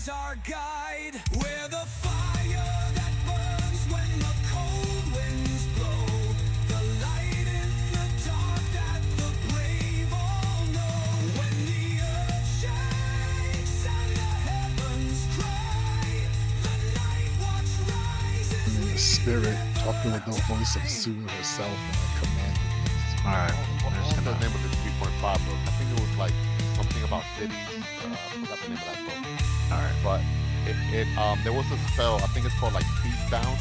as our guide. We're the fire that burns when the cold winds blow. The light in the dark that the brave all know. When the earth shakes and the heavens cry, the night watch rises. In We the spirit, talking with never the voice of die. Sue herself, commanding us. All right, What I'm just was the gonna. name of this 3.5 book? I think it was like something about cities. I forgot the name of that book. All right. But there was a spell. I think it's called like Peacebound.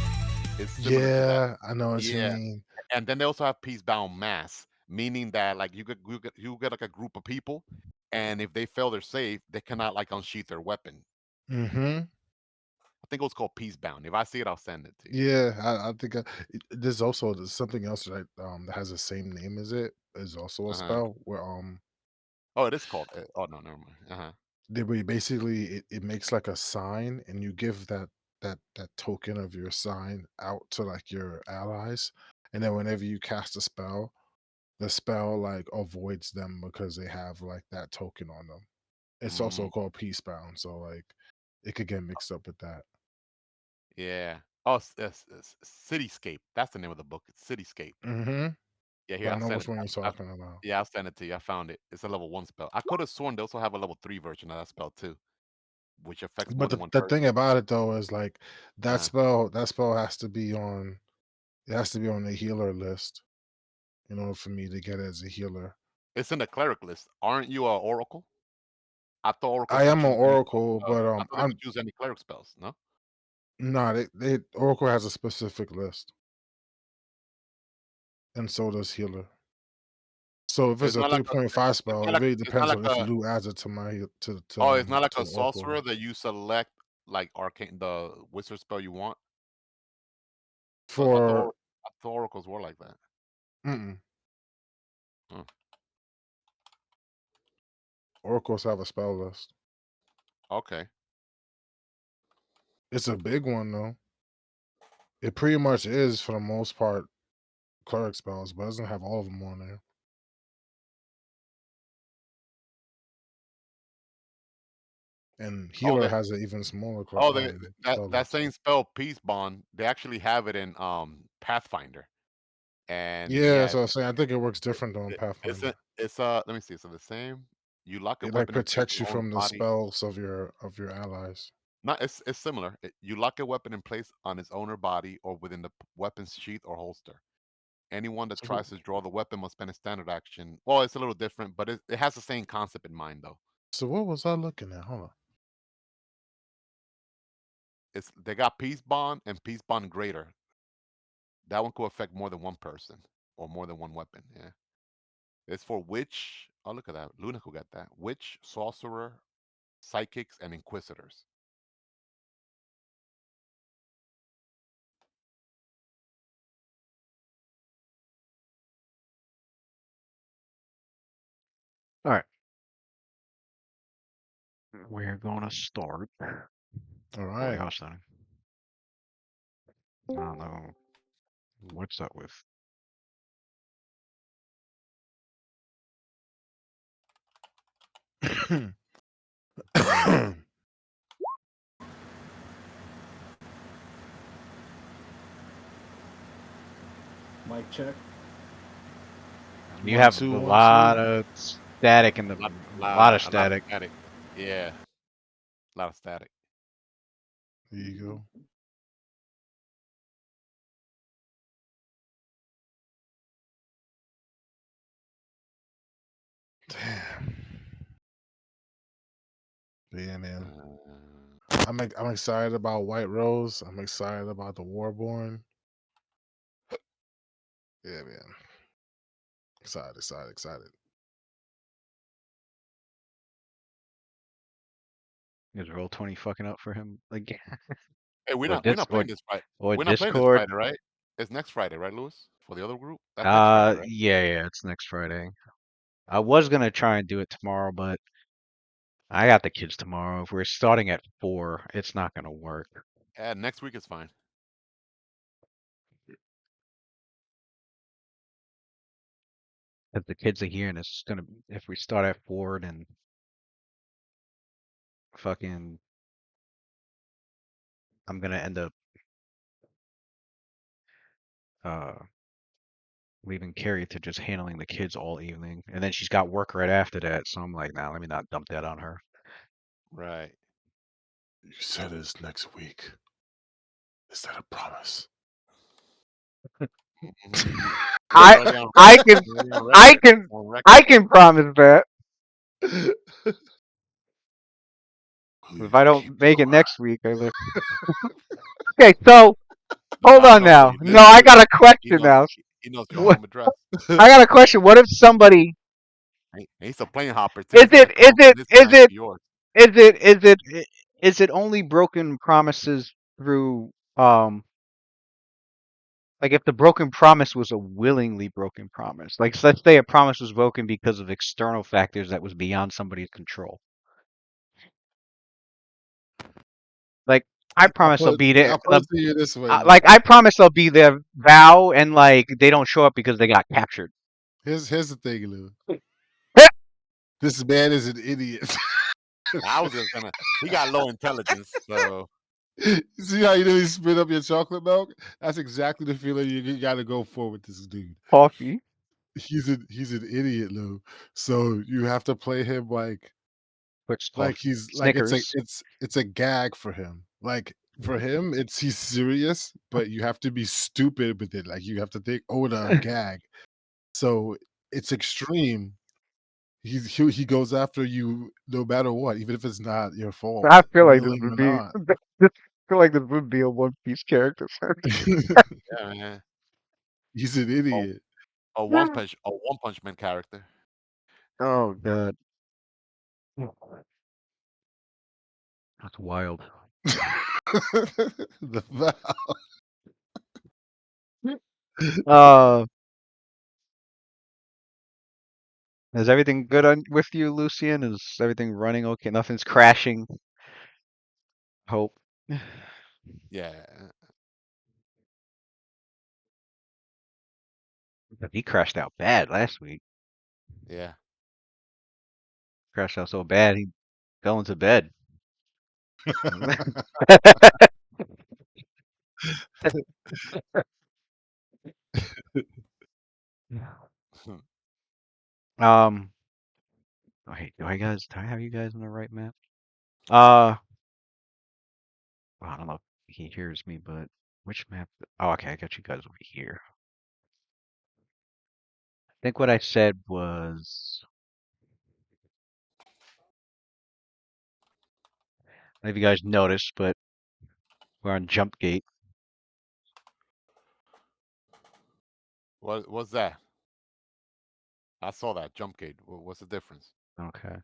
It's similar to that. Yeah, I know what you Yeah, mean. and then they also have Peacebound Mass, meaning that like you get like a group of people, and if they fail their save, they cannot like unsheath their weapon. Mm-hmm. I think it was called Peacebound. If I see it, I'll send it to you. Yeah, I think there's also something else that has the same name as it is also a Uh huh. spell where Oh, it is called. Oh no, never mind. Uh huh. basically it makes like a sign and you give that token of your sign out to like your allies, and then whenever you cast a spell, the spell like avoids them because they have like that token on them. It's also Mm, called Peacebound, so like it could get mixed up with that. yeah. Oh, Cityscape. That's the name of the book. It's Cityscape. Mm-hmm. Yeah, here But I I'll know send which it. one you're talking about. Yeah, I'll send it to you. I found it. It's a level 1 spell. I could have sworn they also have a level 3 version of that spell too, which affects more But than one the thing person. about it though is like Uh-huh. that spell has to be on it has to be on the healer list in order for me to get it as a healer. It's in the cleric list. Aren't you a oracle? I thought oracles I could am an choose any oracle, but I thought they could I'm choose any cleric spells, no? not they oracle has a specific list, and so does healer. So if it's It's a not like a 3.5 it's spell, not it like really it's not depends like on if a Lou adds it to my oh, it's not like to a the oracle. sorcerer that you select like arcane the wizard spell you want. For I thought oracles were like that. mm-mm, Hmm, oracles have a spell list. okay. It's a big one though. It pretty much is for the most part cleric spells, but it doesn't have all of them on there. And Oh, healer has an even smaller they that spell that list. same spell peace bond, they actually have it in Pathfinder. And Yeah, yeah, so I'm saying I think it works different though in Pathfinder. let me see. So the same. You lock a It like weapon in place protects on you your own from the body. spells of your allies. Not it's similar. You lock a weapon in place on its owner body or within the weapon's sheath or holster. Anyone that So, tries to draw the weapon must spend a standard action. Well, it's a little different, but it has the same concept in mind though. so what was I looking at? Hold on. It's they got peace bond and peace bond greater. That one could affect more than one person or more than one weapon. Yeah. It's for witch. Oh, look at that. Luna could get that. Witch, sorcerer, psychics, and inquisitors. All right, we're gonna start. All Or we right. are starting. I don't know what's up with. Mic check. You One, have two, a one, two. lot of static in the lot of A lot of static. static. Yeah, a lot of static. There you go. Damn. Yeah, man. Uh, I'm excited about White Rose. I'm excited about the Warborn. Yeah, man. Excited, excited, excited. Is roll 20 fucking up for him again? hey, or we're dis not playing this Friday. or We're not playing this Discord? Friday, right? It's next Friday, right, Lewis? For the other group, that's next Friday, right? Yeah, it's next Friday. I was gonna try and do it tomorrow, but I got the kids tomorrow. If we're starting at 4, it's not gonna work. Yeah, next week is fine. If the kids are here and it's gonna if we start at 4, then fucking I'm gonna end up uh leaving Carrie to just handling the kids all evening, and then she's got work right after that. So I'm like, nah, let me not dump that on her. Right. You said it's next week. Is that a promise? Mhm. It's I already on I record. can It's already on I record. can On record. I can promise that Will if you I keep don't your make it word? next week, I live. Okay, so hold I on know where now. you No, live I too. got a He question knows. now. He knows your What, home address. I got a question. What if somebody And he's a plane hopper too. is He's it gonna come is up it to this is time it to yours. is it is it is it only broken promises through like if the broken promise was a willingly broken promise, like so let's say a promise was broken because of external factors that was beyond somebody's control. Like I promise I'll be there. I'll put it to you this way, Like Lou. I promise I'll be there. Vow and like they don't show up because they got captured. Here's the thing, Lou. This man is an idiot. I was just gonna. He got low intelligence, so You see how you nearly spit up your chocolate milk? That's exactly the feeling you got to go for with this dude. Coffee. He's an idiot, Lou. So you have to play him Which like coffee? he's like Snickers. it's a gag for him. Like for him, it's he's serious, but you have to be stupid with it. Like you have to think, oh, the gag. So it's extreme. He goes after you no matter what, even if it's not your fault, I feel like this willing would or be. not. I feel like this would be a One Piece character. yeah, man. He's an A, idiot. a one punch man character. Oh god, that's wild. The vow. Uh, is everything good with you, Lucian? Is everything running okay? Nothing's crashing. Hope. Yeah. He crashed out bad last week. Yeah. Crashed out so bad he fell into bed. Um. Oh, hey, do I have you guys on the right map? Uh. Well, I don't know if he hears me, but which map? Oh, okay, I got you guys over here. I think what I said was. I don't know if you guys noticed, but we're on jump gate. What's that? I saw that jump gate. What's the difference? Okay.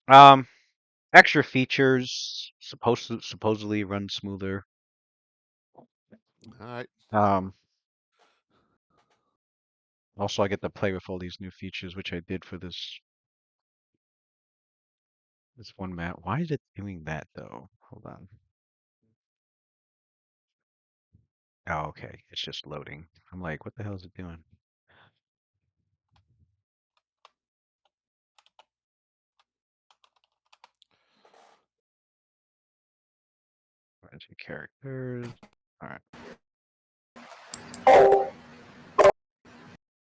Um, extra features supposedly run smoother. All right. Um, also I get to play with all these new features, which I did for this one map. Why is it doing that though? Hold on. Oh, okay. It's just loading. I'm like, what the hell is it doing? Where's your characters? All right.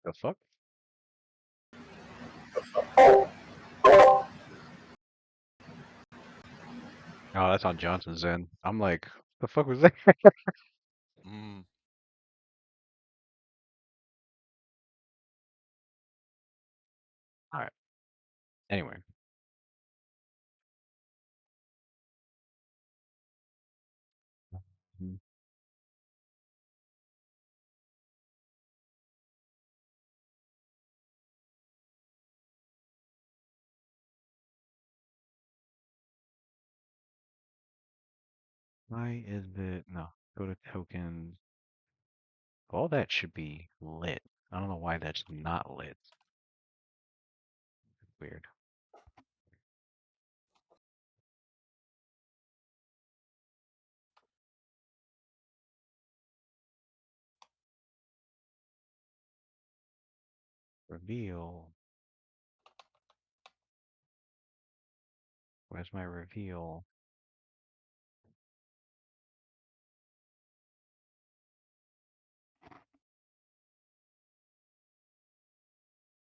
The fuck? Oh, that's on Johnson's end. I'm like, the fuck was that? Mm. All right. Anyway. Mhm. Why is it no? Go to tokens. All that should be lit. I don't know why that's not lit. Weird. Reveal. Where's my reveal?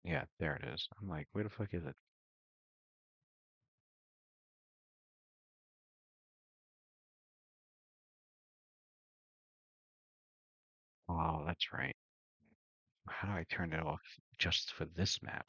Yeah, there it is. I'm like, where the fuck is it? Oh, that's right. How do I turn it off just for this map?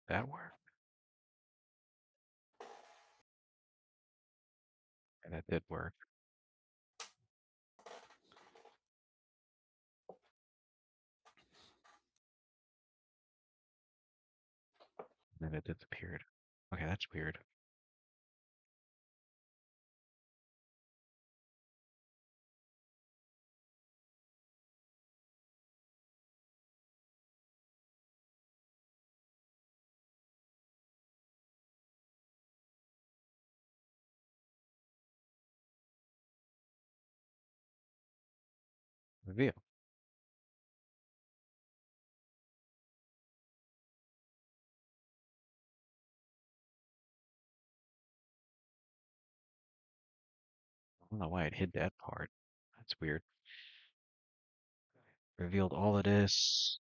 That work? And that did work. And then it disappeared. Okay, that's weird. Reveal. I don't know why it hid that part. That's weird. Revealed all of this,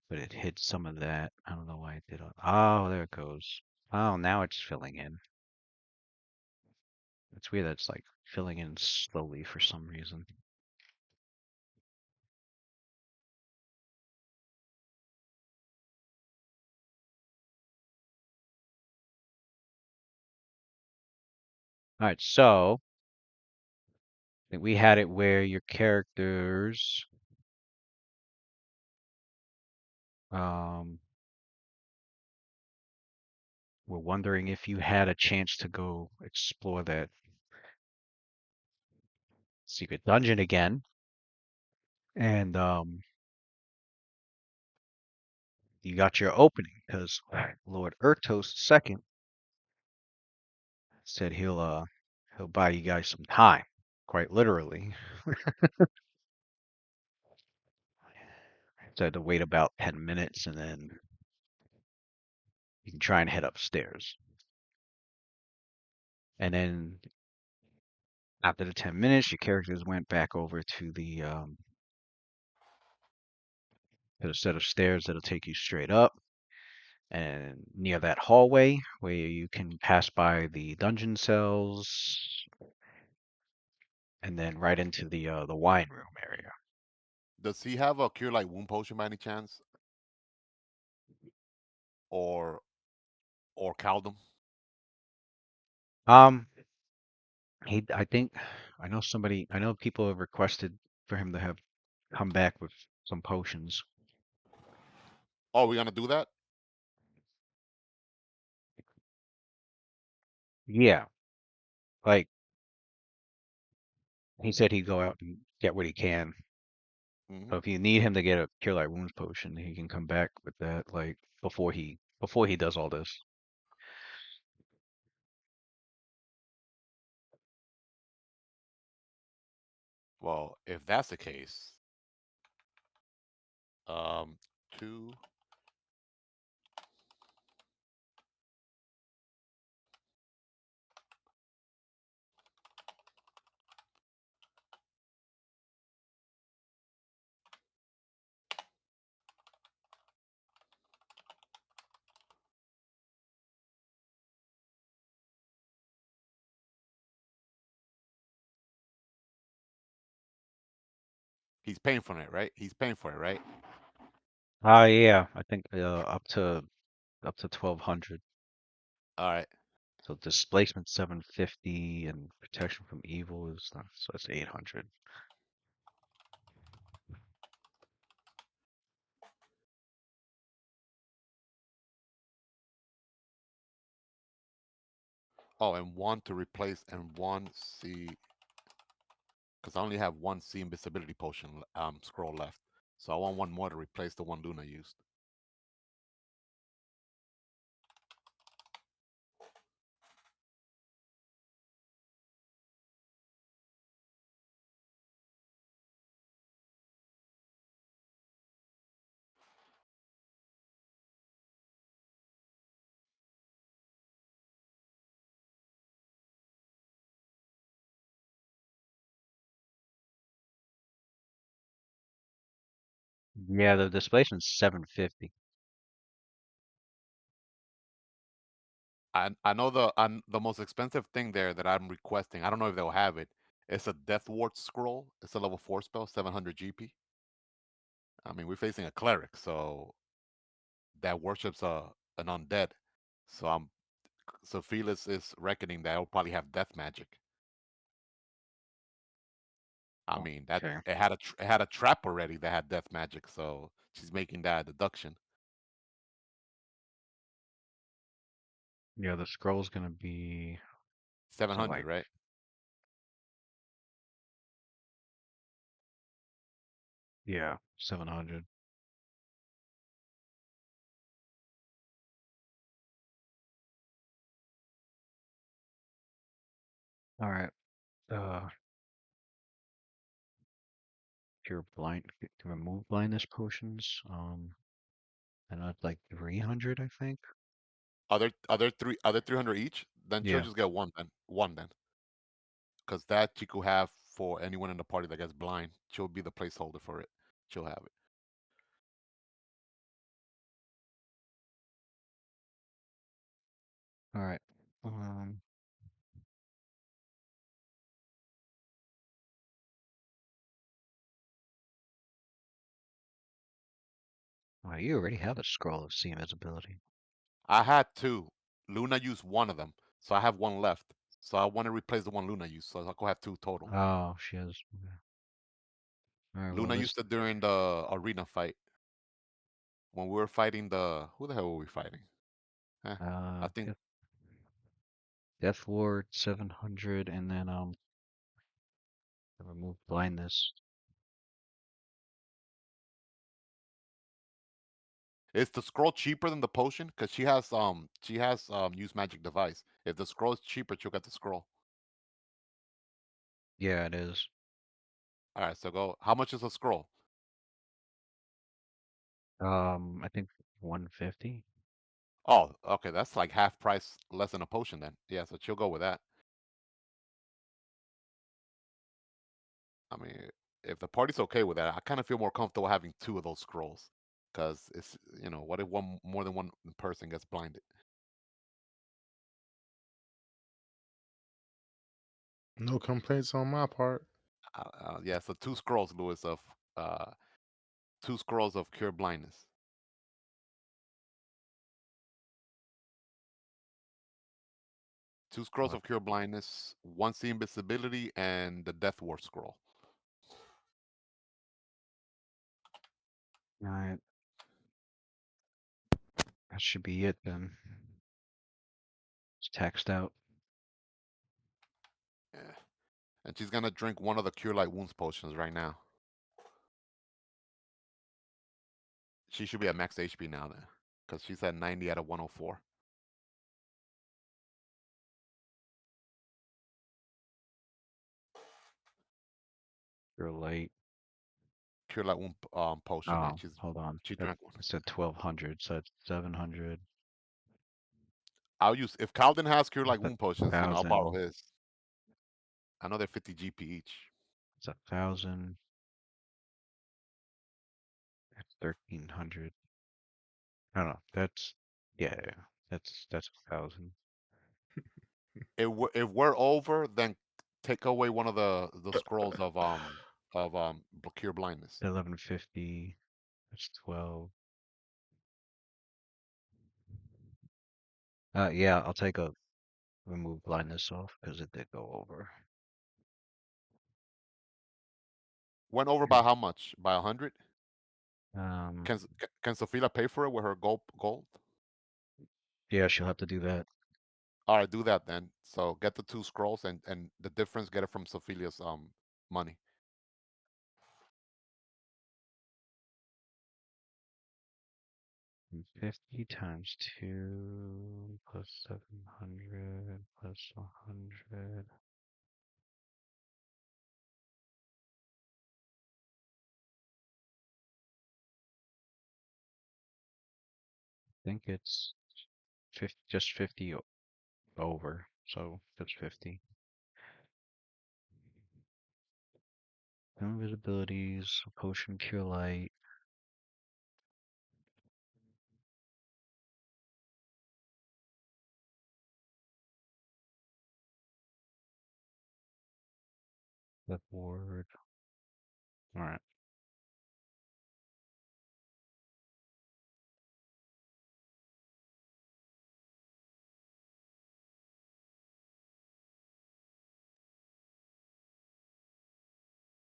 but it hid some of that. I don't know why it did. Oh, there it goes. Oh, now it's filling in. It's weird that it's like filling in slowly for some reason. All right, so I think we had it where your characters um were wondering if you had a chance to go explore that secret dungeon again, and you got your opening because Lord Ertos II said he'll buy you guys some time, quite literally. Said to wait about 10 minutes and then you can try and head upstairs. And then after the 10 minutes, your characters went back over to the set of stairs that'll take you straight up. And near that hallway where you can pass by the dungeon cells and then right into the wine room area. Does he have a cure light wound potion by any chance, or Caldum? Um, I think I know people have requested for him to have come back with some potions. Oh, we gonna do that? Yeah, like he said he'd go out and get what he can. Hmm. So if you need him to get a cure light wounds potion, he can come back with that like before he does all this. Well, if that's the case, um, two. He's paying for it, right? He's paying for it, right? Yeah, I think up to 1200. All right. So displacement 750 and protection from evil is so that's 800. Oh, and one to replace and one C, because I only have one C invisibility potion scroll left. So I want one more to replace the one Luna used. Yeah, the displacement's 750. I know the most expensive thing there that I'm requesting. I don't know if they'll have it. It's a Death Ward scroll. It's a level 4 spell, 700 GP. I mean, we're facing a cleric, so that worships an undead. So Felix is reckoning that it'll probably have death magic. I mean that Okay. it had a trap already that had death magic, so she's making that deduction. Yeah, the scroll's gonna be something 700, like, right? yeah, 700. All right. Uh, cure blind to remove blindness potions. And that's like 300, I think. Other 300 each. Then she'll Yeah. just get one then, because that she could have for anyone in the party that gets blind. She'll be the placeholder for it. She'll have it. All right. Um, well, you already have a scroll of see invisibility. I had two. Luna used one of them, so I have one left. So I want to replace the one Luna used, so I could have two total. Oh, she has. Okay. All right. Well, Luna this. used it during the arena fight when we were fighting the who the hell were we fighting? Eh, I think Death, Death Ward 700, and then remove blindness. is the scroll cheaper than the potion? Because she has use magic device. If the scroll is cheaper, she'll get the scroll. Yeah, it is. All right, so go. How much is a scroll? I think 150. Oh, okay, that's like half price less than a potion then. Yeah, so she'll go with that. I mean, if the party's okay with that, I kind of feel more comfortable having two of those scrolls. Because it's, what if more than one person gets blinded? No complaints on my part. Yeah, so two scrolls, Lewis, of uh, two scrolls of cure blindness. Two scrolls What? of cure blindness, one see invisibility, and the death ward scroll. All right. That should be it then. It's taxed out. Yeah. And she's gonna drink one of the cure light wounds potions right now. She should be at max HP now then, because she's at 90 out of 104. You're late. Cure light wound potion, Oh, and hold on. she That drank one. I said 1200, so it's 700, I'll use if Calden has cure light a wound potions, I'll borrow 1000. his. I know they're 50 GP each. It's 1000. That's 1300. I don't know. That's yeah. That's 1000. If we're over, then take away one of the scrolls of cure blindness. 1150. That's 12. Yeah, I'll take a remove blindness off because it did go over. Went over Here. by how much? By 100? Um, Can Sophia pay for it with her gold? yeah, she'll have to do that. All right, do that then. So get the 2 scrolls and the difference, get it from Sophilia's money. And 50 times 2 plus 700 plus 100. I think it's 50, just 50 over, so that's 50. Invisibilities, potion, pure light. That ward. All right.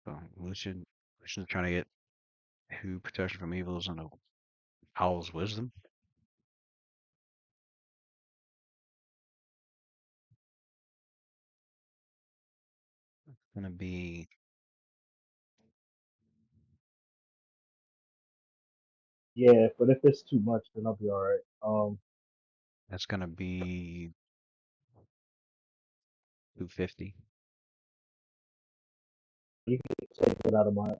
So Lucian's trying to get who protection from evils and a owl's wisdom. Gonna be Yeah, but if it's too much, then I'll be alright. that's gonna be 250. You can take it out of my.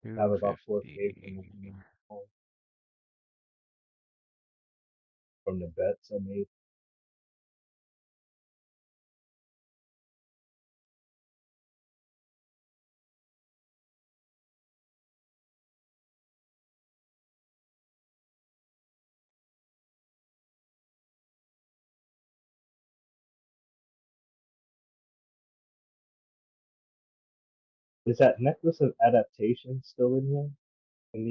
Have about 4K 250. from the bets I made. Is that necklace of adaptation still in here? In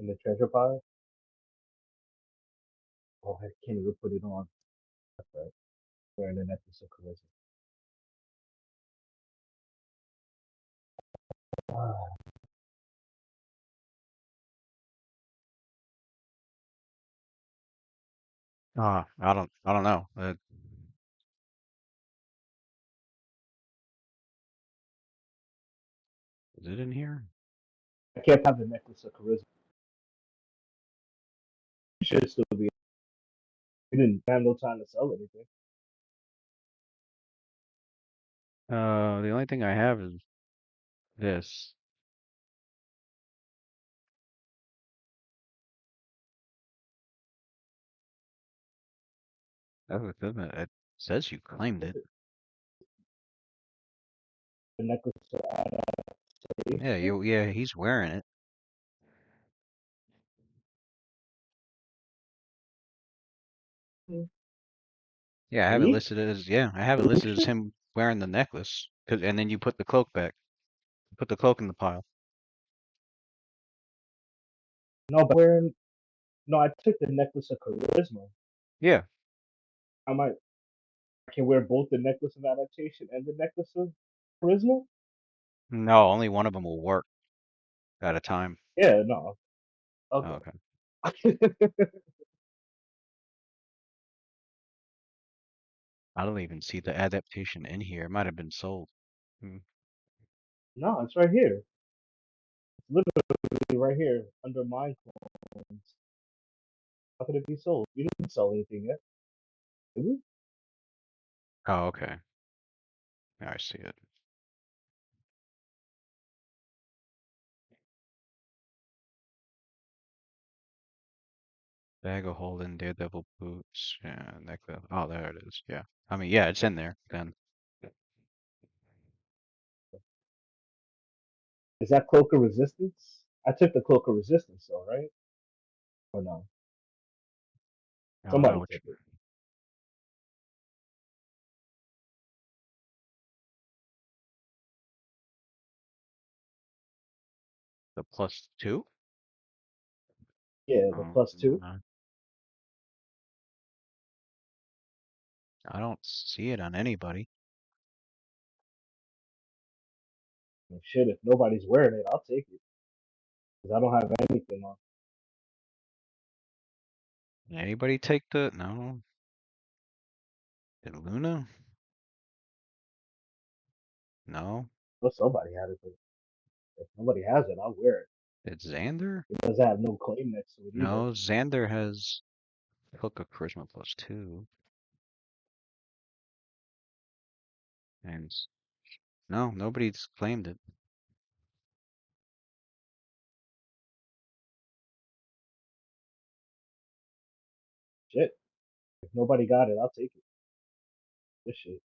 the treasure pile? Oh, I can't even put it on. That's right. Wearing the necklace of charisma. Ah, I don't know. Is it in here? I can't have the necklace of charisma. It should still be. We didn't have no time to sell anything. The only thing I have is this. That's within it. It says you claimed it. The necklace of Yeah, adaptation. yeah, he's wearing it. Yeah, I have it Me? listed as I have it listed as him wearing the necklace. And then you put the cloak back. Put the cloak in the pile. No, but wearing. No, I took the necklace of charisma. Yeah. I can wear both the necklace of adaptation and the necklace of charisma? No, only one of them will work at a time. Yeah, no. Oh, Okay. okay. I don't even see the adaptation in here. It might have been sold. Hmm. No, it's right here. It's literally right here under my coins. How could it be sold? You didn't sell anything yet, did we? Oh, okay. Yeah, I see it. Bag of holding, daredevil boots, yeah, necklace. Oh, there it is. Yeah. I mean, yeah, it's in there then. Is that cloak of resistance? I took the cloak of resistance though, right? Or no? I don't know Somebody which took it. the +2. Yeah, the Oh, plus two. no. I don't see it on anybody. And shit, if nobody's wearing it, I'll take it because I don't have anything on. Anybody take the no? Did Luna? No. Well, somebody had it, but if nobody has it, I'll wear it. Did Xander? It doesn't have no claim next to it either. No, Xander has Hook of Charisma +2. And no, nobody's claimed it. Shit, if nobody got it, I'll take it. This shit.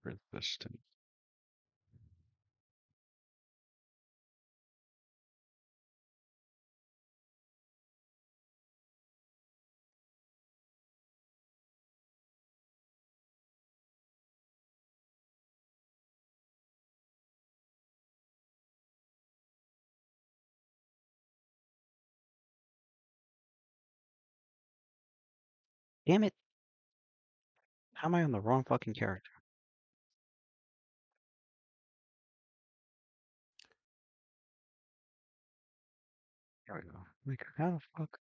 Resistant. Damn it! How am I on the wrong fucking character? There we go. Like, how the fuck?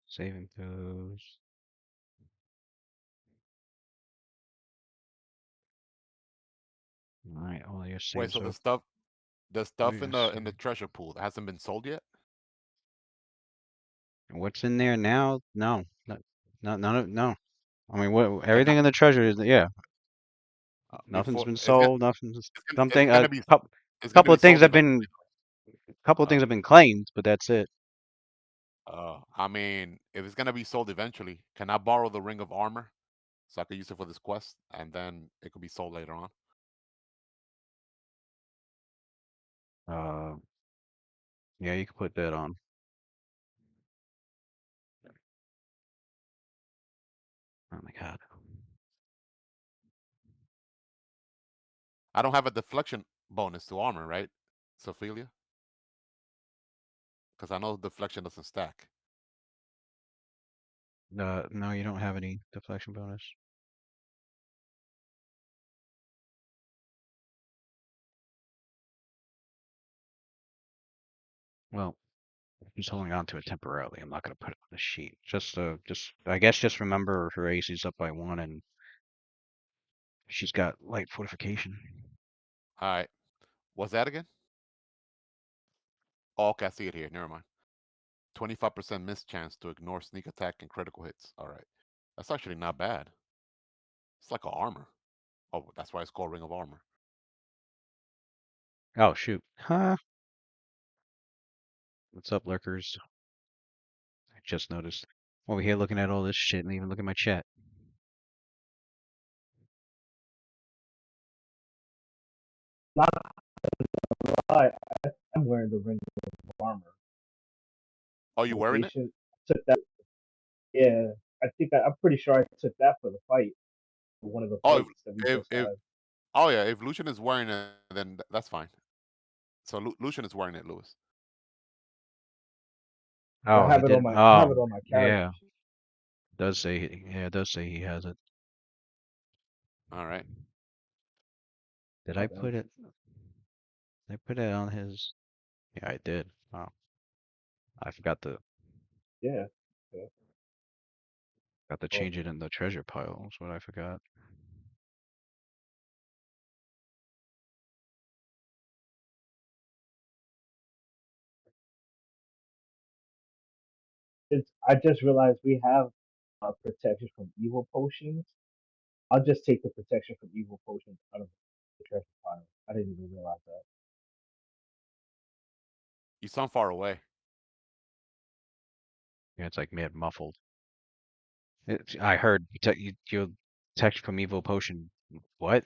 Saving throws. Alright, all your Wait, saves so are. the Oh, stuff your in the save. treasure pool hasn't been sold yet? What's in there now? No, none of no. I mean, what Can I, everything in the treasure is yeah. Nothing's before been sold. Nothing's it's something. gonna be Couple, it's gonna couple be of things sold have eventually. been, couple of things Oh, have been claimed, but that's it. I mean, if it's gonna be sold eventually, can I borrow the ring of armor so I could use it for this quest, and then it could be sold later on? Uh, yeah, you can put that on. Oh my god. I don't have a deflection bonus to armor, right, Sophia? Because I know deflection doesn't stack. No, you don't have any deflection bonus. Well, I'm just holding on to it temporarily. I'm not gonna put it on the sheet. Just I guess just remember her AC's up by 1, and she's got light fortification. All right, what's that again? Oh, okay, I see it here. Never mind. 25% miss chance to ignore sneak attack and critical hits. All right, that's actually not bad. It's like a armor. Oh, that's why it's called ring of armor. Oh shoot. Huh? What's up, lurkers? I just noticed. Over here looking at all this shit and even look at my chat. Not lie, I'm wearing the ring of armor. Oh, you wearing it? Location took that. Yeah, I'm pretty sure I took that for the fight. For one of the Oh, fights that we if just if had. oh yeah, if Lucian is wearing it, then that's fine. So Lucian is wearing it, Lewis. I Oh, he have it on did. my I have Oh, it on my character yeah. sheet. Does say yeah, it does say he has it. All right. Did My I bad. put it? Did I put it on his? Yeah, I did. Oh, I Yeah. Yeah. forgot to Well, change it in the treasure pile. That's what I forgot. I just realized we have protection from evil potions. I'll just take the protection from evil potions out of the treasure pile. I didn't even realize that. You sound far away. Yeah, it's like mad muffled. I heard you text from Evo Potion. What?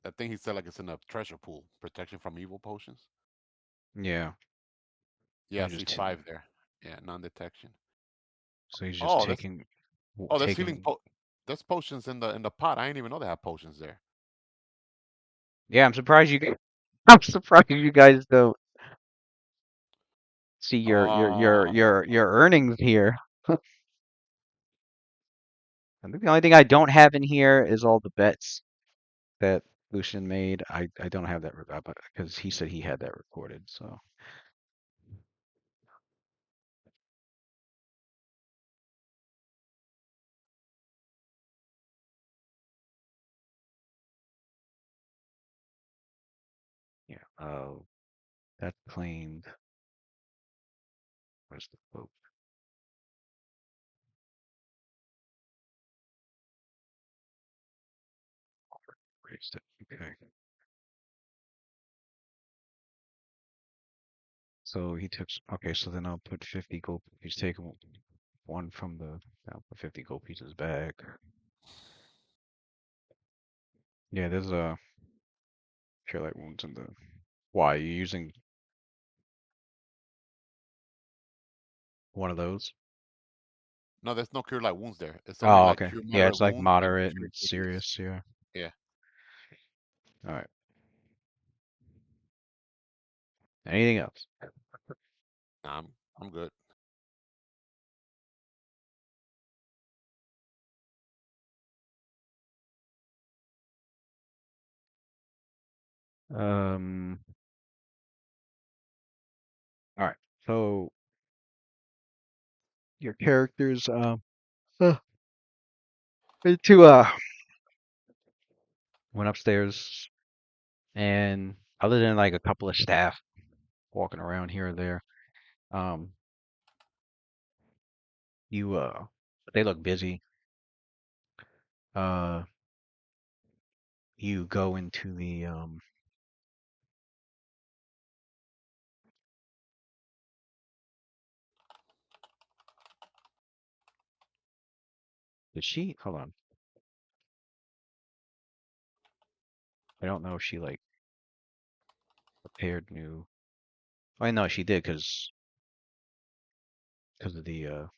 I think he said like it's in a treasure pool, protection from evil potions. Yeah. Yeah, I I see just five there. Yeah, non-detection. so he's just Oh, that's taking there's healing taking. there's potions in the pot. I didn't even know they have potions there. Yeah, I'm surprised I'm surprised you guys don't see your earnings here. I think the only thing I don't have in here is all the bets that Lucian made. I don't have that because he said he had that recorded. So yeah. That claimed. Where's the quote? Raised it. Okay. So he took. Okay, so then I'll put 50 gold. He's taking one from the. I'll put 50 gold pieces back. Yeah, there's a Cure Light Wounds in the. Why? You using one of those? No, there's no cure light wounds there. It's only Oh, like okay. cure Yeah, moderate it's like wounds and moderate cure and serious. serious. Yeah. Yeah. All right. Anything else? Nah, I'm good. Um. All right. So your characters uh, into went upstairs and other than like a couple of staff walking around here or there, um, you they look busy. Uh, you go into the did she hold on? I don't know if she like prepared new. I know she did because of the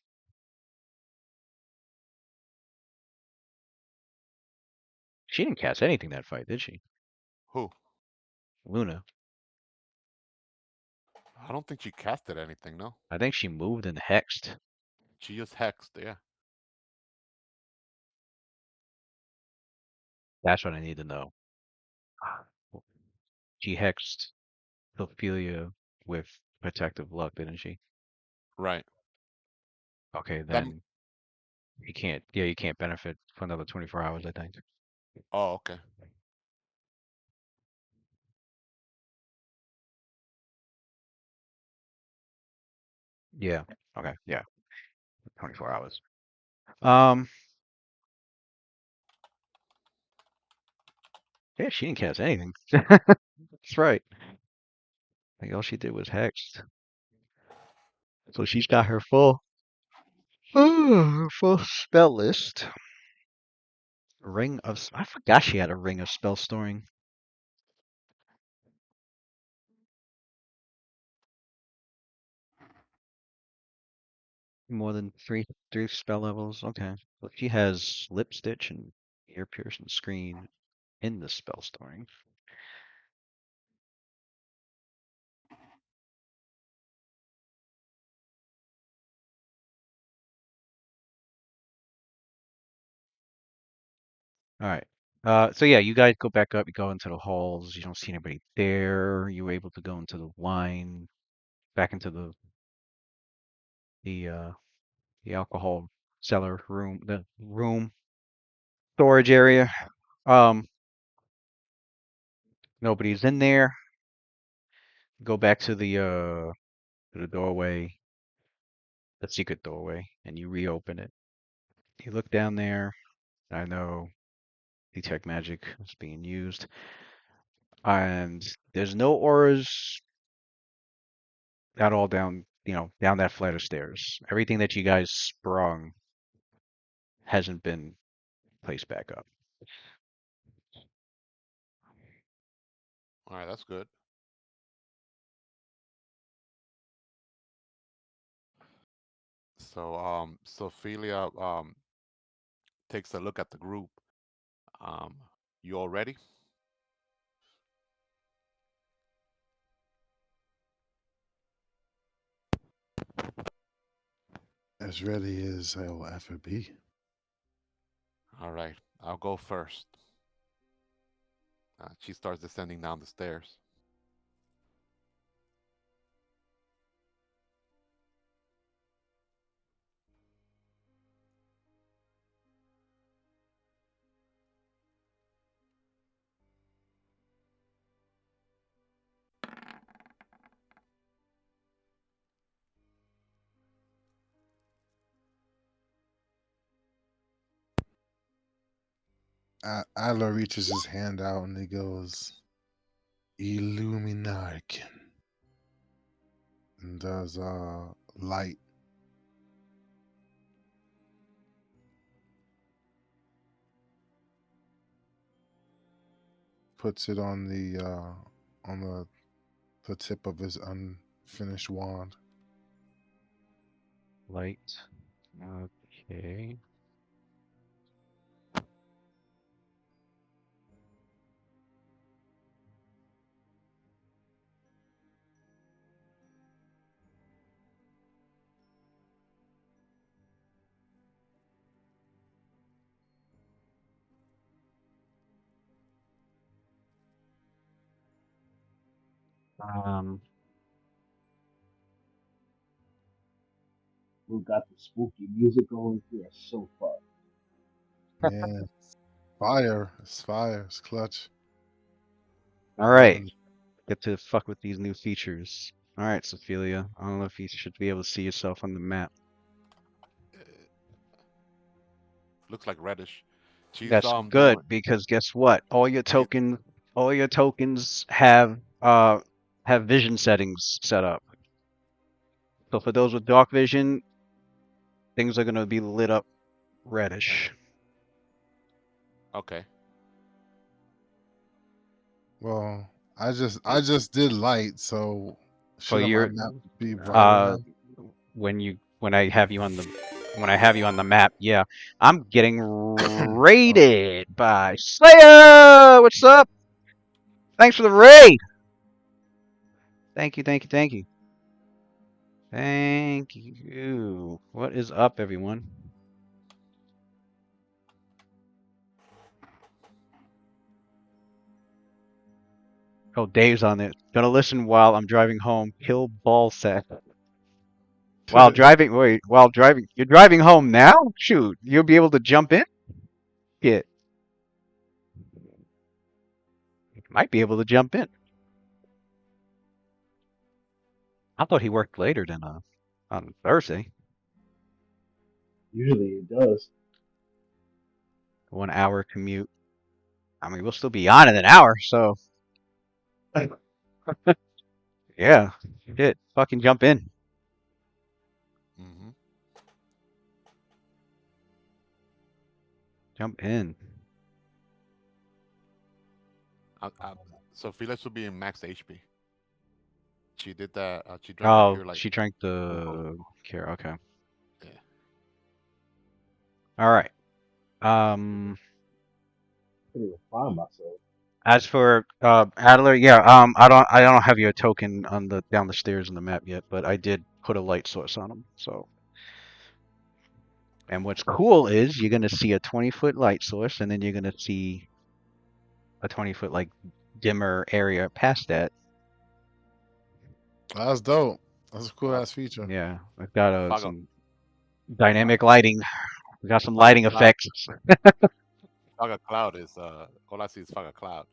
she didn't cast anything that fight, did she? Who? Luna. I don't think she casted anything. No, I think she moved and hexed. she just hexed. Yeah. That's what I need to know. She hexed Ophelia with protective luck, didn't she? Right. Okay, That. then you can't. Yeah, you can't benefit for another 24 hours, I think. Oh, okay. Yeah. Okay. Yeah. 24 hours. Um. Yeah, she didn't cast anything. That's right. I think all she did was hexed. So she's got her full, full spell list. Ring of. I forgot she had a ring of spell storing. More than three spell levels. Okay. Well, she has lip stitch and ear piercing screen in the spell storing. All right. So yeah, you guys go back up. You go into the halls. You don't see anybody there. You were able to go into the line, back into the uh the alcohol cellar room, the room storage area. Um, nobody's in there. Go back to the doorway, the secret doorway, and you reopen it. You look down there. I know detect magic is being used, and there's no auras at all down, down that flight of stairs. Everything that you guys sprung hasn't been placed back up. All right, that's good. So Sophia takes a look at the group. Um, you all ready? As ready as I'll ever be. All right, I'll go first. She starts descending down the stairs. Adler reaches his hand out and he goes, Illuminarkin. And does light. Puts it on the tip of his unfinished wand. Light. Okay. Um, We got the spooky music going. We are so fun. Yeah. Fire. It's fire. It's clutch. all right. Even Get to fuck with these new features. All right, Sophia. I don't know if you should be able to see yourself on the map. Looks like reddish. She's That's doing. good because guess what? She's All your tokens have vision settings set up. So for those with dark vision, things are gonna be lit up reddish. okay. well, I just did light, so For shouldn't my your map be brighter uh now? when I have you on the map, yeah. I'm getting raided by Slayer! What's up? Thanks for the raid! Thank you, thank you, thank you. Thank you. What is up, everyone? Oh, Dave's on it. Gonna listen while I'm driving home. Kill ball sack. While driving, you're driving home now? Shoot, you'll be able to jump in? Yeah, you might be able to jump in. I thought he worked later than on Thursday. Usually it does. 1 hour commute. I mean, we'll still be on in an hour, so yeah. Shit, fucking jump in. Mm-hmm. Jump in. I, Sophia should be in max HP. She did that. She drank the Oh, cure light. she drank Glucose. the cure. Okay. Yeah. All right. Um, Couldn't even find myself. as for Adler, yeah, I don't have your token on the down the stairs in the map yet, but I did put a light source on him. So, and what's cool is you're gonna see a 20-foot light source, and then you're gonna see a 20-foot like dimmer area past that. That's dope. That's a cool Uh, ass feature. Yeah, I've got fog of some fog, dynamic lighting. We got some fog of lighting cloud. effects. Fog of cloud is all I see is fog of cloud.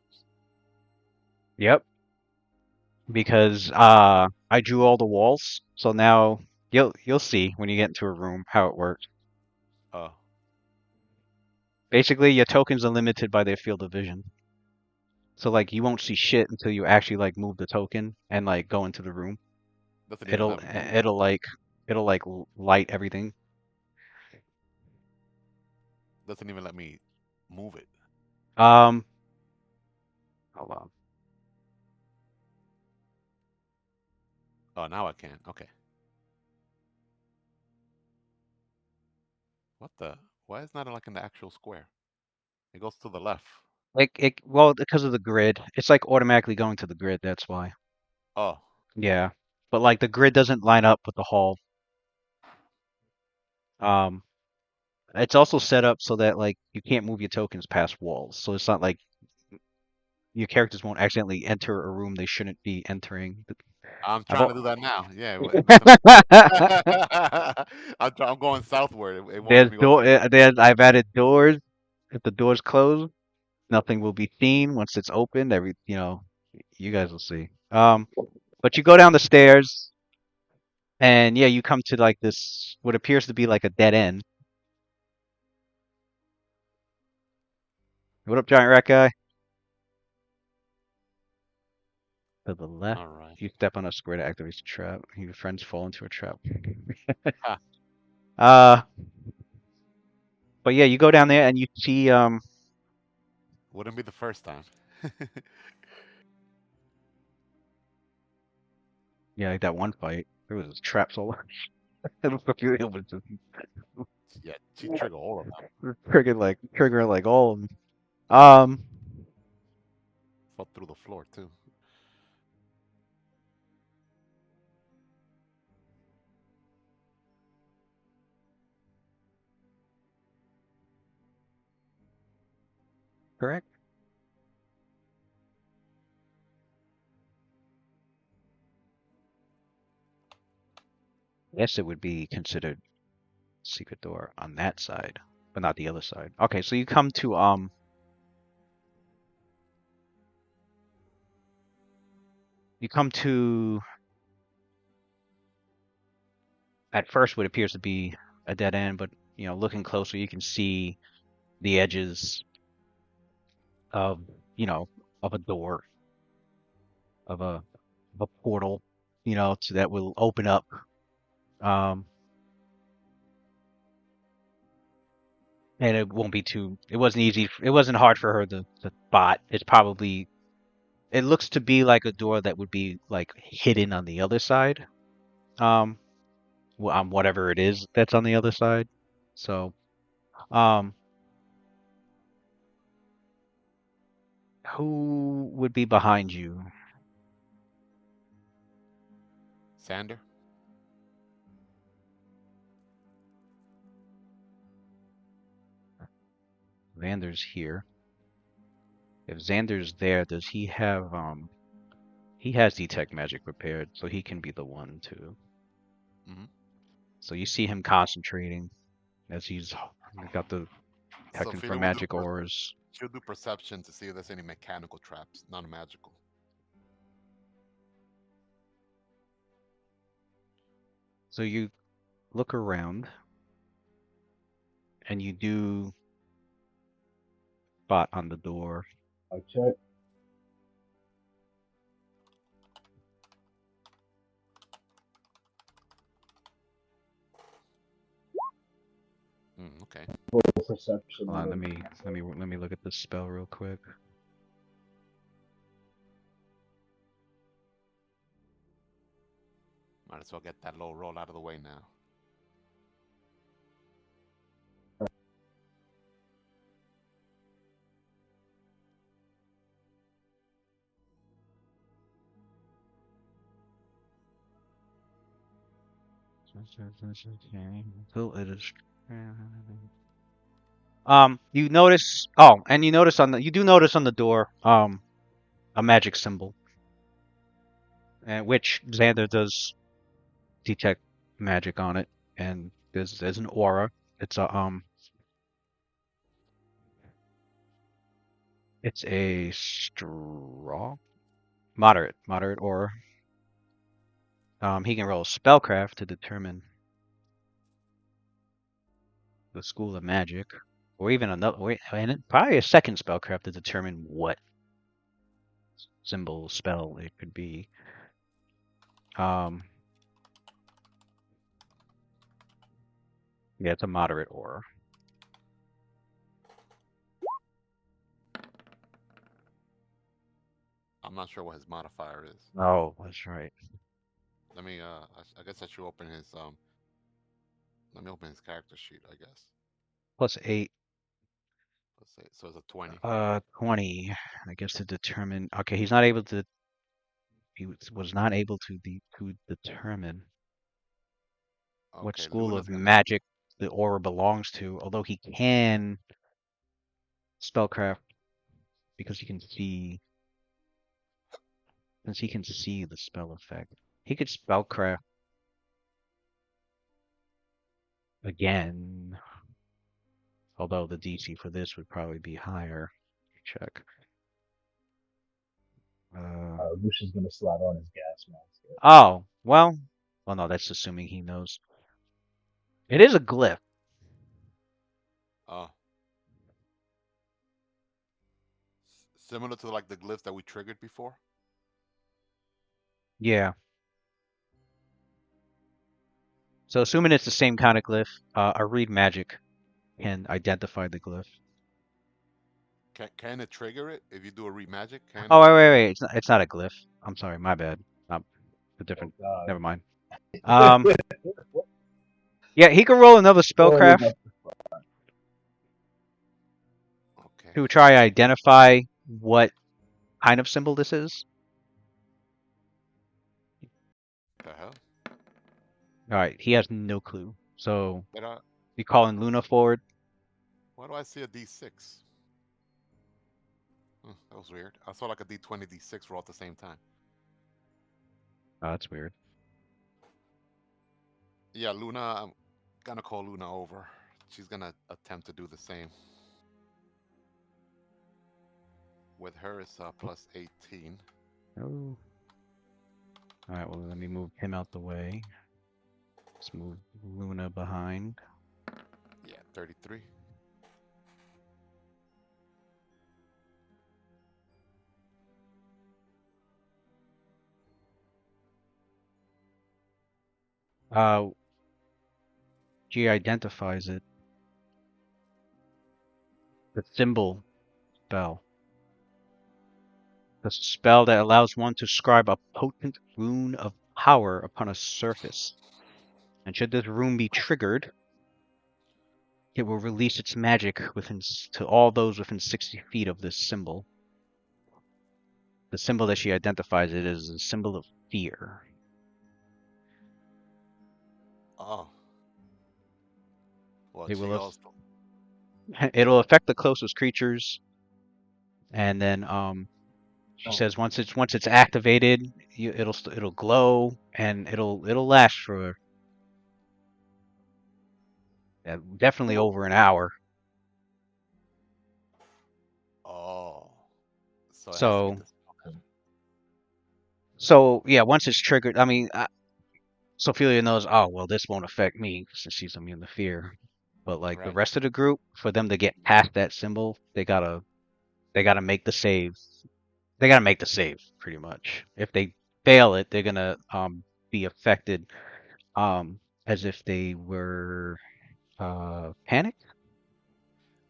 Yep, because I drew all the walls, so now you'll see when you get into a room how it works. Uh, Basically, your tokens are limited by their field of vision. So like you won't see shit until you actually like move the token and like go into the room. doesn't even It'll let me move. it'll like light everything. doesn't even let me move it. Hold on. Oh, now I can. Okay. What the? Why is it not like in the actual square? It goes to the left. Well, because of the grid. It's like automatically going to the grid, that's why. Oh, Yeah. But like the grid doesn't line up with the hall. Um, it's also set up so that like you can't move your tokens past walls. So it's not like your characters won't accidentally enter a room they shouldn't be entering. I'm I've trying al- to do that now. Yeah, it doesn't. I'm going southward. It won't let me go through. I've added doors. If the doors close, nothing will be seen. Once it's opened, you guys will see. But you go down the stairs, and yeah, you come to like this, what appears to be like a dead end. What up, giant rat guy? To the left, All right. if you step on a square to activate a trap, your friends fall into a trap. Ha, Uh, but yeah, you go down there and you see wouldn't be the first time. yeah, like that one fight. There was traps all over. It was just Yeah, she trigger all of them. triggering like all of them. Um, Fell through the floor too. correct. Yes, it would be considered secret door on that side, but not the other side. Okay, so you come to at first what appears to be a dead end, but looking closer, you can see the edges of you know of a door of a portal, so that will open up. Um, and it wasn't easy. It wasn't hard for her to spot. It looks to be like a door that would be like hidden on the other side. Um, on whatever it is that's on the other side. So, um, who would be behind you? Sander. Xander's here. If Xander's there, does he have he has detect magic prepared, so he can be the one to. Hmm. So you see him concentrating as he's got the So detecting for Philo will do. magic ores. She'll do perception to see if there's any mechanical traps, not magical. So you look around and you do spot on the door. I check. Okay. Roll perception Hold on on, it. let me look at this spell real quick. Might as well get that low roll out of the way now. Until it is. You notice. And you do notice on the door, a magic symbol, and which Xander does detect magic on it, and there's an aura. It's a it's a strong, moderate aura. He can roll spellcraft to determine the school of magic, or even probably a second spellcraft to determine what symbol spell it could be. Um, yeah, it's a moderate aura. not sure what his modifier is. Oh, that's right. Let me. I guess I should open his. Let me open his character sheet. I guess. +8. Let's say so. It's a 20. 20. I guess to determine. Okay, he's not able to. He was not able to determine what Okay, school Luna's of gonna. magic the aura belongs to, although he can spellcraft because he can see, since he can see the spell effect. He could spellcraft again, although the DC for this would probably be higher. Check. Lucian's gonna slide on his gas mask. Oh, well, no, that's assuming he knows. It is a glyph. Oh, similar to like the glyphs that we triggered before. Yeah. So assuming it's the same kind of glyph, a read magic can identify the glyph. Can it trigger it if you do a read magic? Can Oh, it? wait. It's not a glyph. I'm sorry, my bad. Not a Oh different. God. Never mind. Yeah, he can roll another Totally spellcraft got Okay. to try to identify what kind of symbol this is. The hell? All right, he has no clue. So But you calling Luna forward? why do I see a D6? That was weird. I saw like a D20, D6 roll at the same time. Oh, that's weird. Yeah, Luna. I'm gonna call Luna over. She's gonna attempt to do the same. With her, it's plus 18. Oh. All right, well, let me move him out the way. Let's move Luna behind. Yeah, 33. She identifies it. The symbol spell. The spell that allows one to scribe a potent rune of power upon a surface. And should this rune be triggered, it will release its magic to all those within 60 feet of this symbol. The symbol that she identifies it as a symbol of fear. Oh. Well, It she will also. it'll affect the closest creatures, and then she oh, says once it's activated, it'll glow and it'll last for definitely over an hour. Oh. So it has to be So this. Okay. so yeah, once it's triggered, I mean, Sophia knows. Oh well, this won't affect me since she's immune to fear. But like the Right. rest of the group, for them to get past that symbol, they gotta make the save. They gotta make the save pretty much. If they fail it, they're gonna be affected as if they were panicked.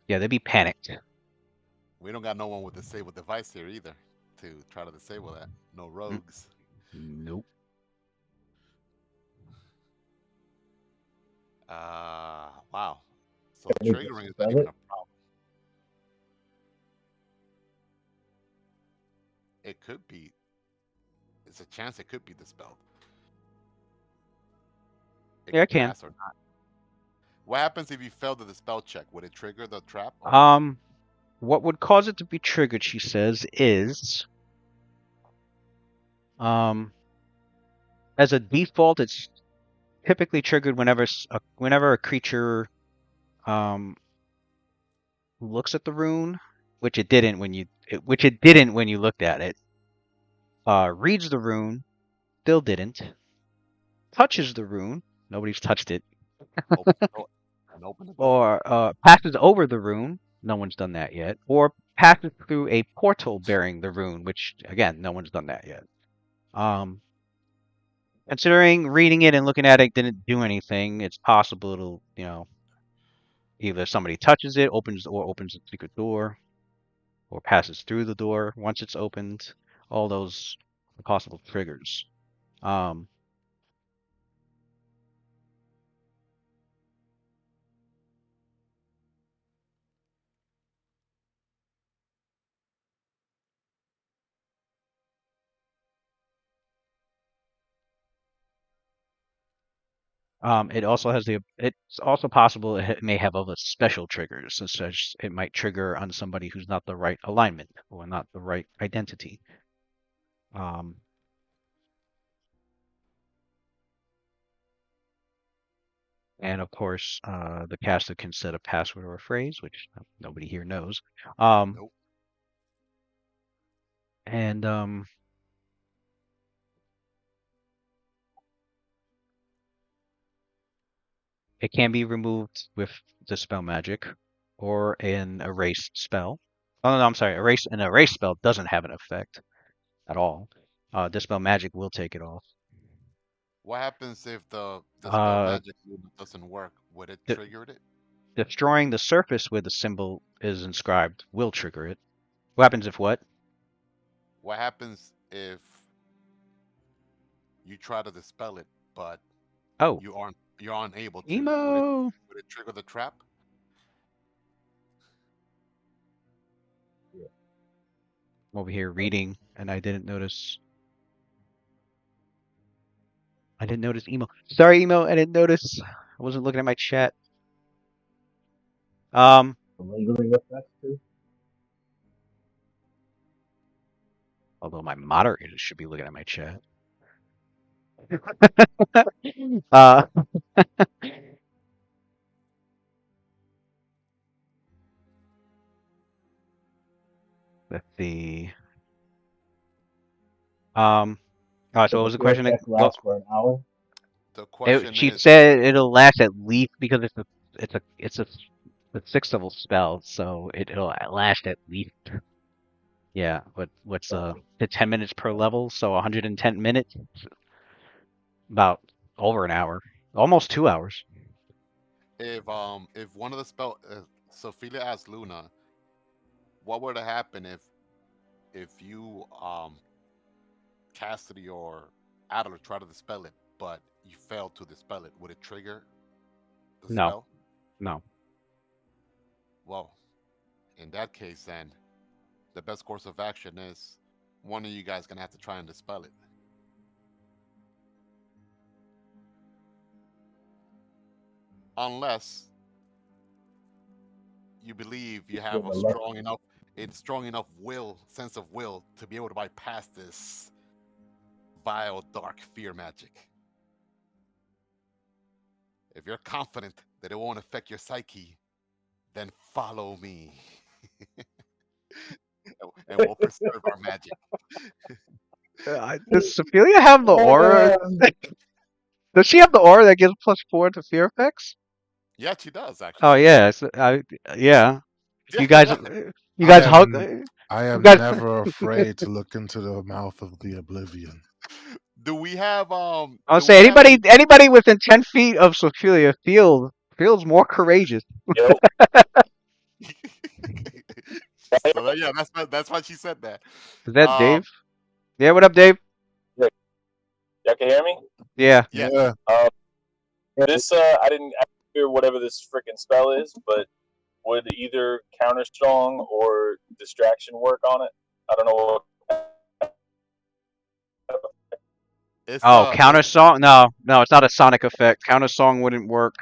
Yeah, they'd be panicked. We don't got no one with disable device here either to try to disable that. No Mm, rogues. Nope. Wow. So the can we triggering is not dispel even it? a problem. It could be. It's a chance it could be dispelled. It Yeah, I could can. pass or not. What happens if you fail the dispel check? Would it trigger the trap or no? What would cause it to be triggered, she says, is um as a default, it's typically triggered whenever a creature um looks at the rune, which it didn't when you looked at it. Reads the rune, still didn't. Touches the rune, nobody's touched it. Open the door. And open the door. Or passes over the rune, no one's done that yet. Or passes through a portal bearing the rune, which again, no one's done that yet. Um, Considering reading it and looking at it didn't do anything, it's possible it'll, either somebody touches it, opens a secret door, or passes through the door once it's opened. all those possible triggers. It also has the. It's also possible it may have other special triggers, such as it might trigger on somebody who's not the right alignment or not the right identity. Um, and of course, the caster can set a password or a phrase, which nobody here knows. Nope. And it can be removed with Dispel Magic or an erase spell. Oh no, I'm sorry. An erase spell doesn't have an effect at all. Dispel Magic will take it off. What happens if the spell Uh, magic unit doesn't work? Would it de trigger it? Destroying the surface where the symbol is inscribed will trigger it. What happens if what? What happens if you try to dispel it, but Oh, you're unable to? emo. Would it trigger the trap? Yeah. I'm over here reading, and I didn't notice. I didn't notice emo. Sorry, emo. I didn't notice. I wasn't looking at my chat. The lingering effects too. Although my moderator should be looking at my chat. uh, let's see. All right. So Does what the was the fear question? effect Well, last for an hour? The question she is, said it'll last at least because it's a sixth level spell, so it'll last at least. Yeah, what's Right. the 10 minutes per Right. level, so 110 minutes, about over an hour, almost 2 hours. if one of the spell, Sophia asked Luna, what would have happened if you Cassidy or Adler try to dispel it, but you failed to dispel it? Would it trigger the No, spell? no. Well, in that case, then the best course of action is one of you guys gonna have to try and dispel it, unless you believe you You're have a the luck. strong enough sense of will to be able to bypass this vile, dark fear magic. If you're confident that it won't affect your psyche, then follow me, and we'll preserve our magic. Does Sophia have the aura? Does she have the aura that gives +4 to fear effects? Yeah, she does Oh actually. yeah, yeah. If Yeah, you guys, yeah. you I guys hug, am I you am guys. never afraid to look into the mouth of the oblivion. Do we have I'll do say we have any anybody within 10 feet of Sophia feels more courageous. Yo, so yeah, that's why she said that. Is that Um Dave? Yeah, what up, Dave? y'all can hear me? Yeah. yeah, Yeah, Um, this I didn't hear whatever this freaking spell is, but would either counter strong or distraction work on it? I don't know what. it's Oh, counter song? No, no, it's not a sonic effect. Counter song wouldn't work.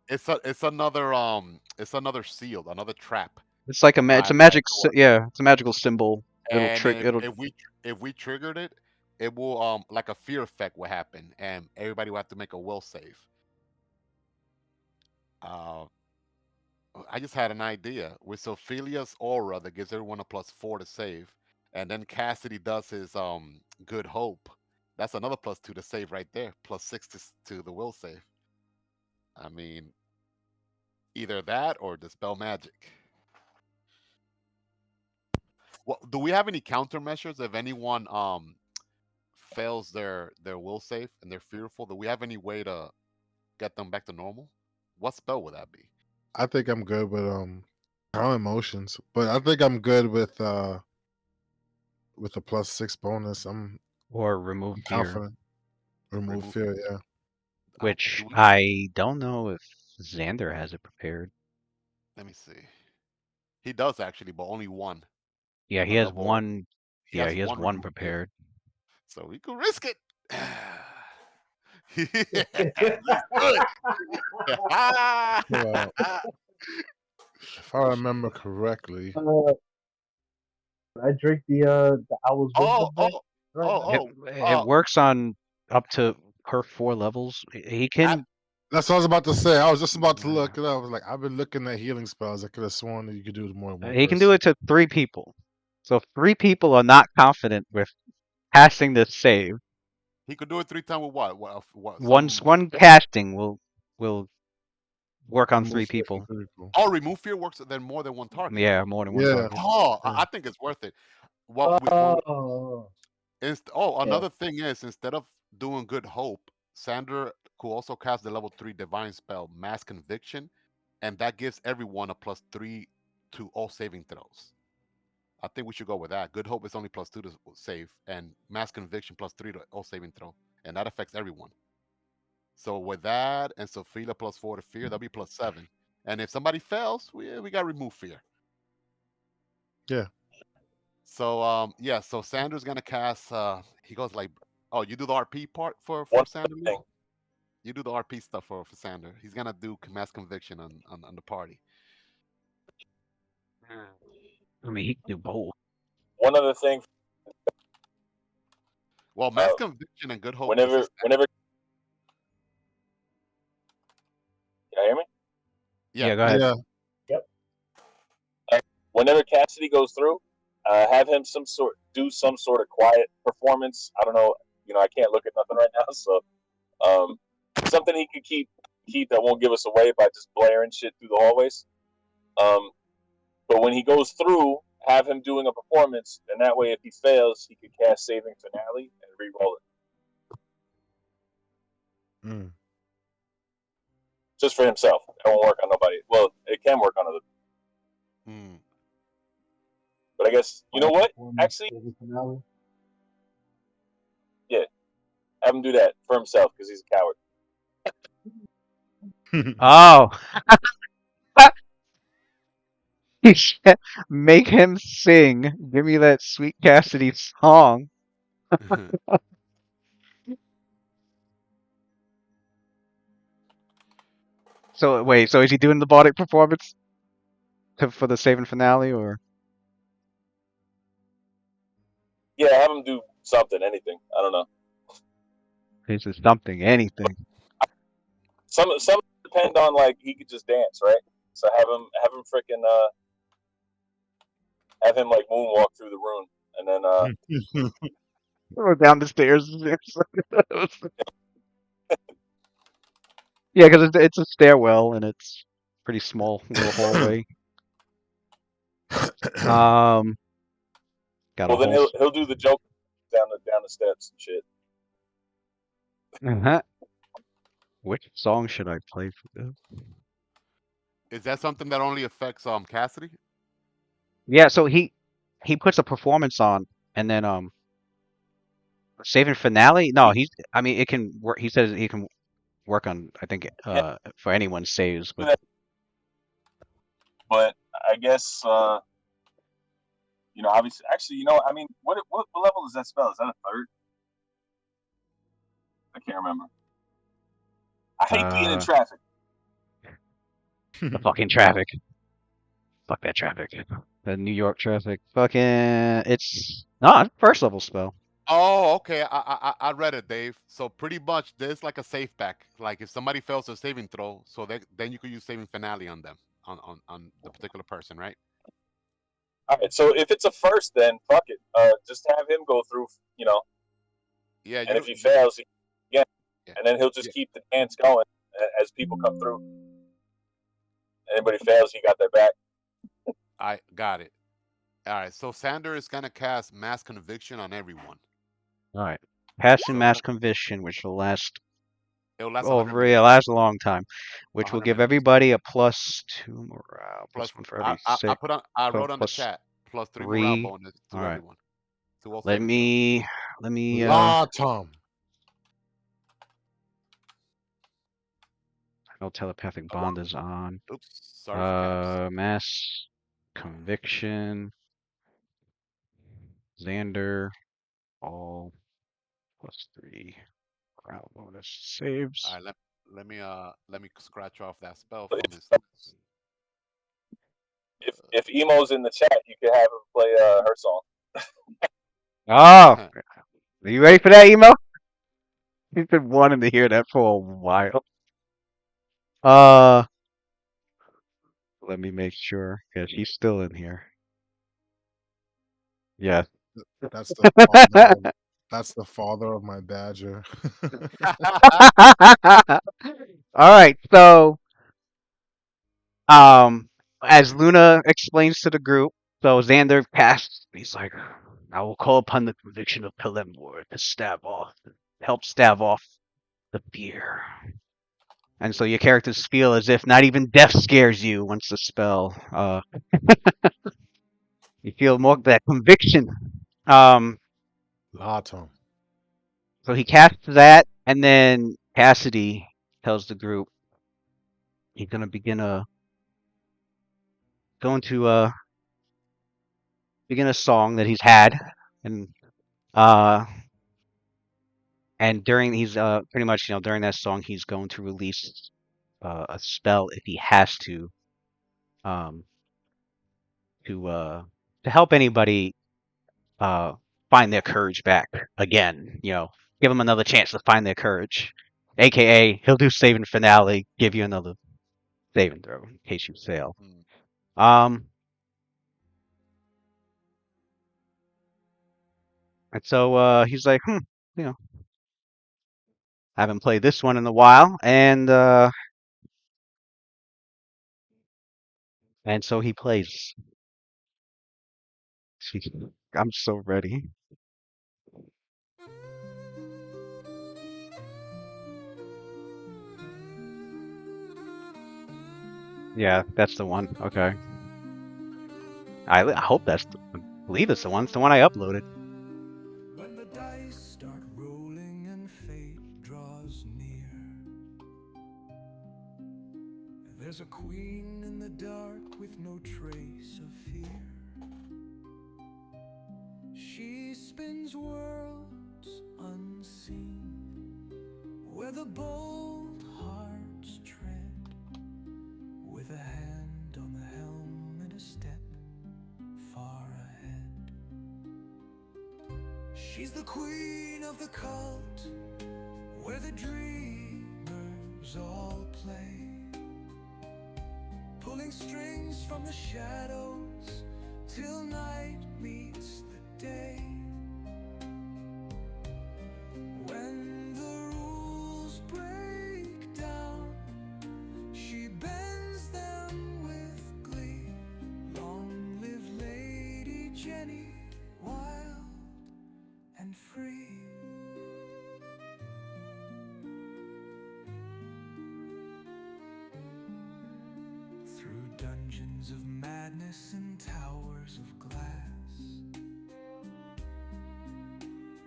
it's another seal, another trap It's like it's a by magic, Thor. yeah, it's a magical symbol. It'll And trick. It'll. if we triggered it, it will like a fear effect will happen, and everybody will have to make a will save. Uh, I just had an idea with Sophilia's aura that gives everyone a +4 to save, and then Cassidy does his good hope. That's another +2 to save right there, +6 to the will save. I mean, either that or dispel magic. Well, do we have any countermeasures if anyone fails their will save and they're fearful? Do we have any way to get them back to normal? What spell would that be? I think I'm good with calm emotions, but I think I'm good with with a +6 bonus. I'm Or remove fear, confident. Remove Remove fear. fear. Yeah. which Do we? I don't know if Xander has it prepared. Let me see. He does actually, but only one. Yeah, he A has level. one. He Yeah, has he has one one remove fear, prepared. so we could risk it. He's good. Well, if I remember correctly, I drink the owl's oh, wisdom oh, then right oh, now. It oh, it oh. works on up to per 4 levels. He At, can that's what I was about to say. I was just about to look it up. I was like, I've been looking at healing spells. I could have sworn that you could do it more than one he can do person. it to 3 people. So if 3 people are not confident with passing this save, he could do it 3 times with what? What? one casting will work on Remove three fear from people. people. Oh, remove fear works then more than one target. Yeah, more than one Yeah. target. Oh, Yeah. I think it's worth it. What Oh, yeah. another thing is instead of doing good hope, Sandra could also cast the level 3 divine spell, mass conviction, and that gives everyone a +3 to all saving throws. I think we should go with that. Good hope is only +2 to save, and mass conviction +3 to all saving throw, and that affects everyone. So with that and Sophia +4 to fear, that'll be +7. And if somebody fails, we got remove fear. Yeah. So yeah, so Sanders gonna cast. He goes like, oh, you do the RP part for One Sander. thing. You do the RP stuff for Sander. He's gonna do mass conviction on the party. I mean, he can do both. One other thing. Well, mass conviction and good hope is Whenever, whenever, can you hear me? yeah. Yeah, go ahead. Yeah. Yep. Whenever Cassidy goes through, have him do some sort of quiet performance. I don't know. I can't look at nothing right now, so something he could keep that won't give us away by just blaring shit through the hallways. But when he goes through, have him doing a performance, and that way, if he fails, he could cast Saving Finale and re-roll it Mm. just for himself. It won't work on nobody. Well, it can work on other. Mm. But I guess you know what? Actually, Season finale. yeah, have him do that for himself because he's a coward. Oh, he said, make him sing. Give me that Sweet Cassidy song. So wait, so is he doing the Bardic performance for the saving finale, or Yeah, have him do something, anything. I don't know. is it something, anything? Some depend on like he could just dance, right? So have him freaking have him like moonwalk through the room, and then Or down the stairs? Yeah, because it's a stairwell and it's pretty small little hallway. Um, got a well then whole. he'll do the joke down the steps and shit. Uh-huh. Which song should I play for this? Is that something that only affects Cassidy? Yeah, so he puts a performance on, and then saving finale. No, He, he's. I mean, it can work. He says he can work on. I think yeah, for anyone's saves, do but that. But I guess obviously, actually, I mean, what level is that spell? Is that a third? I can't remember. I hate being in uh, traffic. the fucking traffic. Fuck that traffic. The New York traffic. Fucking. It's not first level spell. Oh, okay. I read it, Dave. So pretty much there's like a safe back. Like if somebody fails a saving throw, so then you could use saving finale on them, on the particular person, right? All right, so if it's a first, then fuck it. Just have him go through, Yeah, and if he fails, again, yeah, and then he'll just yeah. keep the dance going as people come through. Anybody fails, he got their back. I got it. All right. So Sander is gonna cast mass conviction on everyone. All right. Passing So mass conviction, which will last it'll last 100 over. Yeah, minutes. last a long time, which will 100 give minutes. everybody a +2 morale, Plus, +1 for every I six, put on. I wrote on the plus chat +3 morale 3. bonus All to right. everyone. Let 206, Joe. me Latom. no telepathic Oh, wow. bond is on. Oops. Sorry for caps. Mass conviction. Xander. All +3. Crowd bonus saves. All right, let me scratch off that spell But from his. if Emo's in the chat, you can have him play her song. Oh, are you ready for that email? He's been wanting to hear that for a while. Let me make sure. Yeah, she's still in here. Yeah. That's the father. That's the father of my badger. All right, so um as Luna explains to the group, so Xander casts, he's like, I will call upon the conviction of Pelemor to help stave off the fear. And so your characters feel as if not even death scares you once the spell you feel more that conviction. Um Latom. so he casts that, and then Cassidy tells the group he's gonna begin a song that he's had, and uh during he's pretty much, during that song he's going to release a spell if he has um to uh to help anybody find their courage back again, give them another chance to find their courage, aka he'll do saving finale, give you another saving throw in case you fail. Hmm. um and so he's like, you know haven't played this one in a while, and so he plays. I'm so ready. Yeah, that's the one. Okay. I hope I believe it's the one. It's the one I uploaded. When the dice start rolling and fate draws near, there's a queen in the dark with no trace of fear. She spins worlds unseen, where the bold hearts tread, with a hand on the helm and a step far ahead. She's the queen of the cult, where the dreamers all play, pulling strings from the shadows till night meets the day. When the rules break down, she bends them with glee. Long live Lady Jenny, wild and free. Through dungeons of madness and towers of glass,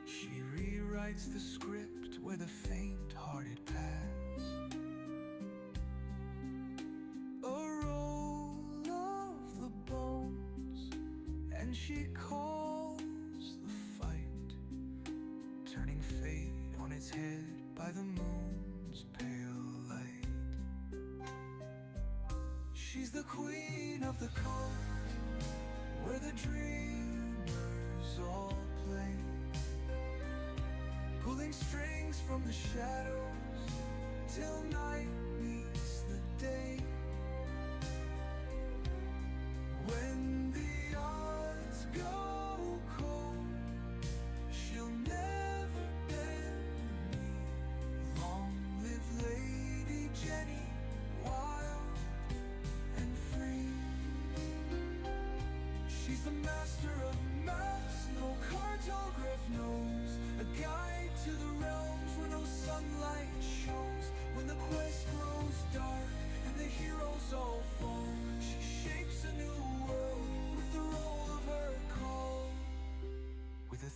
she rewrites the script where the faint-hearted pass. A roll of the bones, and she calls the fight, turning fate on its head by the moon's pale light. She's the queen of the cold, where the dreamers all play, pulling strings from the shadows till night meets the day. When the odds go cold, she'll never bend the knee. Long live Lady Jenny, wild and free. She's the master of maps, no cartograph knows, a guide to the realms where no sunlight shows. When the quest grows dark and the heroes all fall, she shapes a new world with the roll of her call. With a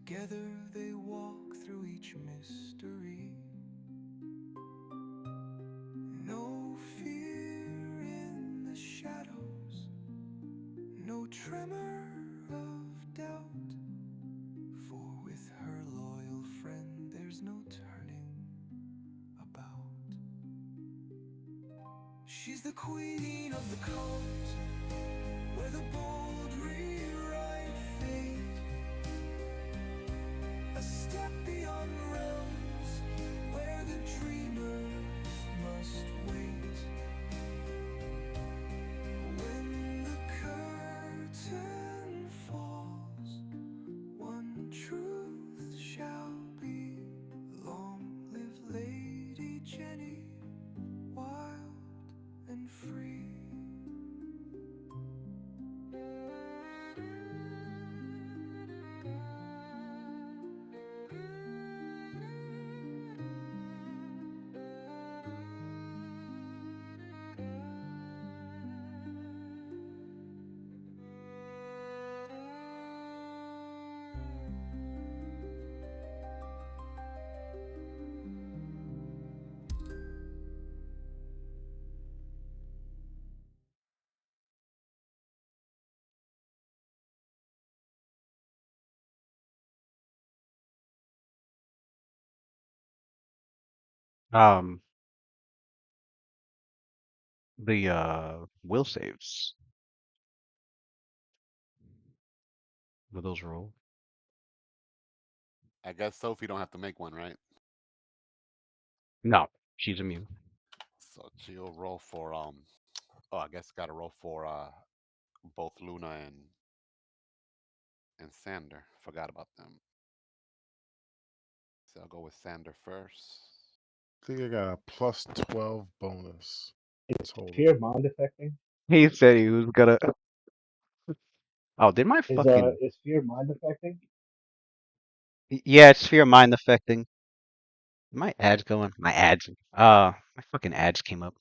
Together they walk through each mystery. No fear in the shadows, no tremor of doubt. For with her loyal friend there's no turning about. She's the queen of the coast, where the bold rewrite fate. A step beyond realms, where the dreamers must wait. When the curtain falls, one truth shall be: long live Lady Jenny, wild and free. Um, the will saves with those roll. I guess Sophie don't have to make one, right? No, she's immune. So she'll roll for oh, I guess got to roll for both Luna and Sander. Forgot about them. So I'll go with Sander first. I think I got a plus 12 bonus Is total. fear mind affecting? He said he was gonna. Oh, did my fucking Is fear mind affecting? yeah, it's fear mind affecting. My ads going. My ads. My fucking ads came up.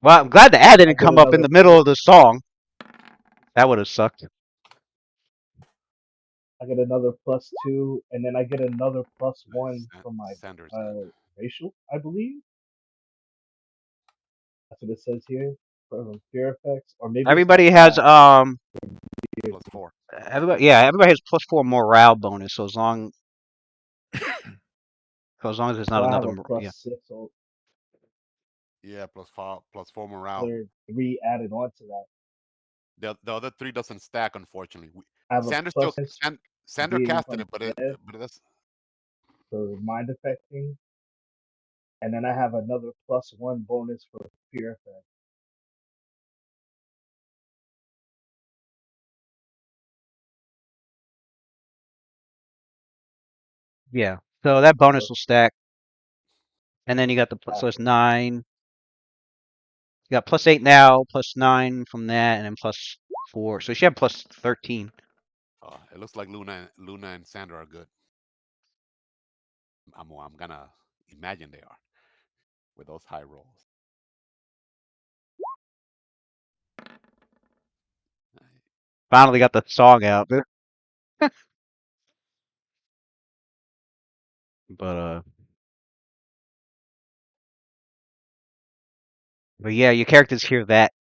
Well, I'm glad the ad I didn't get come up in another the middle plus. of the song. That would have sucked. I get another +2, and then I get another +1 from my Sander's in. racial, I believe. That's what it says here from fear effects, or maybe it's my Everybody has class. +4. everybody has +4 morale bonus. So as long as there's So not I have another a yeah. +6, so Yeah, +4 morale. another 3 added on to that. The other three doesn't stack, unfortunately. I have a Sander still +6 for Sander being casted it, undead but that's for mind affecting, and then I have another +1 bonus for fear effect. Yeah. So that bonus So will stack, and then you got so it's after 9. You got +8 now, +9 from that, and then +4. So you should have +13. it looks like Luna and Sander are good. I'm gonna imagine they are with those high rolls. Finally got the song out, but but yeah, your characters hear that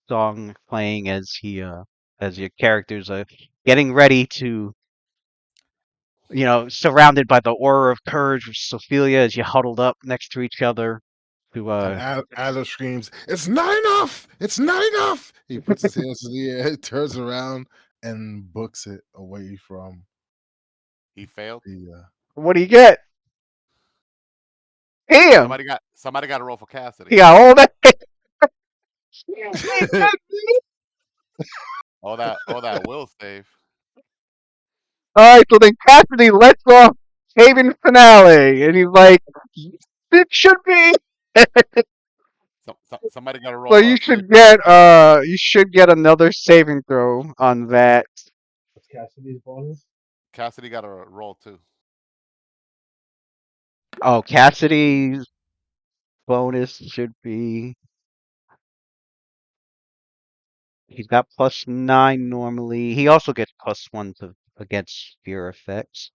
song playing as your characters are getting ready to, surrounded by the aura of courage with Sophia as you huddled up next to each other to And Adler screams, "It's not enough! It's not enough!" He puts his hands in the air, turns around, and books it away from He failed. the. what do you get? Damn! Somebody got to roll for He Cassidy. got all that. All that will save. Alright, so then Cassidy lets off Haven finale, and he's like, it should be. Somebody got to So roll you a should save. get another saving throw on that. what's Cassidy's bonus? Cassidy got to roll too. Oh, Cassidy's bonus should be He's got +9 normally. He also gets +1 to against fear effects.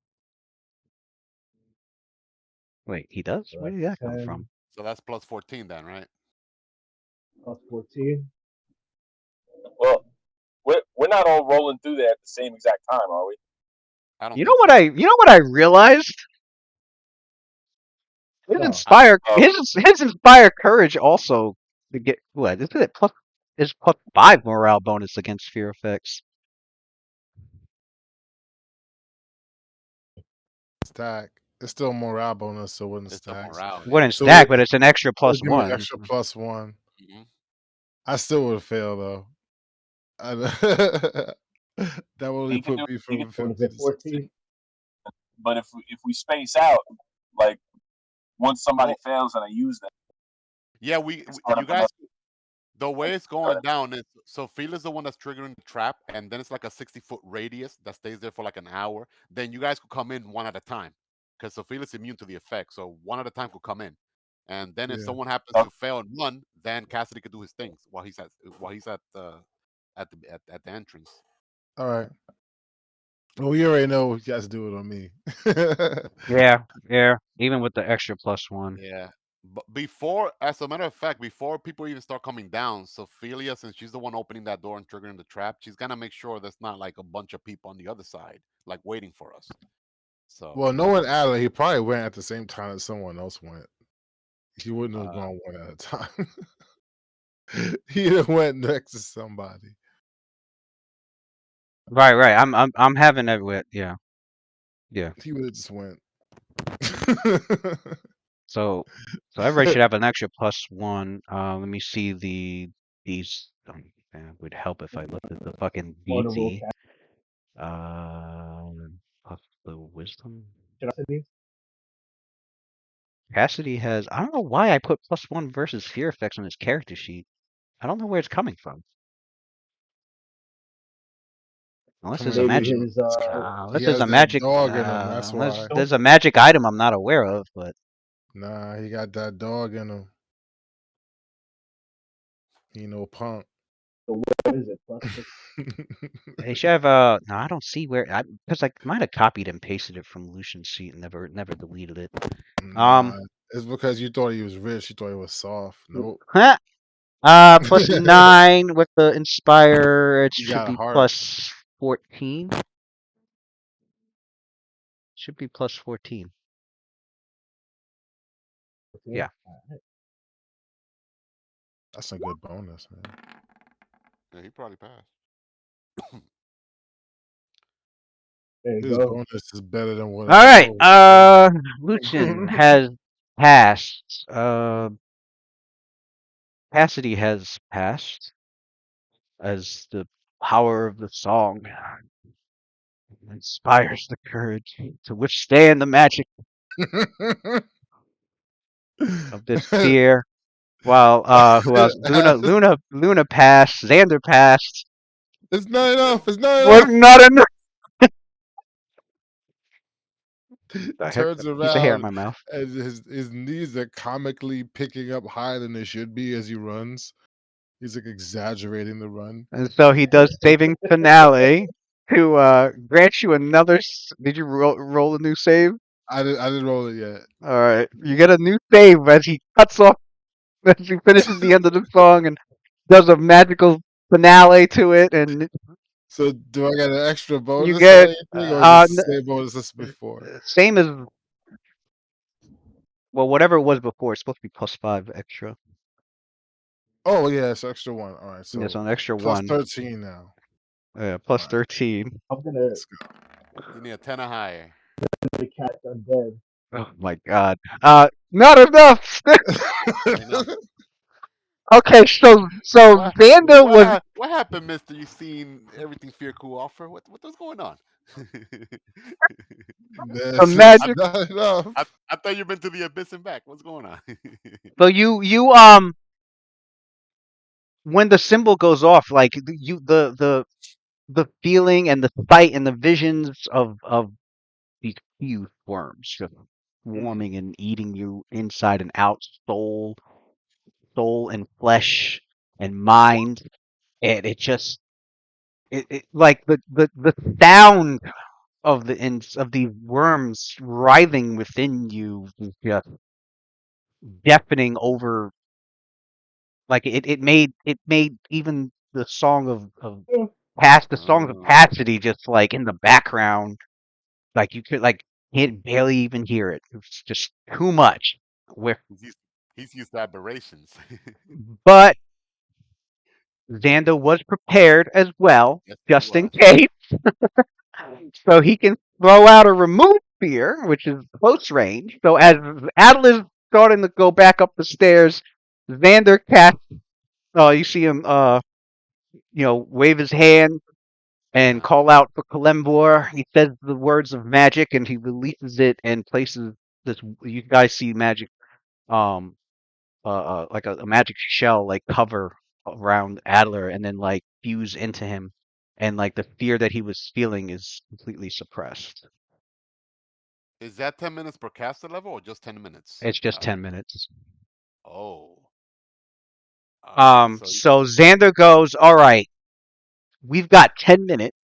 Wait, he does? So Where that's did that come 10 from? So that's plus 14 then, right? plus 14. Well, we're not all rolling through that at the same exact time, are we? I don't You know think what so. I realized? His No. inspire Oh, his inspire courage also to get what is it plus is +5 morale bonus against fear effects. Stack. It's still morale bonus, so it wouldn't It's the stack. morale, yeah. Wouldn't So stack, but it's an extra it'll give me an +1. extra +1. Hmm. I still would fail though. I, that would only he can put do. me He can, from What is 50 it? to 60. 14. but if we space out, like once somebody Well, fails and I use them, yeah, it's part you of another. guys, the way it's going down is so Phil is the one that's triggering the trap, and then it's like a 60-foot radius that stays there for like an hour. Then you guys could come in one at a time because Sophia is immune to the effect. So one at a time could come in. And then if Yeah. someone happens Okay. to fail and run, then Cassidy could do his things while he's at the entrance. All right. Well, you already know you guys do it on me. Yeah, yeah. Even with the extra +1. Yeah. But before, as a matter of fact, before people even start coming down, Sophia, since she's the one opening that door and triggering the trap, she's gonna make sure there's not like a bunch of people on the other side, like waiting for us. So Well, knowing Adler, he probably went at the same time that someone else went. He wouldn't have uh, gone one at a time. He'd have went next to somebody. Right, right. I'm having that with yeah. Yeah. He would have just went. So everybody should have an extra +1. Let me see these it would help if I looked at the fucking Portable DZ. Plus the wisdom. capacities. Cassidy has I don't know why I put +1 versus fear effects on his character sheet. I don't know where it's coming from. Unless there's a Coming Maybe magic his unless He there's has a that magic dog in him. That's unless why. there's a magic item I'm not aware of, but Nah, he got that dog in him. He no punk. what is it? Plus 6. they should have no, I don't see where I because I might have copied and pasted it from Lucian's sheet and never deleted it. Nah, it's because you thought he was rich. You thought he was soft. Nope. Huh. +9 with the inspire. It He should got a be heart. +14. Should be +14. 14. Yeah. Alright. That's a good bonus, man. yeah, he probably passed. There you His go. bonus is better than what All I right. rolled. Lucian has passed. Cassidy has passed as the power of the song inspires the courage to withstand the magic of this fear. While who else? Luna passed. Xander passed. It's not enough. It's not Was enough. not enough. The heck? Turns Piece of hair in around my mouth. and his knees are comically picking up higher than they should be as he runs. He's like exaggerating the run. And so he does saving finale to grant you another. Did you roll a new save? I didn't roll it yet. All right, you get a new save as he cuts off as he finishes the end of the song and does a magical finale to it, and So do I get an extra you bonus or get anything, or is it the same bonus as before? same as well whatever it was before. It's supposed to be +5 extra. Oh yeah, it's extra one. All right, Yeah, so so an extra plus 1. 13 now. Yeah, All right, +13. I'm gonna let's go. You need a 10 or higher. the cat undead. Oh my god. Not enough. I know. Okay, so Xander was What happened, Mister? You seen everything Fear cool offer? What's going on? a This is magic. not enough. I thought you've been to the abyss and back. What's going on? So you when the symbol goes off, like you the feeling and the sight and the visions of these huge worms just Mhm. swarming and eating you inside and out, soul and flesh and mind. and it just like the sound of the worms writhing within you is just deafening over. Like it made even the song of Yeah. past the songs of Oh, Cassidy just like in the background, like you could like can't barely even hear it. It's just too much. Where he's used, he's used to aberrations. but Xander was prepared as well, Yes, he just in was. case, so he can throw out a remove fear, which is close range. So as Adler's starting to go back up the stairs, Xander casts. You see him, wave his hand and Uh-huh. call out for Kalembor. He says the words of magic and he releases it and places this. You guys see magic, um, like a magic shell, like cover around Adler and then like fuse into him, and like the fear that he was feeling is completely suppressed. Is that 10 minutes per caster level or just 10 minutes? It's just 10 minutes. Oh, all right. So So Xander goes, all right, we've got 10 minutes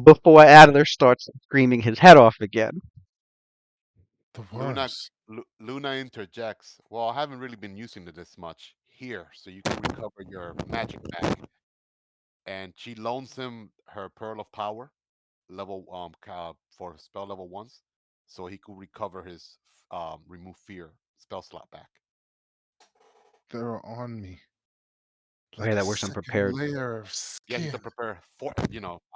before Adler starts screaming his head off again. The Luna worms. Luna interjects. Well, I haven't really been using it this much here, so you can recover your magic back. And she loans him her pearl of power, level for spell level ones, so he could recover his remove fear spell slot back. They're on me Oh yeah, like a that works second unprepared. layer of Yeah, he's a skin. prepare for.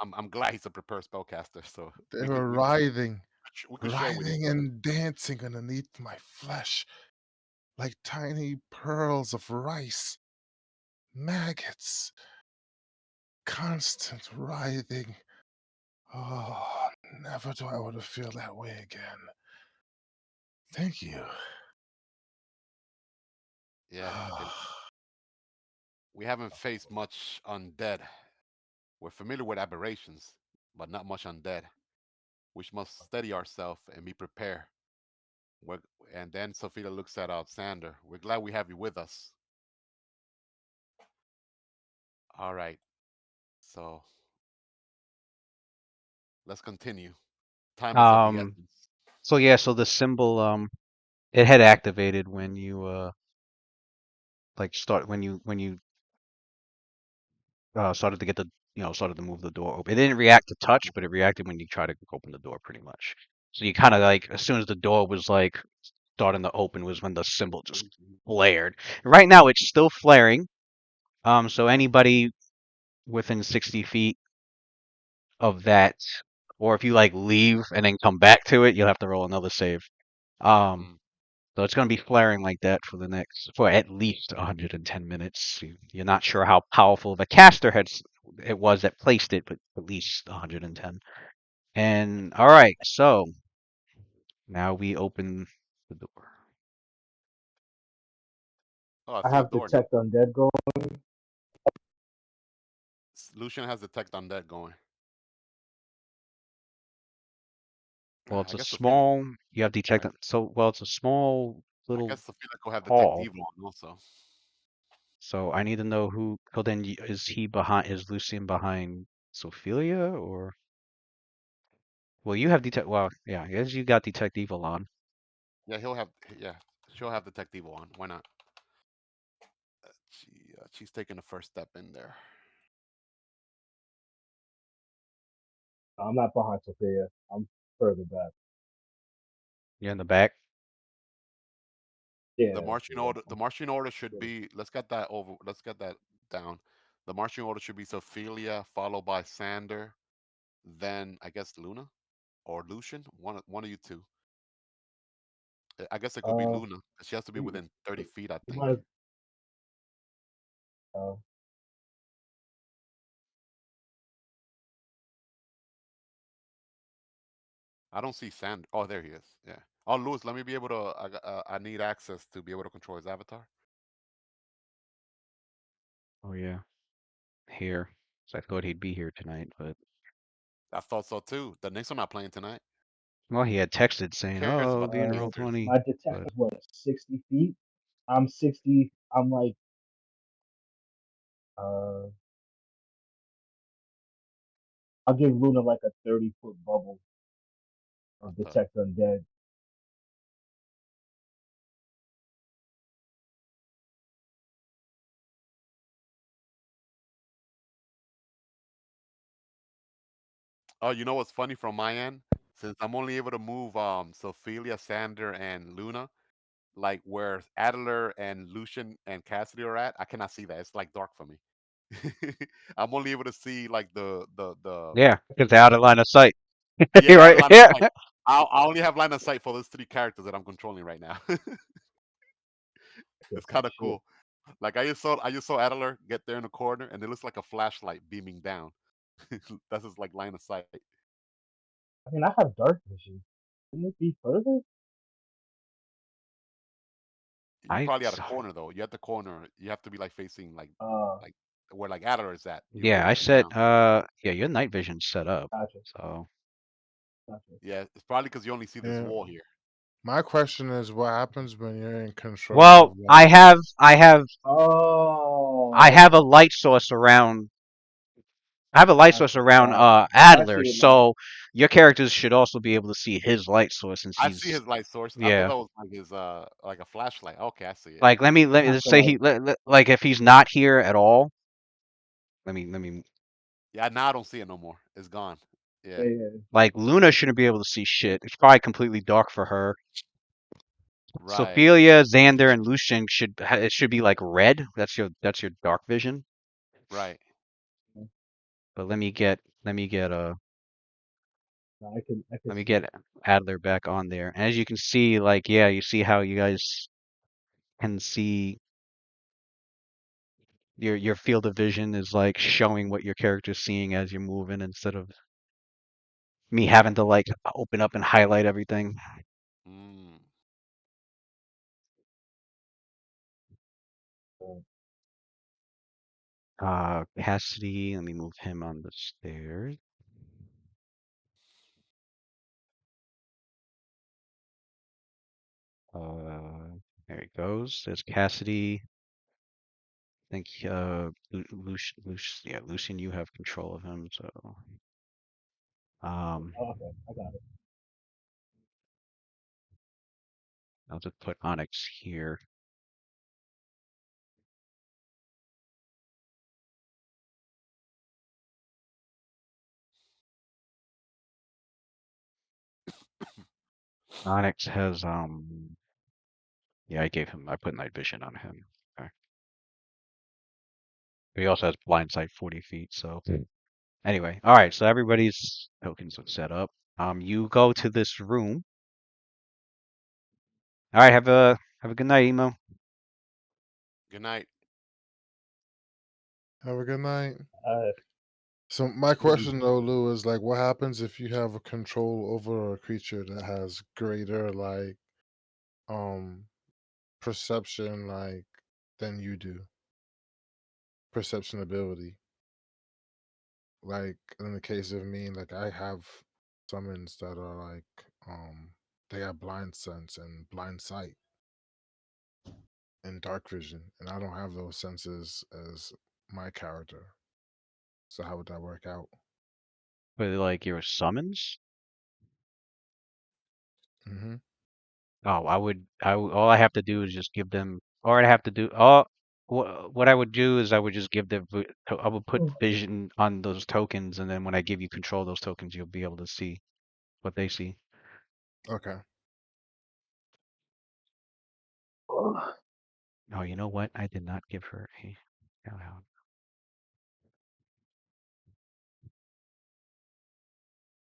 I'm glad he's a prepared spellcaster, so They were writhing, we could share with each writhing other. and dancing underneath my flesh like tiny pearls of rice, maggots, constant writhing. Oh, never do I want to feel that way again. Thank you. Yeah, we haven't faced much undead. We're familiar with aberrations, but not much undead. We must steady ourselves and be prepared. We're, and then Sophia looks at Sander. We're glad we have you with us. All right, so let's continue. Time is of the Um, essence. so yeah, so the symbol, it had activated when you like start when you started to get the started to move the door open. It didn't react to touch, but it reacted when you try to open the door, pretty much. So you kind of like as soon as the door was like starting to open was when the symbol just flared. Right now it's still flaring. So anybody within 60 feet of that, or if you like leave and then come back to it, you'll have to roll another save. Um, Mm. so it's going to be flaring like that for at least 110 minutes. You're not sure how powerful of a caster it was that placed it, but at least 110. And all right, so now we open the door. Oh, I I see a have door now. detect undead going. Lucian has detect undead going. Well, it's I a guess Sophia. small. You have I, detect. So well, it's a small I little guess Sophia will have detect hall. evil on also. So I need to know who. So then, is he behind? Is Lucian behind Sophelia or? Well, you have detect. Well, yeah, I guess you got detect evil on. Yeah, he'll have. Yeah, she'll have detect evil on. Why not? She's taking the first step in there. I'm not behind Sophia. I'm further back. You're in the back. The Yeah, marching yeah. order. The marching order should be. Let's get that over. Let's get that down. The marching order should be Sophelia, followed by Sander, then I guess Luna or Lucian. One of you two. I guess it could be Uh, Luna. She has to be you, within 30 feet, I you think. might. Uh, I don't see Sander. Oh, there he is. Yeah. Oh, Louis, let me be able to. I need access to be able to control his avatar. Oh yeah, here. So I thought he'd be here tonight, but I thought so too. The Knicks are not playing tonight. well, he had texted Who saying, cares "Oh, I'll about be the in uh, roll Pacers? 20." my detect But is what 60 feet. I'm 60. I'm like I'll give Luna like a 30-foot bubble of What the? detect undead. Oh, you know what's funny from my end? Since I'm only able to move Sophia, Sander, and Luna, like where Adler and Lucian and Cassidy are at, I cannot see that. It's like dark for me. I'm only able to see like the Yeah, because they're out of line of sight. yeah, out of Right? line of Yeah. sight. I only have line of sight for those three characters that I'm controlling right now. Get It's that kind of shit. cool. Like I just saw Adler get there in the corner, and it looks like a flashlight beaming down. That's his like line of sight. I mean, I have dark vision. Can it be further? You're I probably at a saw. corner though. You're at the corner. You have to be like facing Uh, like where like Adler is at. You'll be Yeah, able I to see said. down. Yeah, your night vision's set up. gotcha, So, gotcha. Yeah, it's probably because you only see this Yeah. wall here. My question is, what happens when you're in control of well, I like? have, I have, I Oh, have a light source around. I have a light source gotcha. around Now I see Adler, it now. so your characters should also be able to see his light source since I see he's. his light source. I thought Yeah. that was like his like a flashlight. Okay, I see it. Like let me Have just to say like, like if he's not here at all. Let me Yeah, now I don't see it no more. It's gone. Yeah, yeah, yeah. like Luna shouldn't be able to see shit. It's probably completely dark for her. right. Sophia, Xander, and Lucian it should be like red. That's your dark vision. Right. But let me get No, I can let me see it. get Adler back on there. And as you can see, like yeah, you see how you guys can see your field of vision is like showing what your character's seeing as you're moving instead of me having to like open up and highlight everything. Mm. Cassidy, let me move him on the stairs. Uh, there he goes. There's Cassidy. I think yeah, Lucian, you have control of him, so um, Oh, okay, I got it. I'll just put Onyx here. Onyx has yeah, I put night vision on him. Okay. But he also has blind sight 40 feet, so anyway, all right, so everybody's tokens are set up. You go to this room. All right, have a good night, Emo. Good night. Have a good night. Uh, So my mm, question though, Lou, is like, what happens if you have a control over a creature that has greater like perception like than you do? Perception ability. Like in the case of me, like I have summons that are like they have blind sense and blind sight and dark vision, and I don't have those senses as my character. So how would that work out? But like your summons? Hmm. Oh, all I have to do is just give them, or I have to do, all, what I would do is I would just give them, I would put vision on those tokens, and then when I give you control of those tokens, you'll be able to see what they see. Okay. Oh, you know what? I did not give her a shout out.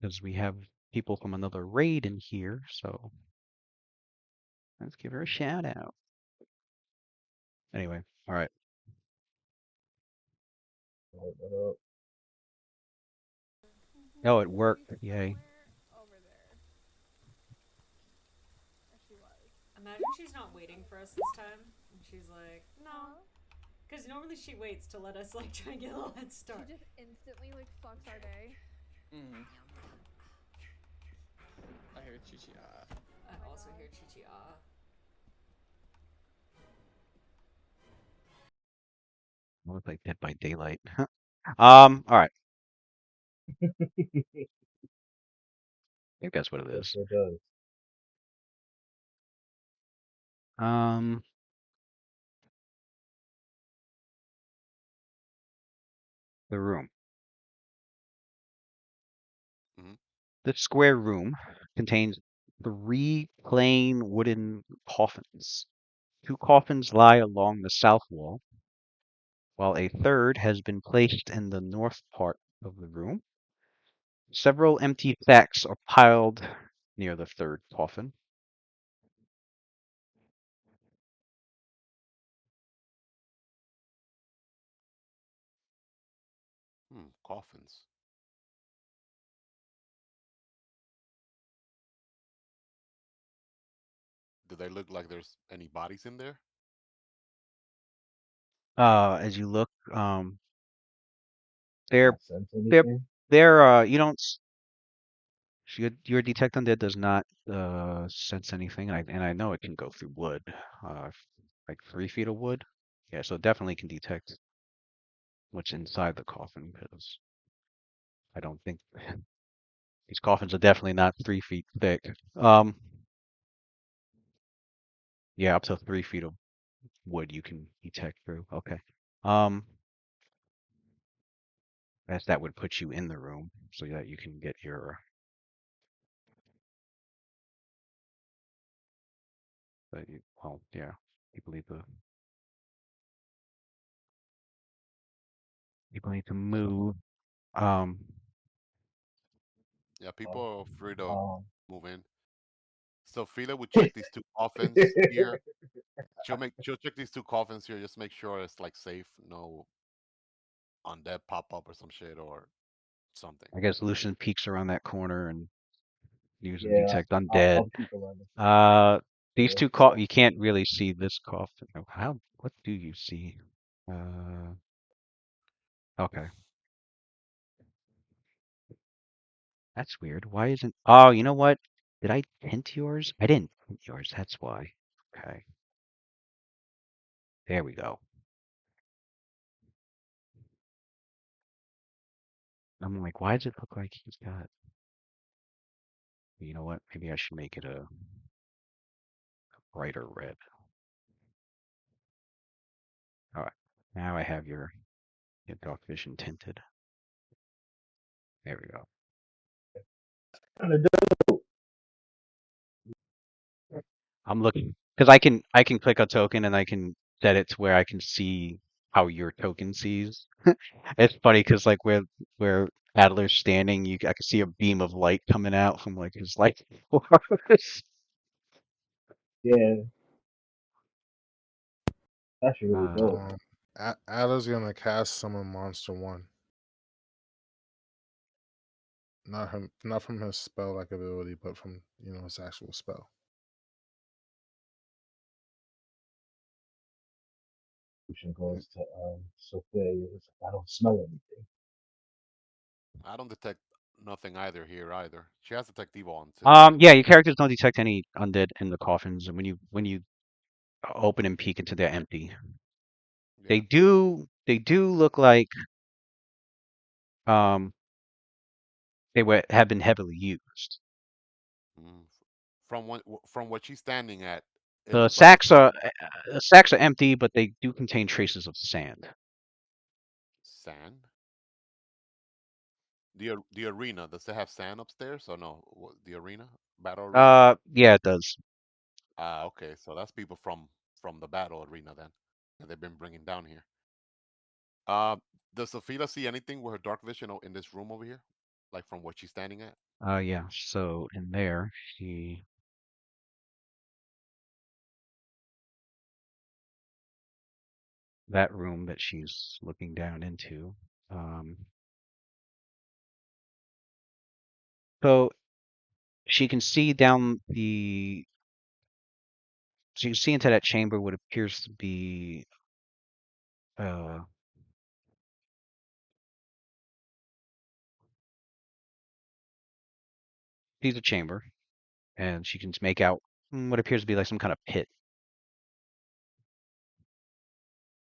Because we have people from another raid in here, so let's give her a shout out. Anyway, all right. Oh, it worked. Yay. Over there. There she was. Imagine she's not waiting for us this time. And she's like, no. Because normally she waits to let us like try and get a little head start. She just instantly like fucks our day. I hear Chichi. I also hear Chichi ah. I look like Dead by Daylight. All right. I think that's what it It is. sure does. Um, the room. Mhm. This square room contains 3 plain wooden coffins. 2 coffins lie along the south wall, while a third has been placed in the north part of the room. Several empty sacks are piled near the third coffin. Coffins. Do they look like there's any bodies in there? As you look, they're Not sense they're anything? you don't your detect undead does not sense anything, and I know it can go through wood, like 3 feet of wood. Yeah, so it definitely can detect what's inside the coffin because I don't think these coffins are definitely not 3 feet thick. Um, yeah, up to 3 feet of wood you can detect through. Okay. Um, as that would put you in the room so that you can get your well, yeah, people need to move. Um, Yeah, Uh, people are free to um, move in. So Frida would check these 2 coffins here. She'll check these 2 coffins here, just make sure it's like safe, no undead pop up or some shit or something. I guess Lucian peeks around that corner and uses yeah, detect undead. I'll peek around the Uh, these corner. you can't really see this coffin. Oh, what do you see? Uh, okay. That's weird. Why isn't? Oh, you know what? Did I tint yours? I didn't tint yours. That's why. Okay. There we go. I'm like, why does it look like he's got? You know what? Maybe I should make it a brighter red. All right. Now I have your dark vision tinted. There we go. Kinda I'm looking because I can click a token and I can set it to where I can see how your token sees. It's funny because like where Adler's standing, I can see a beam of light coming out from like his light source. Yeah, that's really Uh, dope. Adler's gonna cast summon monster one. Not from his spell like ability, but from his actual spell. Lucian goes to Sophia. He's like, I don't smell anything. I don't detect nothing either here either. She has detect evil on too. yeah, your characters don't detect any undead in the coffins, and when you open and peek into, they're empty. Yeah. They do look like um have been heavily used. Mm. From what she's standing at, it The looks like it's sacks are the sacks are empty, but they do contain traces of sand. sand. The arena, does it have sand upstairs or no? The arena, battle arena. Yeah, it does. Ah, okay. So that's people from the battle arena then that they've been bringing down here. Uh, does Sophia see anything with her dark vision in this room over here, like from what she's standing at? Yeah. So in there, she that room that she's looking down into. Um, so she can see down the. So you can see into that chamber what appears to be uh sees a chamber, and she can make out what appears to be like some kind of pit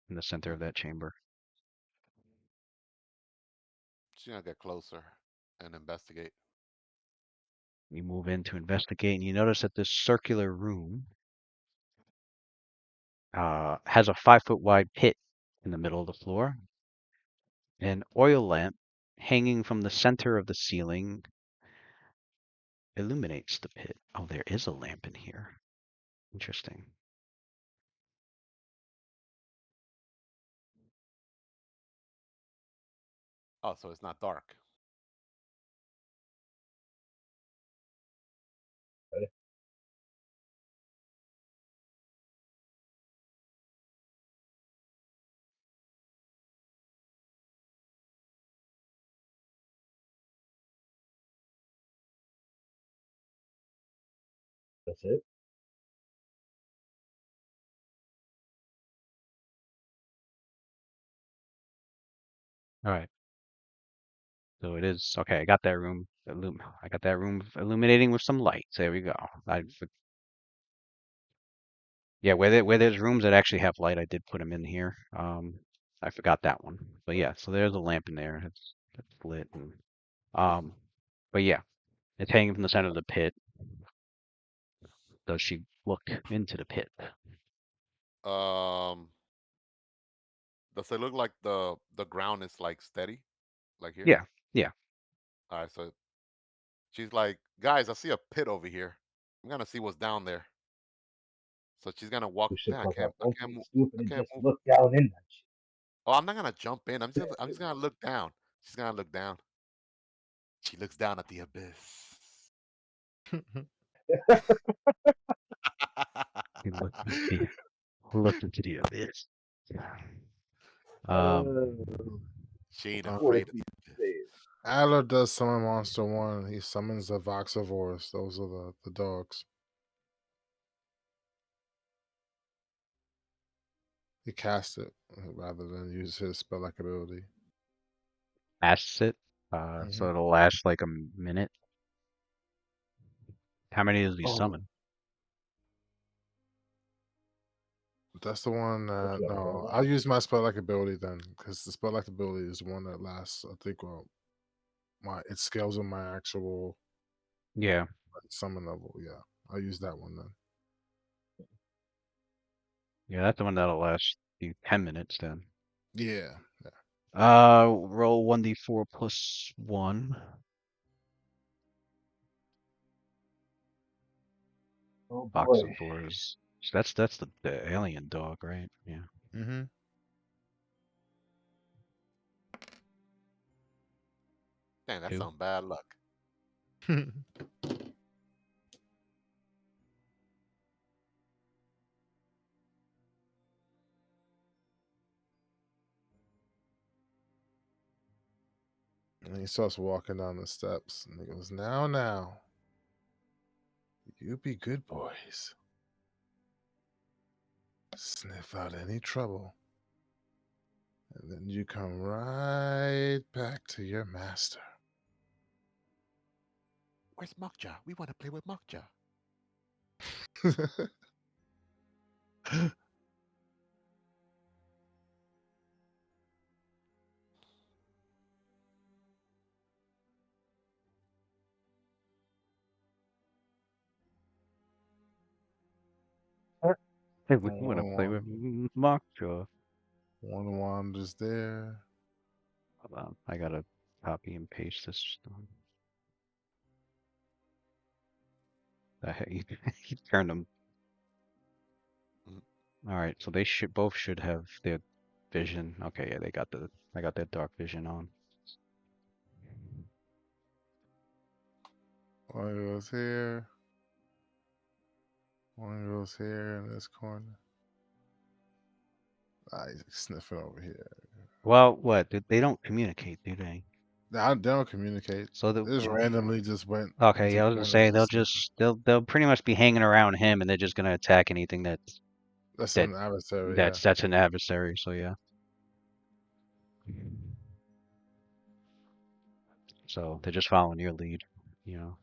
in the center Hmm. of that chamber. She's gonna get closer and investigate. You move in to investigate, and you notice that this circular room has a 5-foot wide pit in the middle of the floor. An oil lamp hanging from the center of the ceiling illuminates the pit. Oh, there is a lamp in here. Interesting. Oh, so it's not dark. That's it. All right. So it is okay. I got that room. I got that room illuminating with some lights. There we go. Yeah, where there's rooms that actually have light, I did put them in here. I forgot that one. But yeah, so there's a lamp in there. It's lit and um, but yeah, it's hanging from the center of the pit. Does she look into the pit? Um, does it look like the ground is like steady, like here? Yeah, yeah. All right, so she's like, guys, I see a pit over here. I'm gonna see what's down there. So she's gonna walk. You should Man, fuck up. I Don't can't be move. stupid I and can't just move. look down in that shit. Oh, I'm not gonna jump in. I'm just gonna look down. She's gonna look down. She looks down at the abyss. He looked into the abyss. Um, Oh, She ain't Uh, what afraid if of he the abyss. says? Adler does summon Monster 1. He summons the Voxivores. Those are the dogs. He casts it rather than use his spell like ability. casts it. So Hmm. it'll last like a minute. How many does he Oh, summon? That's the one what that you got, no. brother? I'll use my spell like ability then, because the spell like ability is the one that lasts. I think it scales with my actual Yeah, summon level. Yeah, I'll use that one then. yeah, that's the one that'll last you 10 minutes then. Yeah, yeah. Roll 1d4 plus 1. Oh Box boy. of fours. So that's the alien dog, right? Yeah. Mm-hmm. Dang, that's 2. some bad luck. And he starts walking down the steps, and he goes, Now, you be good boys. Sniff out any trouble, and then you come right back to your master." Where's Mokja? We want to play with Mokja. Hey, we want to play with one, Mockjaw. one wanders there. Hold on, I gotta copy and paste this. He turned them. Mhm. All right, so they should have their vision. Okay, yeah, I got their dark vision on. One goes here. One goes here in this corner. He's sniffing over here. Well, what? They don't communicate, do they? They don't communicate. So They just randomly just went okay, into yeah, I was gonna say corners and sniffing. they'll pretty much be hanging around him, and they're just gonna attack anything That's that an adversary, yeah. that's an adversary. So yeah. So they're just following your lead, you know.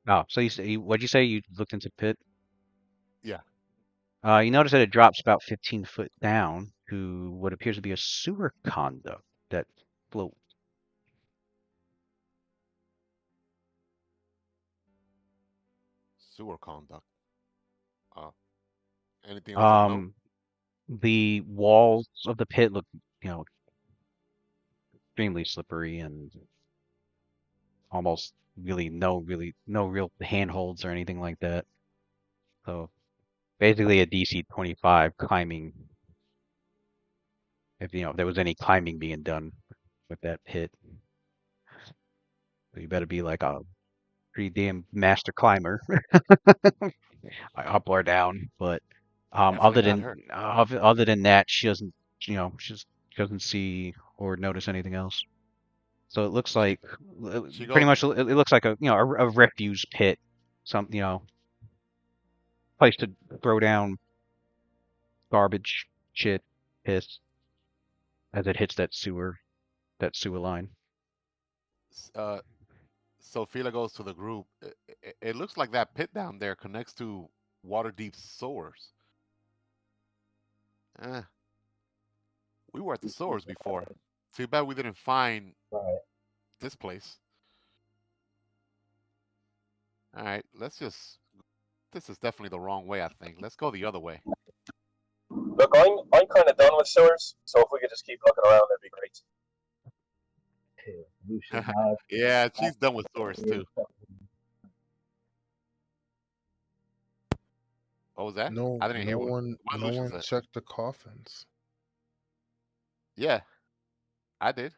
Oh, so what'd you say? You looked into pit? Yeah. You notice that it drops about 15 foot down to what appears to be a sewer conduct that floats. Sewer conduct. Uh, anything else of note? The walls of the pit look, extremely slippery and almost really no real handholds or anything like that. So basically a DC 25 climbing, if there was any climbing being done with that pit. So you better be like a pretty damn master climber, up or down. But Definitely got hurt. other than that, she doesn't see or notice anything else. So it looks She like she pretty goes. much it looks like a refuse pit, some place to throw down garbage, shit, piss as it hits that sewer line. Uh, Sophia goes to the group. It looks like that pit down there connects to water deep sewers. Eh, we were at the sewers before. Too bad we didn't find Right. this place. All right, let's just. This is definitely the wrong way, I think. Let's go the other way. Look, I'm kind of done with sewers, so if we could just keep looking around, that'd be great. Hey, Lucius not Yeah, she's done with sewers here. too. What was that? No, I didn't hear what no Lucian one said. checked the coffins. Yeah, I did.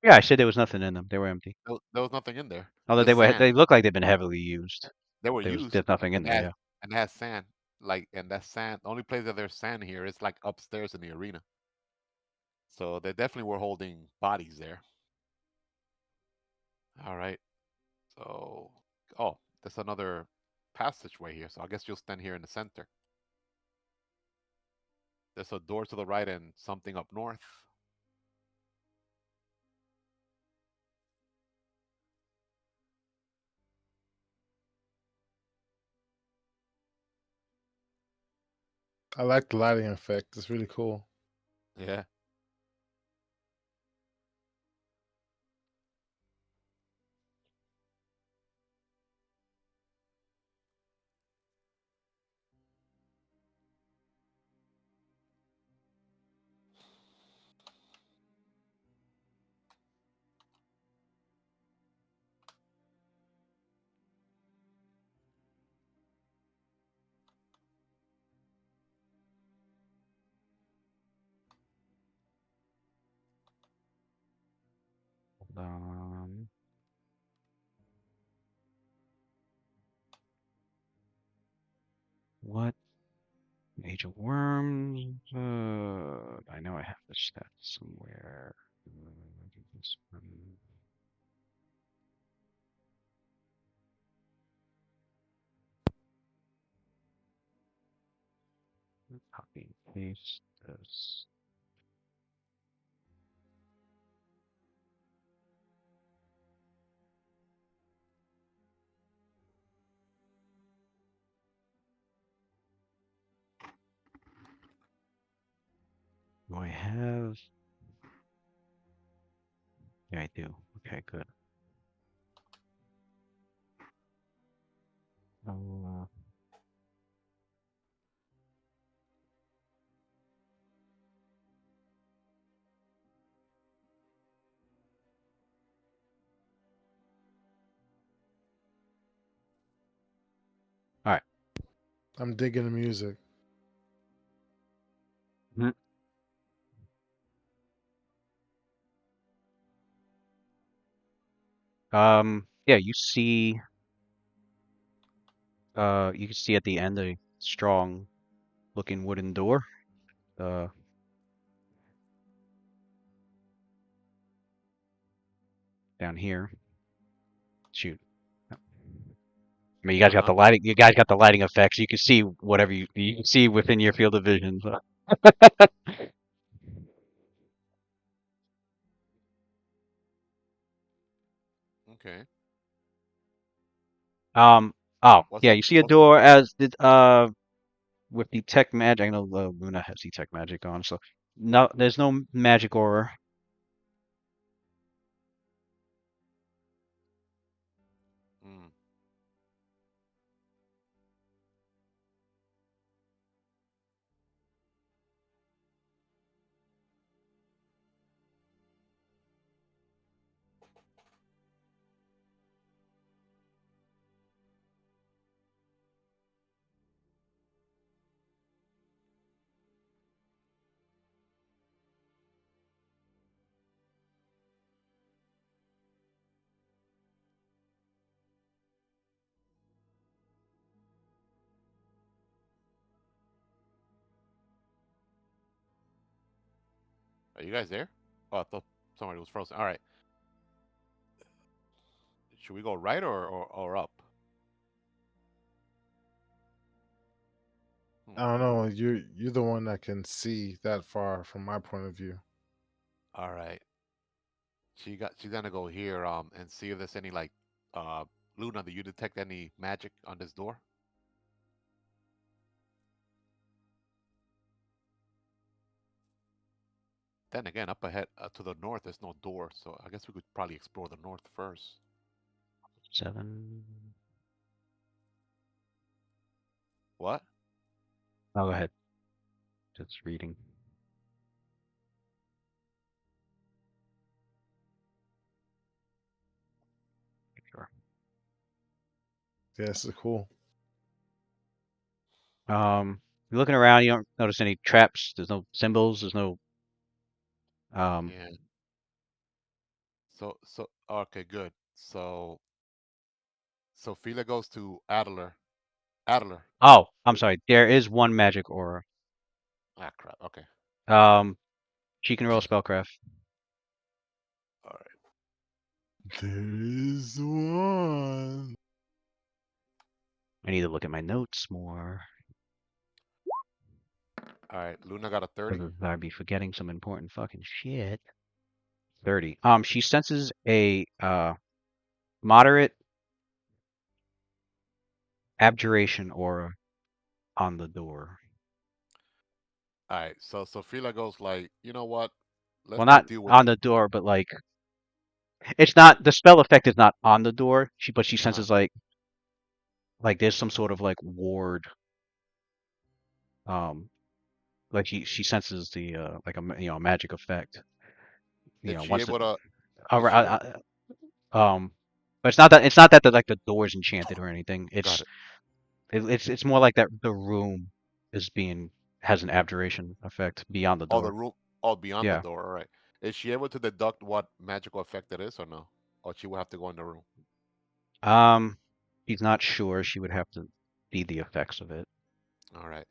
Yeah, I said there was nothing in them. They were empty. There was nothing in there. Although Just sand. they look like they've been heavily used. They were used, There's nothing in and there. Yeah. they had sand. Like, and that sand. The only place that there's sand here is like upstairs in the arena. So they definitely were holding bodies there. All right. So, oh, there's another passageway here. So I guess you'll stand here in the center. There's a door to the right and something up north. I like the lighting effect. It's really cool. Yeah. Um, what? Age of Worms. I know I have the stats somewhere. This one. Copy and paste this. Do I have? Yeah, I do. Okay, good. Uh, all right. I'm digging the music. Mhm. Yeah, you can see at the end a strong looking wooden door. Uh, Down here. Shoot. I mean, Uh huh. You guys got the lighting effects. You can see whatever you can see within your field of vision. So. Okay. Oh, What's yeah, the you see a what's the door as the with detect magic. I know Luna has detect magic on, so no, there's no magic aura. mm. Are you guys there? Oh, I thought somebody was frozen. All right. Should we go right or up? Hmm. I don't know. You're the one that can see that far from my point of view. All right. She's gonna go here and see if there's any like Luna, do you detect any magic on this door? Then again, up ahead to the north, there's no door, so I guess we could probably explore the north first. 7. What? Oh, go ahead. Just reading. Sure. Yeah, this is cool. You're looking around. You don't notice any traps. There's no symbols. There's no Yeah. So okay, good. So Fila goes to Adler. Adler. Oh, I'm sorry. There is one magic aura. Ah, crap. Okay. Um, she can roll She. spellcraft. All right. There is one. I need to look at my notes more All right. Luna got a 30. because I'd be forgetting some important fucking shit. 30. She senses a moderate abjuration aura on the door. All right. So Fila goes like, you know what? Let's Well, go not deal with. on the door, but like it's not the spell effect is not on the door. But she Uh-huh. senses like there's some sort of like ward. Um, like she senses the like a magic effect. Is she Once it able to? uh, Is she? um, but it's not that the like the door's enchanted or anything. Got it. It's more like that the room is being has an abjuration effect beyond the Oh, the door. room. Oh, beyond the Yeah. door. All right. Is she able to deduct what magical effect it is or no? Or she will have to go in the room. Um, she's not sure. She would have to see the effects of it. All right.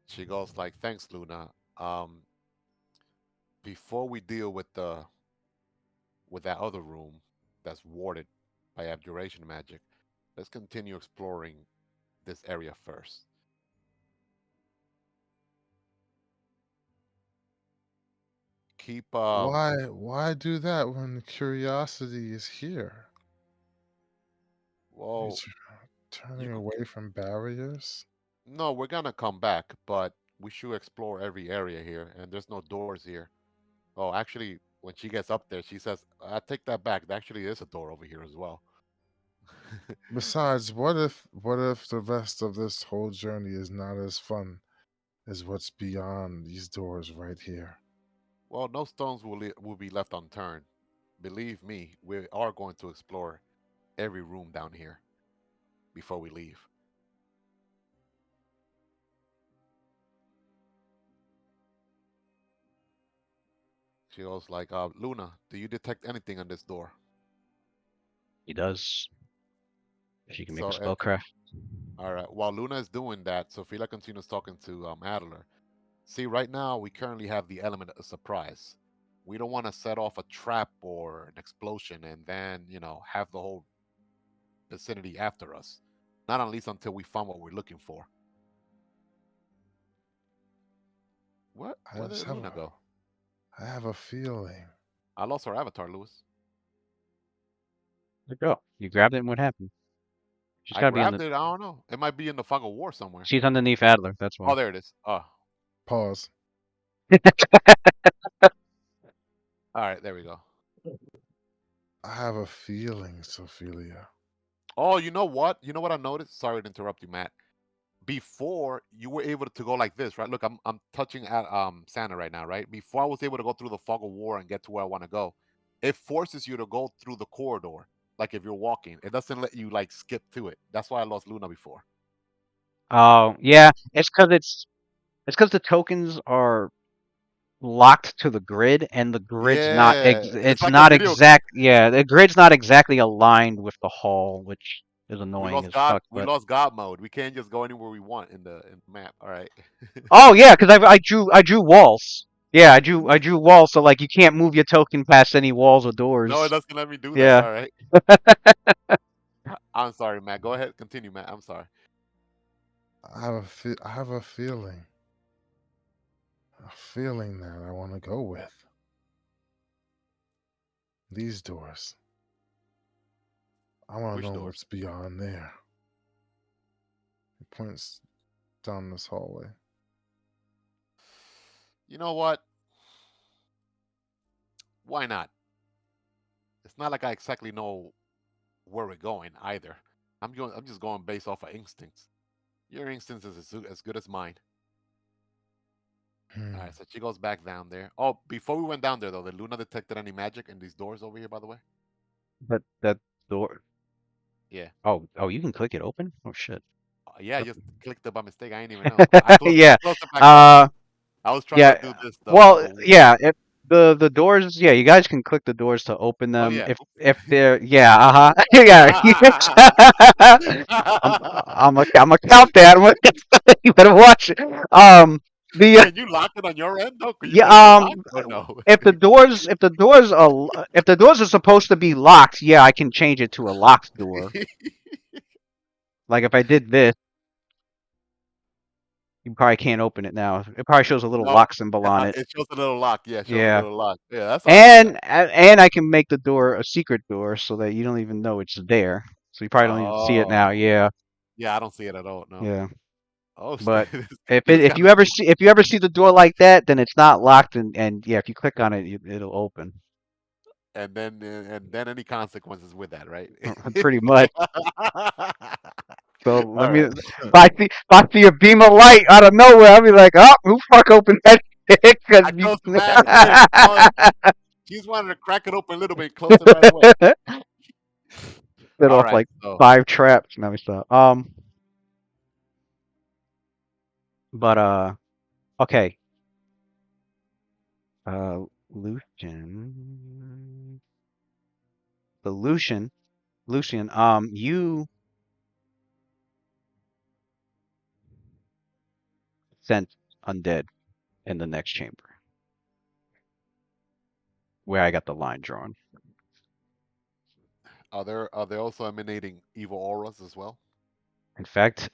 She goes like, thanks, Luna. Um, before we deal with that other room that's warded by abjuration magic, let's continue exploring this area first. Keep Why do that when curiosity is here? Are you well, you turning could away from barriers? no, we're gonna come back, but we should explore every area here, and there's no doors here. Oh, actually, when she gets up there, she says, "I take that back. There actually is a door over here as well." Besides, what if the rest of this whole journey is not as fun as what's beyond these doors right here? Well, no stones will be left unturned. Believe me, we are going to explore every room down here before we leave. She goes like, Luna, do you detect anything on this door? He does. She can make a So, spellcraft. all right. While Luna is doing that, Sophia continues talking to Adler. See, right now we currently have the element of surprise. We don't want to set off a trap or an explosion and then, have the whole vicinity after us. Not at least until we find what we're looking for. What? I Where just did have Luna a, go? I have a feeling. I lost her avatar, Lewis. There you go. You grabbed it and what happened? She's I gotta be on grabbed the. it. I don't know. It might be in the fog of war somewhere. She's underneath Adler. That's why. Oh, there it is. Oh, Pause. all right. There we go. I have a feeling, Sophia. Oh, you know what? You know what I noticed? Sorry to interrupt you, Matt. Before you were able to go like this, right? Look, I'm touching at Santa right now, right? Before I was able to go through the fog of war and get to where I want to go, it forces you to go through the corridor. Like if you're walking, it doesn't let you like skip to it. That's why I lost Luna before. Oh yeah, it's because the tokens are locked to the grid, and the grid's not Yeah, it's it's like a not video game. exact. Yeah, the grid's not exactly aligned with the hall, which is annoying as fuck. We But lost God mode. We can't just go anywhere we want in the map. All right. oh yeah, because I drew walls. Yeah, I drew walls, so like you can't move your token past any walls or No, it doors. doesn't let me do that. Yeah. All right. I'm sorry, Matt. Go ahead. Continue, Matt. I'm sorry. I have a feeling that I want to go with these doors. I want to Which know doors? what's beyond there. He points down this hallway. You know what? Why not? It's not like I exactly know where we're going either. I'm just going based off of instincts. Your instincts is as good as mine. All Hmm. right, so she goes back down there. Oh, before we went down there though, did Luna detected any magic in these doors over here? By the way. But that door. Yeah. Oh, you can click it open. Oh shit. Yeah, I just clicked it by mistake. I didn't even know. I closed. I Yeah. closed it back up. Uh. I was trying to Yeah. do this the Well, whole. yeah. If the doors, yeah, you guys can click the doors to open Oh them. yeah. If they're, yeah, uh huh, yeah. I'm gonna count that. You better watch it. The Can you lock it on your end though? Can you yeah. put it on lock or no? If the doors are supposed to be locked, yeah, I can change it to a locked door. Like if I did this, you probably can't open it now. It probably shows a little No, lock symbol on it. it shows a little lock. Yeah, it shows a Yeah. little lock. Yeah, that's all right. And I can make the door a secret door so that you don't even know it's there. So you probably don't even see it now. Oh, Yeah, yeah, I don't see it at all. No. yeah. Oh, But if he's if kind you of ever see the door like that, then it's not locked, and yeah, if you click on it, it'll open. and then any consequences with that, right? Pretty much. So let All me. right. If I see a beam of light out of nowhere, I'll be like, oh, who fuck opened that shit? Cause I you. closed it back quick. Oh, she's wanted to crack it open a little bit, close it right away. Set All off right, like so 5 traps. Now we stop. But okay. Lucian. The Lucian. You sent undead in the next chamber where I got the line drawn. are they also emanating evil auras as well? In fact,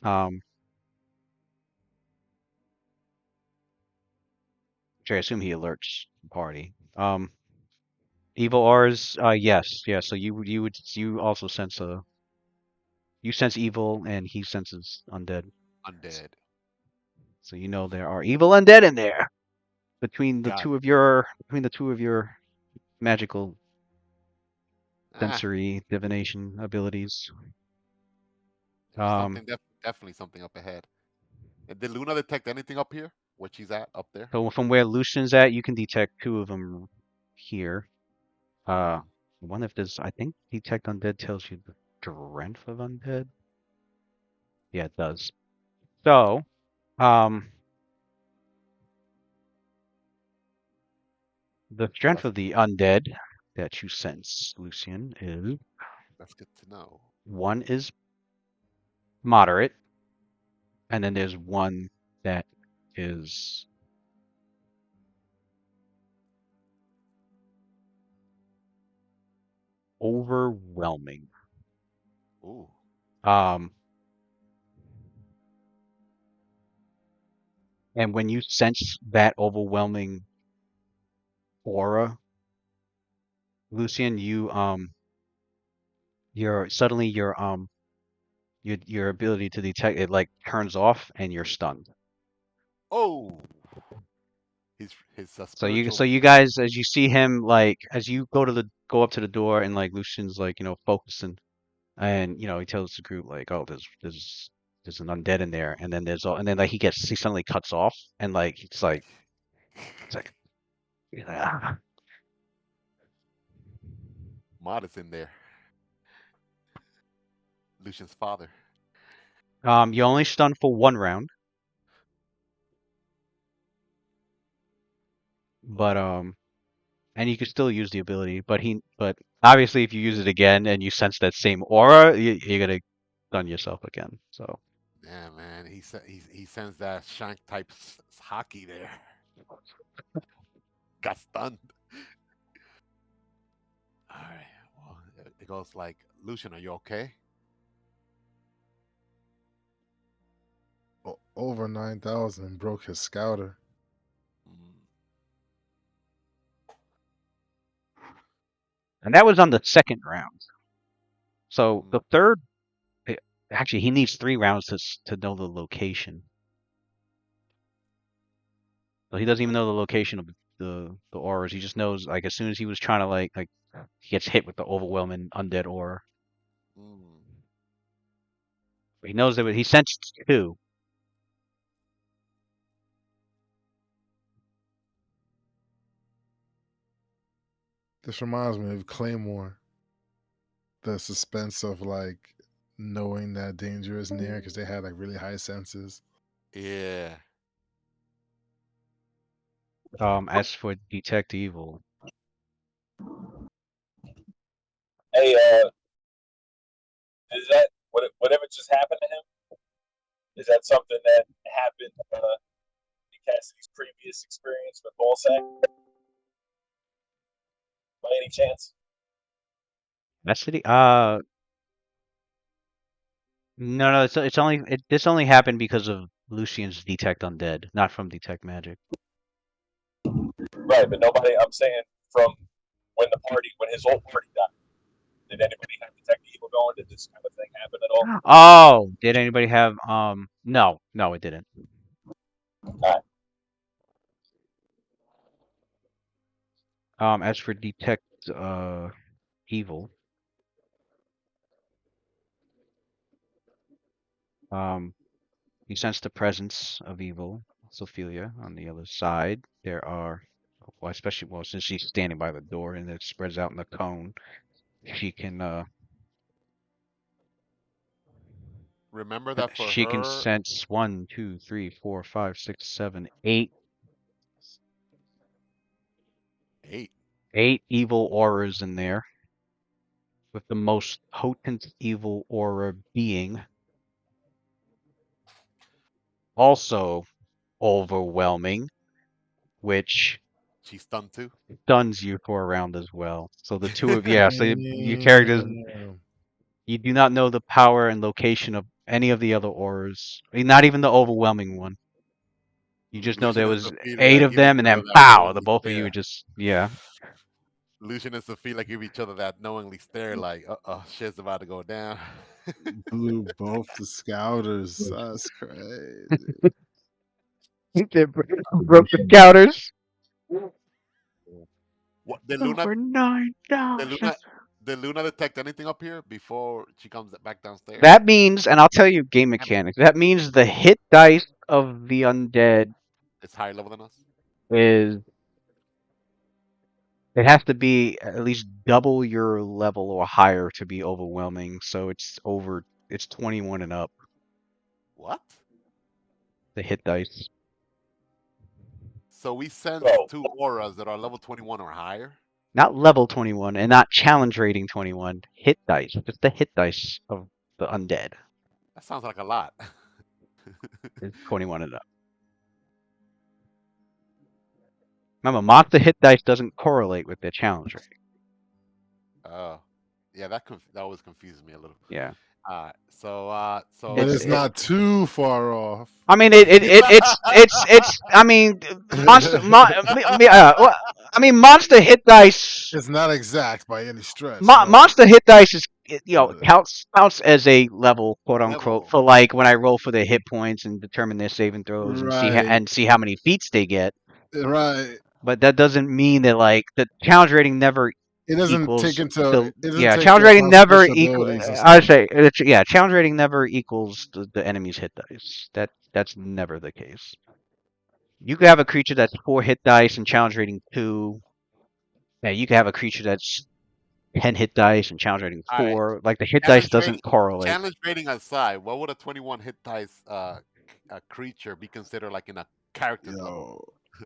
which I assume he alerts the party. Evil auras. Yes, yeah. So you also sense evil, and he senses undead. Undead. So you know there are evil undead in there Got between the two of your magical ah. sensory divination abilities. There's Um, something definitely something up ahead. And did Luna detect anything up here? Where she's at up there? so from where Lucian's at, you can detect two of them here. Uh, Mm, one if there's, I think detect undead tells you the strength of undead. Yeah, it does. So, um, the well, strength of the undead that you sense, Lucian, is that's good to know. one is moderate, and then there's one that is overwhelming. Ooh. Um, and when you sense that overwhelming aura, Lucian, you're suddenly your ability to detect it like turns off and you're stunned. Oh, his So spiritual. you guys, as you see him, like as you go up to the door and like Lucian's like focusing, and he tells the group like, oh, there's an undead in there, and then and then like he suddenly cuts off, and like it's like ah. Mod is in there. Lucian's father. You only stun for 1 round, but and you can still use the ability, but obviously if you use it again and you sense that same aura, you're gonna stun yourself again. So Yeah, man. He sends that shank type hockey there. Got stunned. All right. Well, it goes like, Lucian, are you okay? Over 9,000 broke his scouter. Mm, and that was on the second round. So mm, the third, actually, he needs 3 rounds to know the location. So he doesn't even know the location of the auras. He just knows like as soon as he was trying to like he gets hit with the overwhelming undead aura. mm. But he knows that he sensed 2. This reminds me of Claymore. The suspense of like knowing that danger is near because they had like really high senses. Yeah. As for detect evil, Hey, is that whatever just happened to him? Is that something that happened in Cassidy's previous experience with Ballsack by any chance? Cassidy, no, it's only this only happened because of Lucian's detect undead, not from detect magic. Right, but nobody. I'm saying from when his whole party died. Did anybody have detect evil going? Did this kind of thing happen at all? Oh, did anybody have no, it didn't. Alright. As for detect evil, um you sense the presence of evil. Sophia, on the other side, there are, well, especially since she's standing by the door and it spreads out in the cone, she can Remember that for she can her. sense 1, 2, 3, 4, 5, 6, 7, 8 8. evil auras in there, with the most potent evil aura being also overwhelming, which She's stunned too. stuns you for a round as well. So the two of so your characters, Damn. you do not know the power and location of any of the other auras, not even the overwhelming one. You just know Lucian there is the was feeling 8 that of give each them, and other then that pow, the knowingly both of you stare. just yeah. Lucian is the feel like give each other that knowingly stare, like, shit's about to go down. Blew both the scouters. That's crazy. They broke the counters. What Over did 9,000. Luna did Luna detect anything up here before she comes back downstairs? That means, and I'll tell you game Damn it. mechanics. That means the hit dice of the undead It's higher level than us. is it has to be at least double your level or higher to be overwhelming. So it's 21 and up. What? The hit dice. So we sense So, 2 auras that are level 21 or higher. Not level 21 and not challenge rating 21. Hit dice. Just the hit dice of the undead That sounds like a lot. is 21 and up. Remember, monster hit dice doesn't correlate with their challenge rating. Oh, yeah, that always confuses me a little. Yeah. So But It's it's it, not too far off. I mean, it's. I mean, monster. I mean, monster hit dice. It's not exact by any stretch. No. Monster hit dice counts as a level, quote unquote, Level. for like when I roll for their hit points and determine their saving throws and Right. see how many feats they get. Right. But that doesn't mean that like the challenge rating never It doesn't take equals into the it doesn't yeah take challenge into rating account never special equal. abilities and I stuff. say it's challenge rating never equals the enemy's hit dice. That's never the case. You could have a creature that's 4 hit dice and challenge rating 2. Yeah, you could have a creature that's 10 hit dice and challenge rating All right. 4. Like the hit dice Challenge rating. doesn't correlate. Challenge rating aside, what would a 21 hit dice a creature be considered like in a character's level? Yo.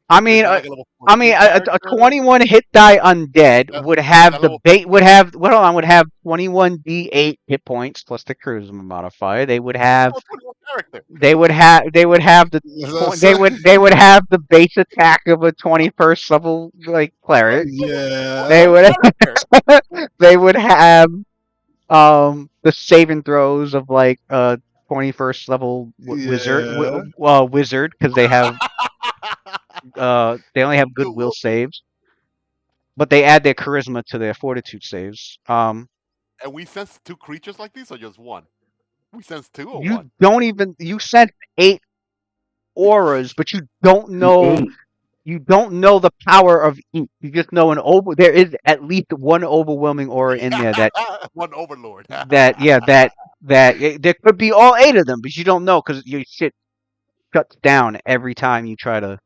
I Is mean, it like a level I mean, 14 a character? 21 hit die undead Is would that have the level bait would 15? have hold on would have 21 d8 hit points plus the charisma modifier. They would have Level 21 character. they would have the That's what I'm saying. they would have the base attack of a 21st level like cleric. Level They 21 Yeah. would character. they would have the saving throws of like a 21st level Yeah. wizard because they only have Dude, goodwill saves, but they add their charisma to their fortitude saves. and we sense two creatures like these, or just one? We sense two or one? You don't even you sent 8 auras, but Eight. you don't know the power of each. You just know there is at least one overwhelming aura in there One overlord. that yeah there could be all 8 of them, but you don't know because your shit shuts down every time you try to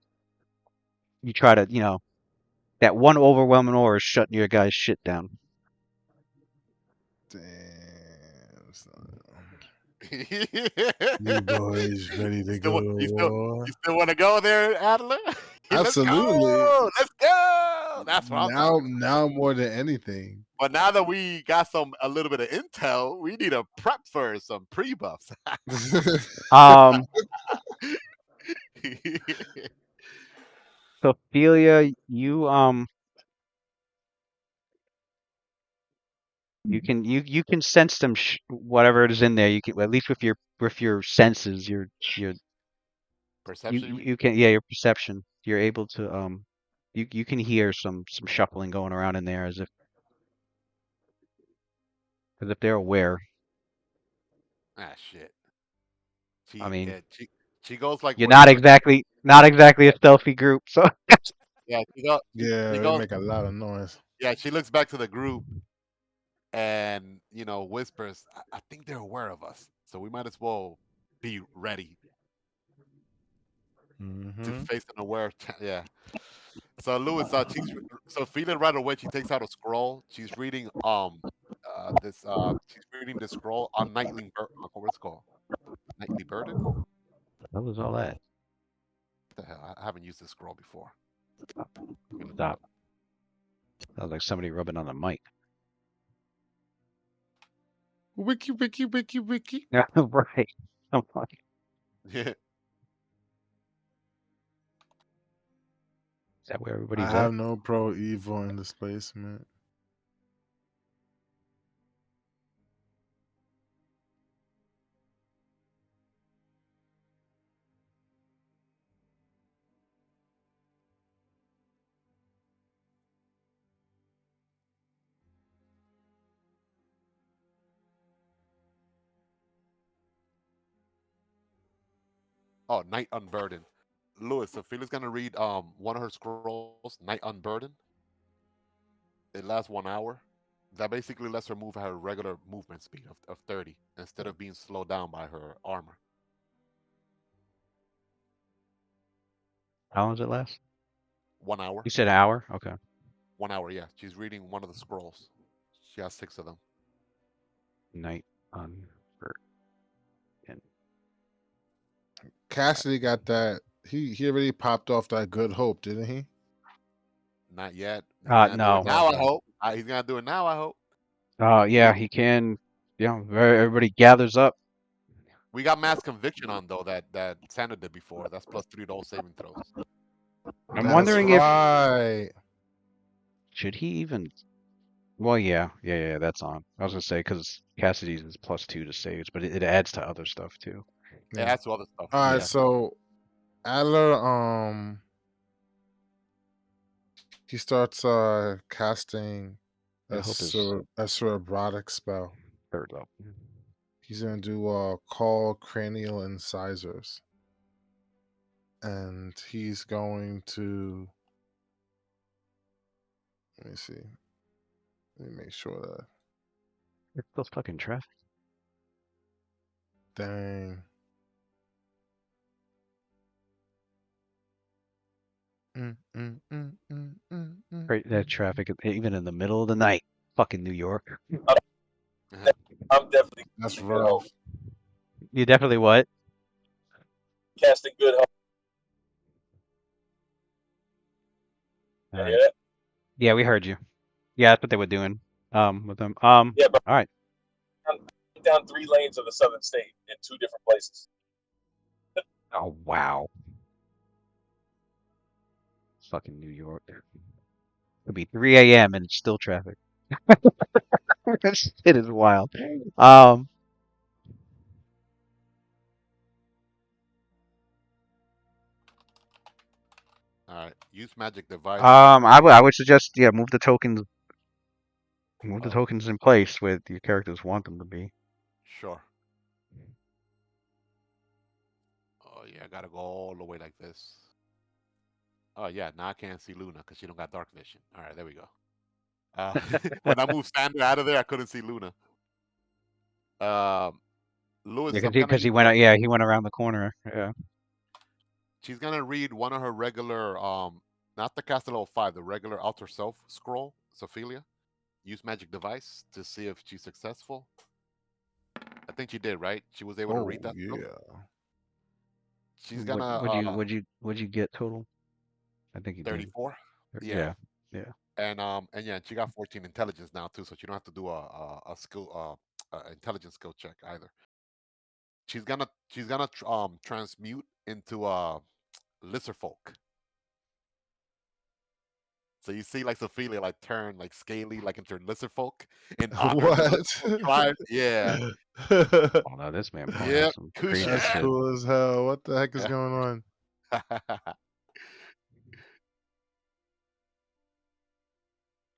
that one overwhelming aura is shutting your guy's shit down. Damn, son. you You boys ready to go to war? still want to go there, Adler? Let's Absolutely. go! Let's go! That's what I'm Now, talking about. now more than anything. But now that we got a little bit of intel, we need to prep for some pre-buffs. Um, Sophia, you can sense them whatever it is in there. You can at least with your senses, your Perception, you mean? you can yeah your perception. You're able to you can hear some shuffling going around in there as if they're aware. Ah, shit. I She, mean, yeah, she goes like you're whisper. not exactly a stealthy group, so Yeah, she Yeah, they goes. make a lot of noise. Yeah, she looks back to the group and whispers. I think they're aware of us, so we might as well be ready to Mm-hmm. face an aware. Yeah. So Lewis, so feeling right away, she takes out a scroll. She's reading she's reading the scroll on what's it called? Nightly burden. what was all that? What the hell? I haven't used this scroll before. Let me look it Stop. up. Sounds like somebody rubbing on the mic. Wiki, wiki, wiki, wiki. Yeah, right. I'm like, Yeah. is that where I everybody's at? have no pro Evo in displacement. Oh, Night Unburdened. Lewis, Sophia's gonna read one of her scrolls, Night Unburdened. It lasts 1 hour. That basically lets her move at her regular movement speed of 30 instead of being slowed down by her armor. How long does it last? 1 hour. You said an hour? Okay. 1 hour, yeah. She's reading one of the scrolls. She has 6 of them. Night on and Cassidy got that. He already popped off that good hope, didn't he? Not yet. He's gonna do it no. now, I Okay. hope. He's gonna do it now, I hope. Yeah, We he can. Yeah, everybody gathers up. we got mass conviction on though that Santa did before. That's +3 to all saving throws. I'm That's wondering if right. should he even. Well, yeah, that's on. I was gonna say because Cassidy's is +2 to saves, but it adds to other stuff too. It Yeah. has to other stuff. All right. Yeah. So Adler, he starts casting I hope his a cerebrotic spell. third level. He's gonna do call cranial incisors. And he's going to let me see. Let me make sure that It's still stuck in traffic. dang. Right, that traffic, even in the middle of the night, fucking New York. I'm definitely That's casting good hope. rough. You definitely what? Casting good hope. All You right. hear that? Yeah, we heard you. Yeah, that's what they were doing. With them. Yeah, but All right. I'm down 3 lanes of the southern state in 2 different places. Oh wow. Fucking New York. It'll be 3 a.m. and it's still traffic. That shit is wild. All right. Use magic device. I would suggest, yeah, move the Oh, tokens in place where your characters want them to be. sure. Oh yeah, I gotta go all the way like this. Oh yeah, now I can't see Luna because she don't got dark vision. All right, there we go. When I moved Sander out of there, I couldn't see Luna. Um, Lewis, Yeah, I'm gonna because he use went, yeah, he went around the corner. Yeah. she's gonna read one of her regular, not the cast level 5, the regular alter self scroll, Sophelia. Use magic device to see if she's successful. I think she did, right? She was able to Oh read that spell. yeah. She's gonna What'd you get total? I think you did. 34. Yeah. Yeah. Yeah. And yeah, she got 14 intelligence now too, so you don't have to do a skill intelligence skill check either. She's gonna transmute into lizard folk. So you see like Sophia like turn like scaly like into lizard folk in honor of the lizard What? folk tribe. Yeah. Oh no, this man pulling out Yep. some crazy That's shit. Cushion. cool as hell. What the heck is Yeah. going on?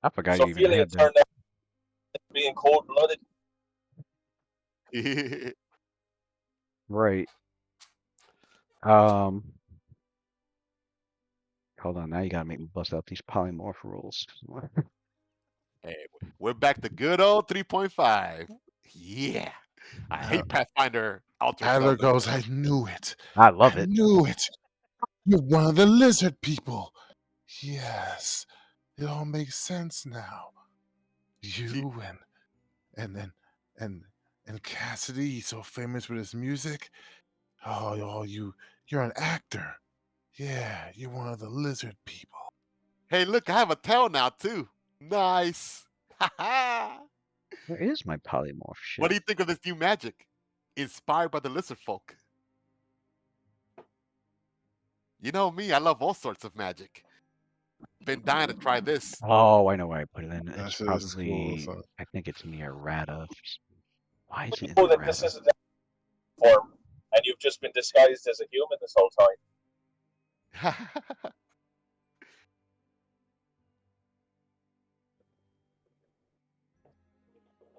I forgot you even Sophia had that. turned out being cold blooded. Right. Um, hold on. Now you gotta make me bust out these polymorph rules. Hey, we're back to good old 3.5. Yeah. I Uh, hate Pathfinder Alter Adler Self. goes, I knew it. I love I it. knew it. You're one of the lizard people. Yes. It all makes sense now. You and then and Cassidy, so famous with his music. Oh, you're an actor. Yeah, you're one of the lizard people. Hey, look, I have a tail now too. Nice. Where is my polymorph What shit? do you think of this new magic? Inspired by the lizard folk. You know me, I love all sorts of magic. Been dying to try this. Oh, I know where I put it in. That It's shit is cool. probably, So. I think it's me errata. Why is We it in know that this errata? isn't that form, and you've just been disguised as a human this whole time.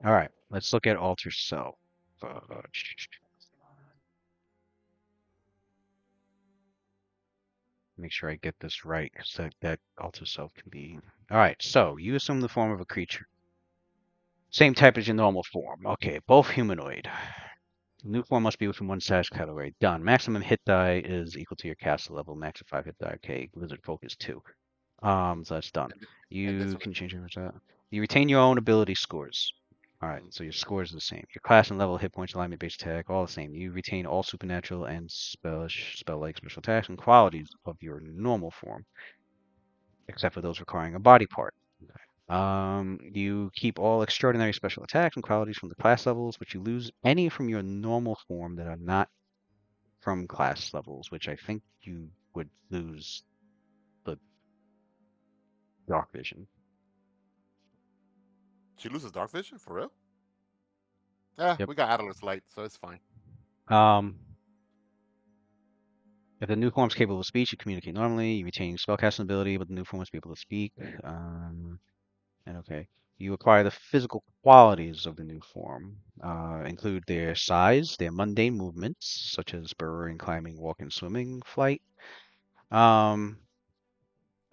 All right, let's look at alter self. Make sure I get this right, because that alter self can be. All right, so you assume the form of a creature. Same type as your normal form. Okay, both humanoid. New form must be within one status category. Done. Maximum hit die is equal to your caster level. Max of 5 hit die. Okay, lizard folk is 2. So that's done. and this You one can change your You retain your own ability scores. All right, so your scores are the same. Your class and level, hit points, alignment, base attack, all the same. You retain all supernatural and spell-like special attacks and qualities of your normal form, except for those requiring a body part. You keep all extraordinary special attacks and qualities from the class levels, but you lose any from your normal form that are not from class levels, which I think you would lose the dark vision. she loses dark vision for real? Yeah, Yep. we got Adler's light, so it's fine. If the new form's capable of speech, you communicate normally. You retain spellcasting ability, but the new form must be able to speak. And okay. You acquire the physical qualities of the new form, include their size, their mundane movements, such as burrowing, climbing, walking, swimming, flight. The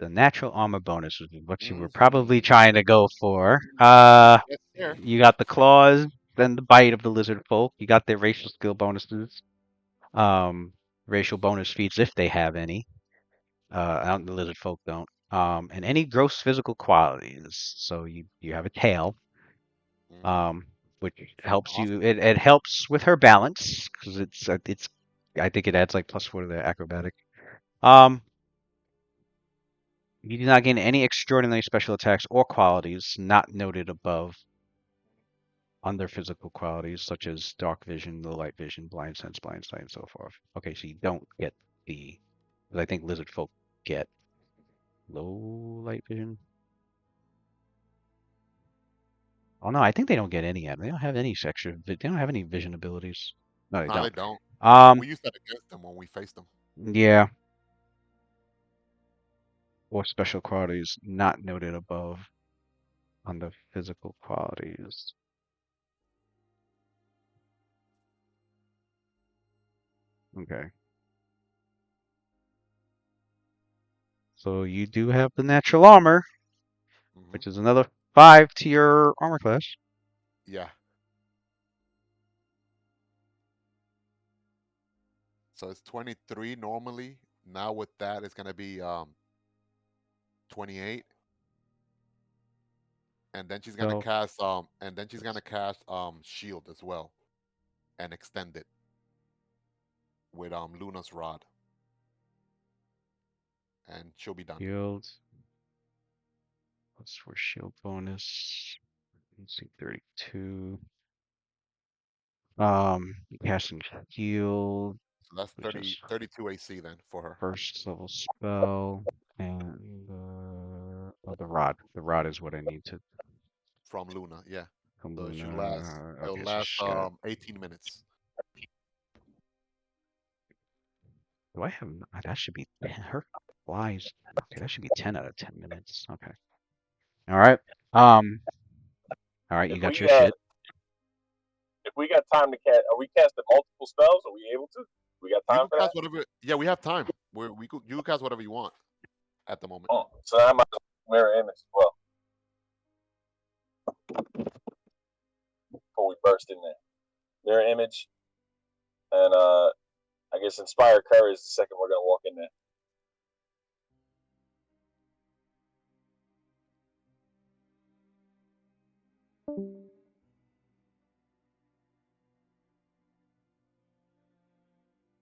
natural armor bonus is what you were probably trying to go for. Yes, sir. You got the claws, then the bite of the lizard folk. You got their racial skill bonuses, um, racial bonus feats if they have any. The lizard folk don't. And any gross physical qualities. So you have a tail, Mm-hmm. um, which helps Awesome. you. It helps with her balance because it's. I think it adds like +4 to the acrobatic. Um, you do not gain any extraordinary special attacks or qualities not noted above under physical qualities such as dark vision, low light vision, blind sense, blind sight, and so forth. Okay, so you don't get the. 'Cause I think lizard folk get low light vision. Oh no, I think they don't get any of them. They don't have any extra. They don't have any vision abilities. No, they No, don't. they don't. Um, We used that against them when we faced them. yeah, or special qualities not noted above on the physical qualities. Okay, so you do have the natural armor, Mm-hmm. which is another 5 to your armor class. Yeah. So it's 23 normally. Now with that, it's gonna be 28, and then she's gonna So cast shield as well, and extend it with Luna's rod, and she'll be done. shield plus 4 shield bonus. Let's see, 32. Casting shield, So that's which is 32 AC then for her first level spell, and the rod. The rod is what I need to from Luna. Yeah. come So it'll Okay, so last she's got. 18 minutes. Do I have? That should be 10. Her flies. Okay, that should be 10 out of 10 minutes. Okay. All right. All right. You If got we your shit. if we got time to cast, are we casting multiple spells? Are we able to? We got You time can for that? cast whatever. Yeah, we have time. You can cast whatever you want at the moment. Oh, so I might mirror image as well before we burst in there. Mirror image, and I guess inspire courage is the second we're gonna walk in there.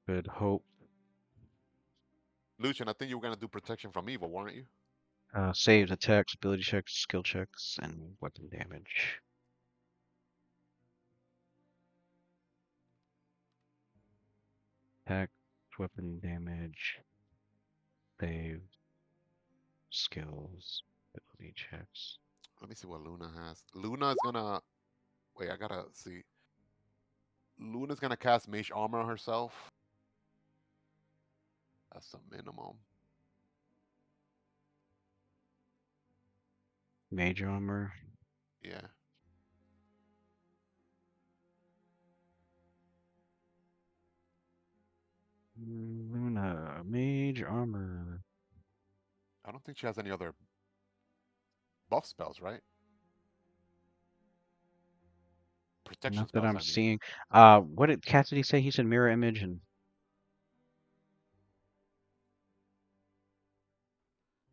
Good hope. Lucian, I think you were gonna do protection from evil, weren't you? Saves, attacks, ability checks, skill checks, and weapon damage. Attack, weapon damage, save, skills, ability checks. Let me see what Luna has. Luna is gonna wait. I gotta see. Luna's gonna cast Mage Armor on herself. That's the minimum. Mage armor. Yeah. Luna, mage armor. I don't think she has any other buff spells, right? Protection Not that spells, I'm I mean. seeing. What did Cassidy say? He said mirror image and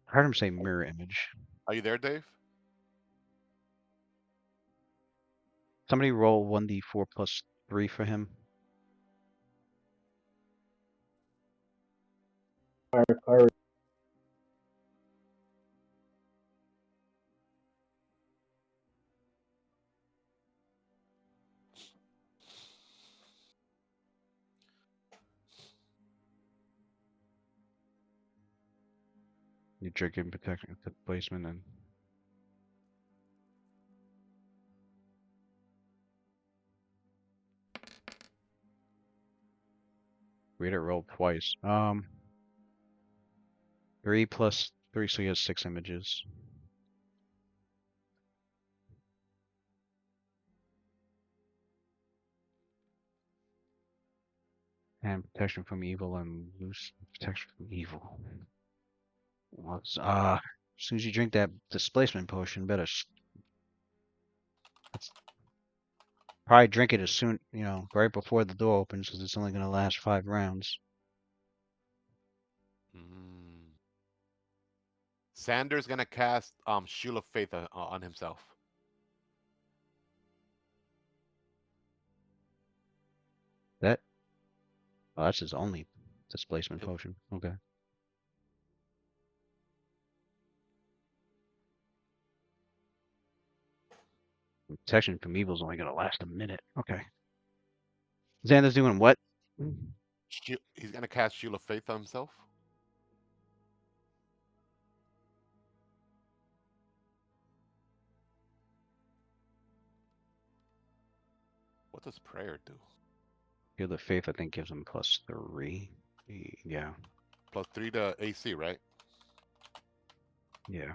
I heard him say mirror image. Are you there, Dave? Somebody roll 1d4 plus 3 for him. Courage. You drinking protection placement and we had it rolled twice. 3 plus 3, so he has 6 images. And protection from evil and loose protection from evil. As soon as you drink that displacement potion, better probably drink it as soon, right before the door opens, because it's only gonna last 5 rounds. Mm. Sanders gonna cast Shield of Faith on himself. Oh, that's his only displacement He'll- potion. Okay. Protection from evil is only gonna last a minute. Okay. Xander's doing what? He's gonna cast Shield of Faith on himself. What does prayer do? Shield of Faith, I think, gives him +3. Yeah. +3 to AC, right? Yeah.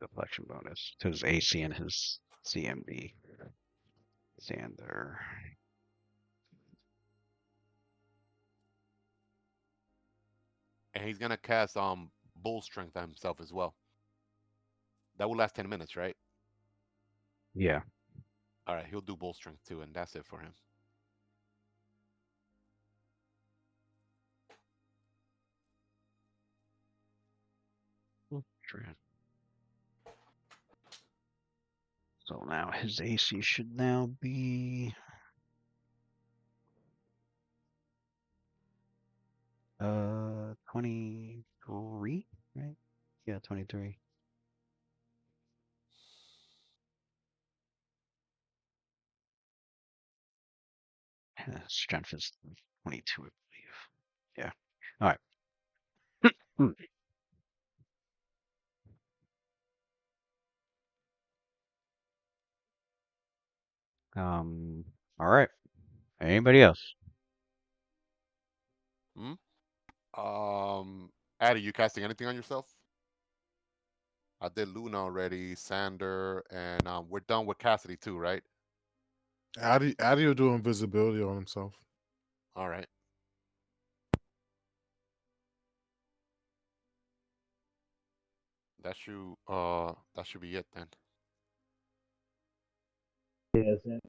Deflection bonus to his AC and his CMD. Xander. And he's gonna cast Bull Strength on himself as well. That will last 10 minutes, right? Yeah. All right, he'll do Bull Strength too, and that's it for him. So now his AC should now be 23, right? Yeah, 23. Strength is 22, I believe. Yeah. All right. All right. Anybody else? Hmm? Addy, you casting anything on yourself? I did Luna already, Sander, and we're done with Cassidy too, right? Addy will do invisibility on himself. All right. That should be it then. Yes, and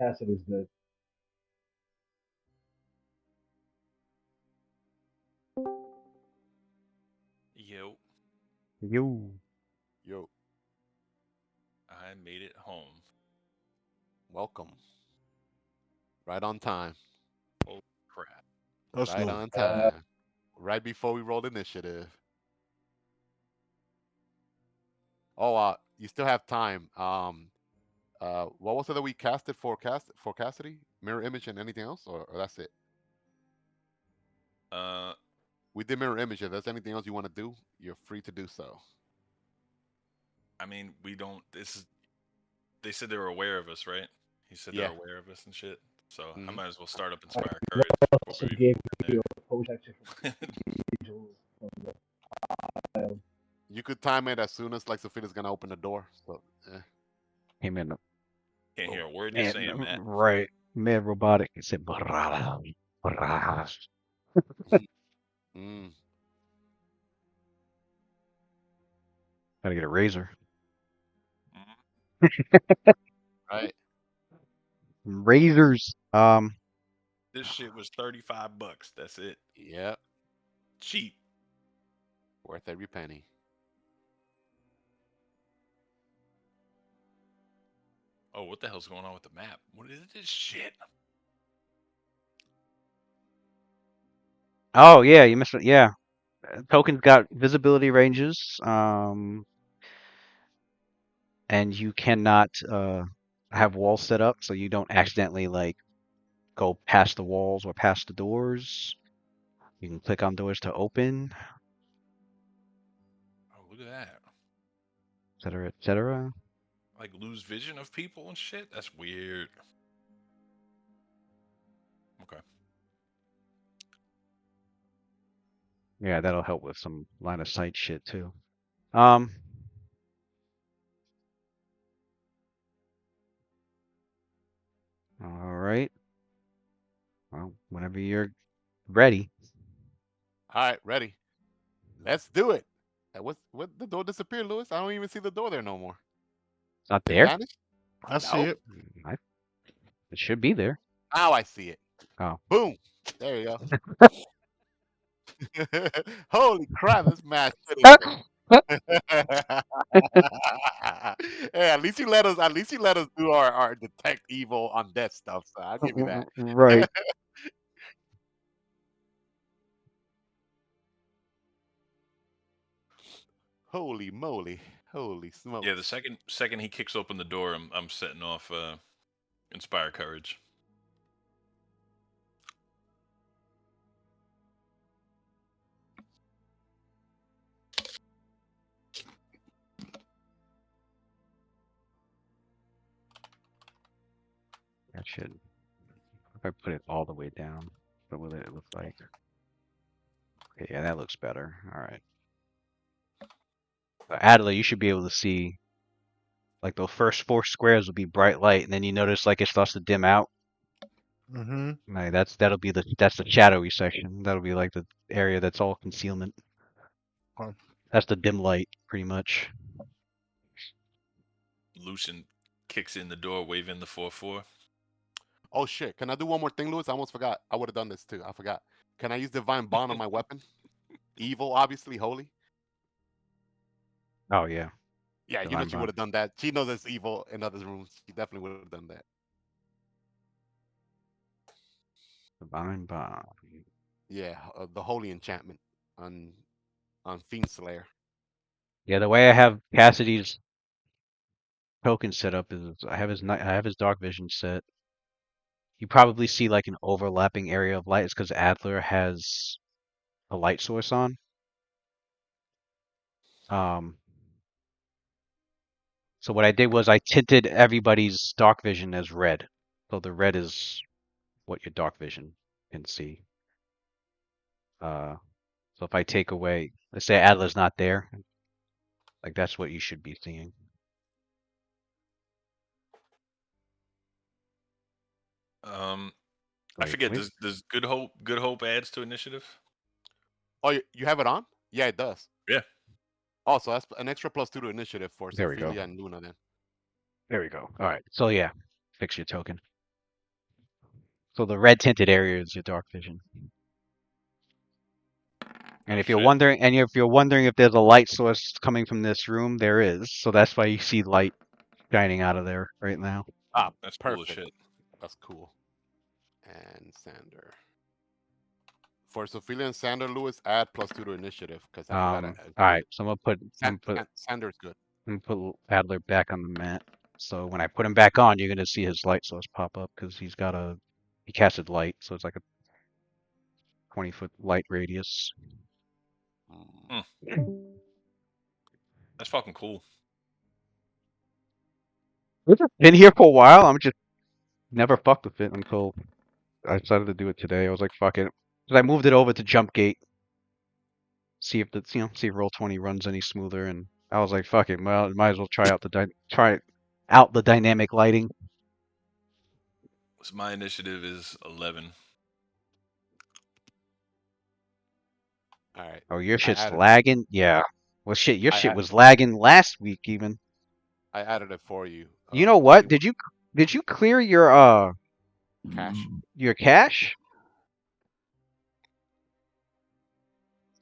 Cassidy's good. Yo, You. Yo, I made it home. welcome. Right on time. Oh crap. That's Right no. on time. Right before we rolled initiative. Oh, you still have time. What was it that we casted for Cassidy? Mirror image and anything else, or that's it? Uh, We did mirror image. If there's anything else you want to do, you're free to do so. I mean, we don't. This is. They said they were aware of us, right? He said they're Yeah. aware of us and shit. So I Mhm. might as well start up I Inspire Courage also before we gave go you a protection from there. angels from the You could time it as soon as like Sophia's gonna open the door. So, Came in. Can't hear a word you're And, saying, Matt. right. Mad robotic. He said, "Brah, brah." mm, Gotta get a razor. right. Razors. This shit was $35. That's it. Yep. Cheap. Worth every penny. Oh, what the hell's going on with the map? What is this shit? Oh yeah, you missed it. Yeah. Token's got visibility ranges. And you cannot have walls set up so you don't accidentally like go past the walls or past the doors. You can click on doors to open, Oh, look at that. etc., etc. Like lose vision of people and shit. That's weird. Okay. Yeah, that'll help with some line of sight shit too. Um, All right. Well, whenever you're ready. All right, ready. Let's do it. What the door disappeared, Lewis? I don't even see the door there no more. It's not It there? vanished? I see No. it. It should be there. Now I see it. Oh. Boom. There you go. Holy crap, this match Hey, at least you let us do our detect evil on death stuff, so I'll give you that. Right. Holy moly. Holy smokes. Yeah, the second he kicks open the door, I'm setting off Inspire Courage. That should. If I put it all the way down, what will it look like? Okay, yeah, that looks better. All right. Adler, you should be able to see like the first 4 squares will be bright light, and then you notice like it starts to dim out. Mm-hmm. Like that'll be that's the shadowy section. That'll be like the area that's all concealment. Okay. That's the dim light, pretty much. Lucian kicks in the door, waving the 4-4. Oh shit. Can I do one more thing, Lewis? I almost forgot. I would have done this too. I forgot. Can I use Divine Bond on my weapon? Evil, obviously, holy. Oh yeah. Yeah, you know Divine she Bond. would have done that. She knows it's evil in other rooms. She definitely would have done that. Divine Bond. Yeah, the holy enchantment on Fiend Slayer. Yeah, the way I have Cassidy's token set up is I have his dark vision set. You probably see like an overlapping area of light. It's because Adler has a light source on. Um, so what I did was I tinted everybody's dark vision as red. So the red is what your dark vision can see. So if I take away, let's say Adler's not there, like that's what you should be seeing. I forget. Wait. Does Good Hope adds to initiative? Oh, you have it on? Yeah, it does. Yeah. Oh, so that's an extra +2 to initiative for There we go. Ophelia and Luna then. There we go. All right. So yeah, fix your token. So the red tinted area is your dark vision. And Oh, if you're shit. wondering, if there's a light source coming from this room, there is. So that's why you see light shining out of there right now. Ah, That's cool as perfect. shit. That's cool. And Sander. For Ophelia and Sander, Lewis, add +2 to initiative because I forgot. All right. So I'm gonna put Sander's good. Adler back on the mat. So when I put him back on, you're gonna see his light source pop up because he casted light, so it's like a 20-foot light radius. That's fucking cool. It's been here for a while. I'm just never fucked with it until I decided to do it today. I was like, fuck it. 'Cause I moved it over to jump gate. See if see if roll 20 runs any smoother, and I was like, fuck it. Well, might as well try out the dynamic lighting. So my initiative is 11. All right. Oh, your shit's added lagging? Yeah. Well, shit, your I shit add- was lagging last week even. I added it for you. You know what? Did you clear your cache? your cache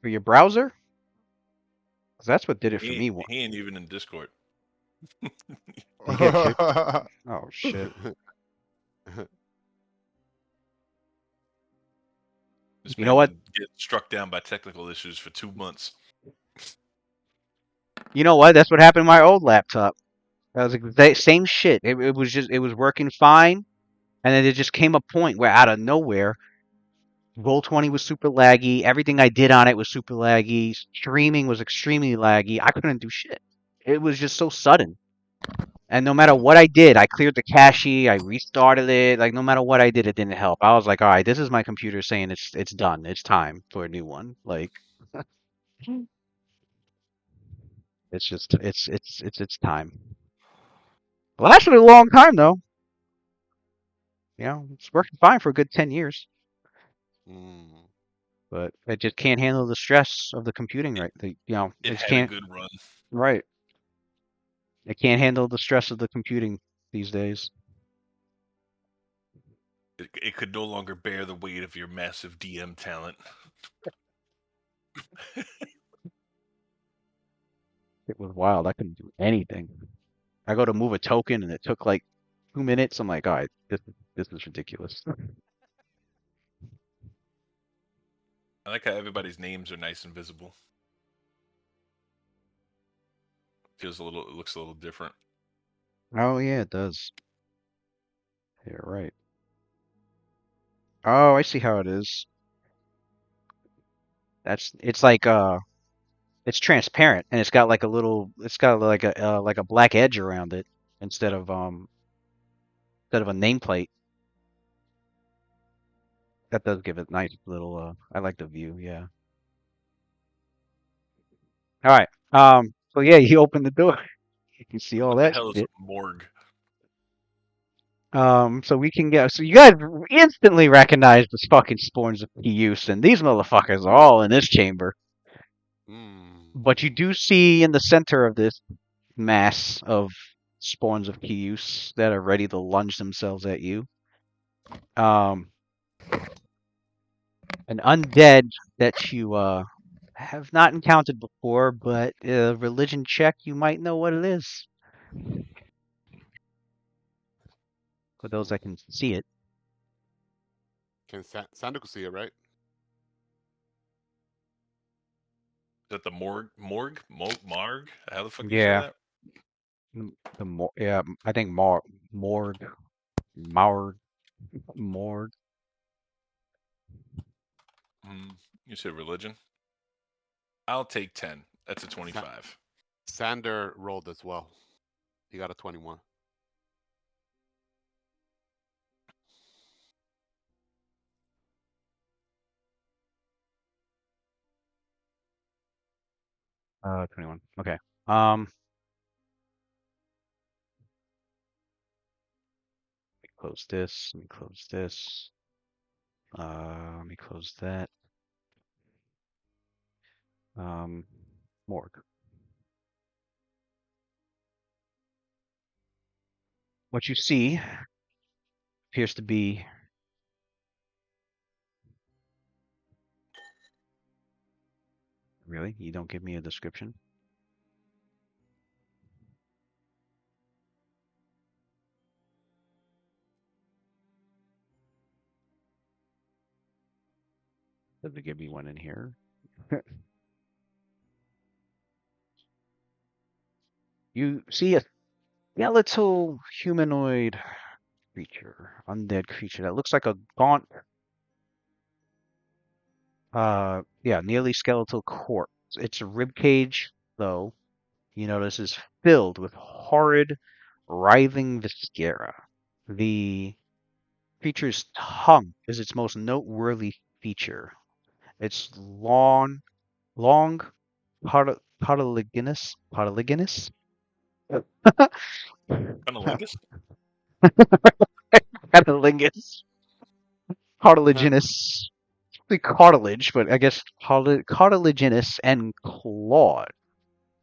for your browser? 'Cause that's what did it for me. He ain't even in Discord. You get kicked? Oh shit. This You man know what? been get struck down by technical issues for 2 months. You know what? That's what happened to my old laptop. That was the same shit. It was working fine, and then it just came a point where out of nowhere, Roll20 was super laggy. Everything I did on it was super laggy. Streaming was extremely laggy. I couldn't do shit. It was just so sudden. And no matter what I did, I cleared the cache, I restarted it. Like no matter what I did, it didn't help. I was like, all right, this is my computer saying it's done. It's time for a new one. Like it's just it's time. Well, lasted a long time though. it's working fine for a good 10 years, Mm. but it just can't handle the stress of the computing, right? It It just had a can't, good run. right. It can't handle the stress of the computing these days. It could no longer bear the weight of your massive DM talent. It was wild. I couldn't do anything. I go to move a token and it took like 2 minutes. I'm like, all right, this is ridiculous. I like how everybody's names are nice and visible. It looks a little different. Oh yeah, it does. You're right. Oh, I see how it is. It's like it's transparent and it's got like a black edge around it instead Yep. of a nameplate. That does give it nice little I like the view, yeah. All right. So yeah, you open the door. You can see all What the that hell is shit. a morgue? So you guys instantly recognize the fucking spawns of use, and these motherfuckers are all in this chamber. Mm. But you do see in the center of this mass of spawns of use that are ready to lunge themselves at you. Um, an undead that you have not encountered before, but religion check, you might know what it is. For those that can see it. Can Sander could see it, right? Is that the Marg? How the fuck do you say Yeah. that? I think Morg, Morg. You said religion? I'll take 10. That's a Sa- 25. Sander rolled as well. He got a 21. 21. Okay. Let me close this. Let me close this. Let me close that. Morg. What you see appears to be really? You don't give me a description? Doesn't give me one in here. You see a skeletal humanoid creature, undead creature that looks like a gaunt, nearly skeletal corpse. Its rib cage, though, you notice is filled with horrid, writhing viscera. The creature's tongue is its most noteworthy feature. Its long, cartilaginous, Cunnilingus? cartilaginous, cartilaginous, the cartilage, but I guess cartilaginous and clawed.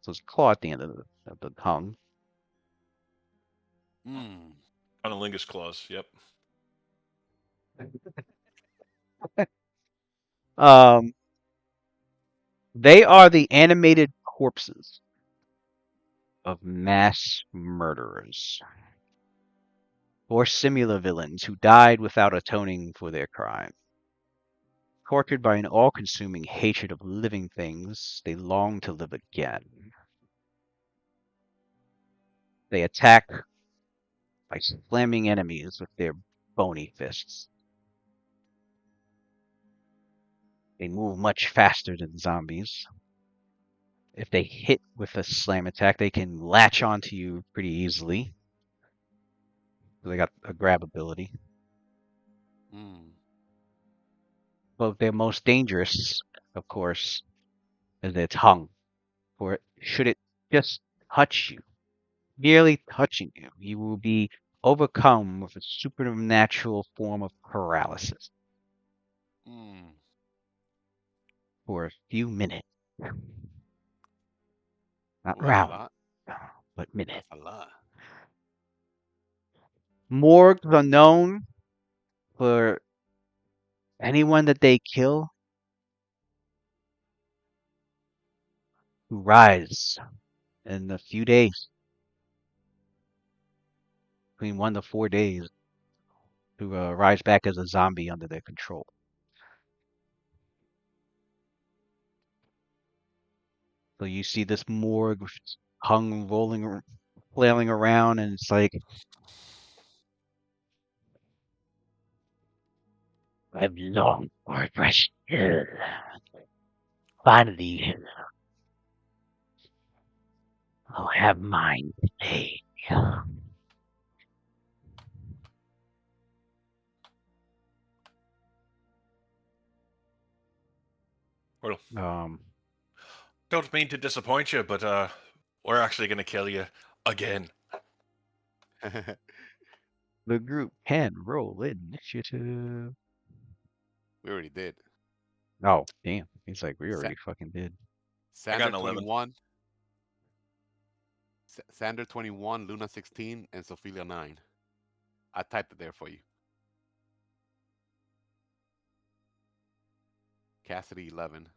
So it's claw at the end of the tongue. Mm. Cunnilingus claws, yep. Um, they are the animated corpses of mass murderers or similar villains who died without atoning for their crime. Tortured by an all-consuming hatred of living things, they long to live again. They attack by slamming enemies with their bony fists. They move much faster than zombies. If they hit with a slam attack, they can latch onto you pretty easily. They got a grab ability. Mm. But their most dangerous, of course, is their tongue. For should it just touch you, merely touching you, you will be overcome with a supernatural form of paralysis Mm. for a few minutes. Not Ooh, that's a rounds, lot. but minutes. That's a lot. Morgues are known for anyone that they kill who rise in a few days, between 1 to 4 days, to rise back as a zombie under their control. So you see this morgue hung, rolling, flailing around, and it's like, I've longed for a fresh air. Finally, I'll have mine today. Well, Um, don't mean to disappoint you, but we're actually gonna kill you again. the group can roll initiative. We already did. Oh, damn. He's like, we Sa- already fucking did. I got Sander an 11. 21. Sander 21, Luna 16, and Sophia 9. I typed it there for you. Cassidy 11.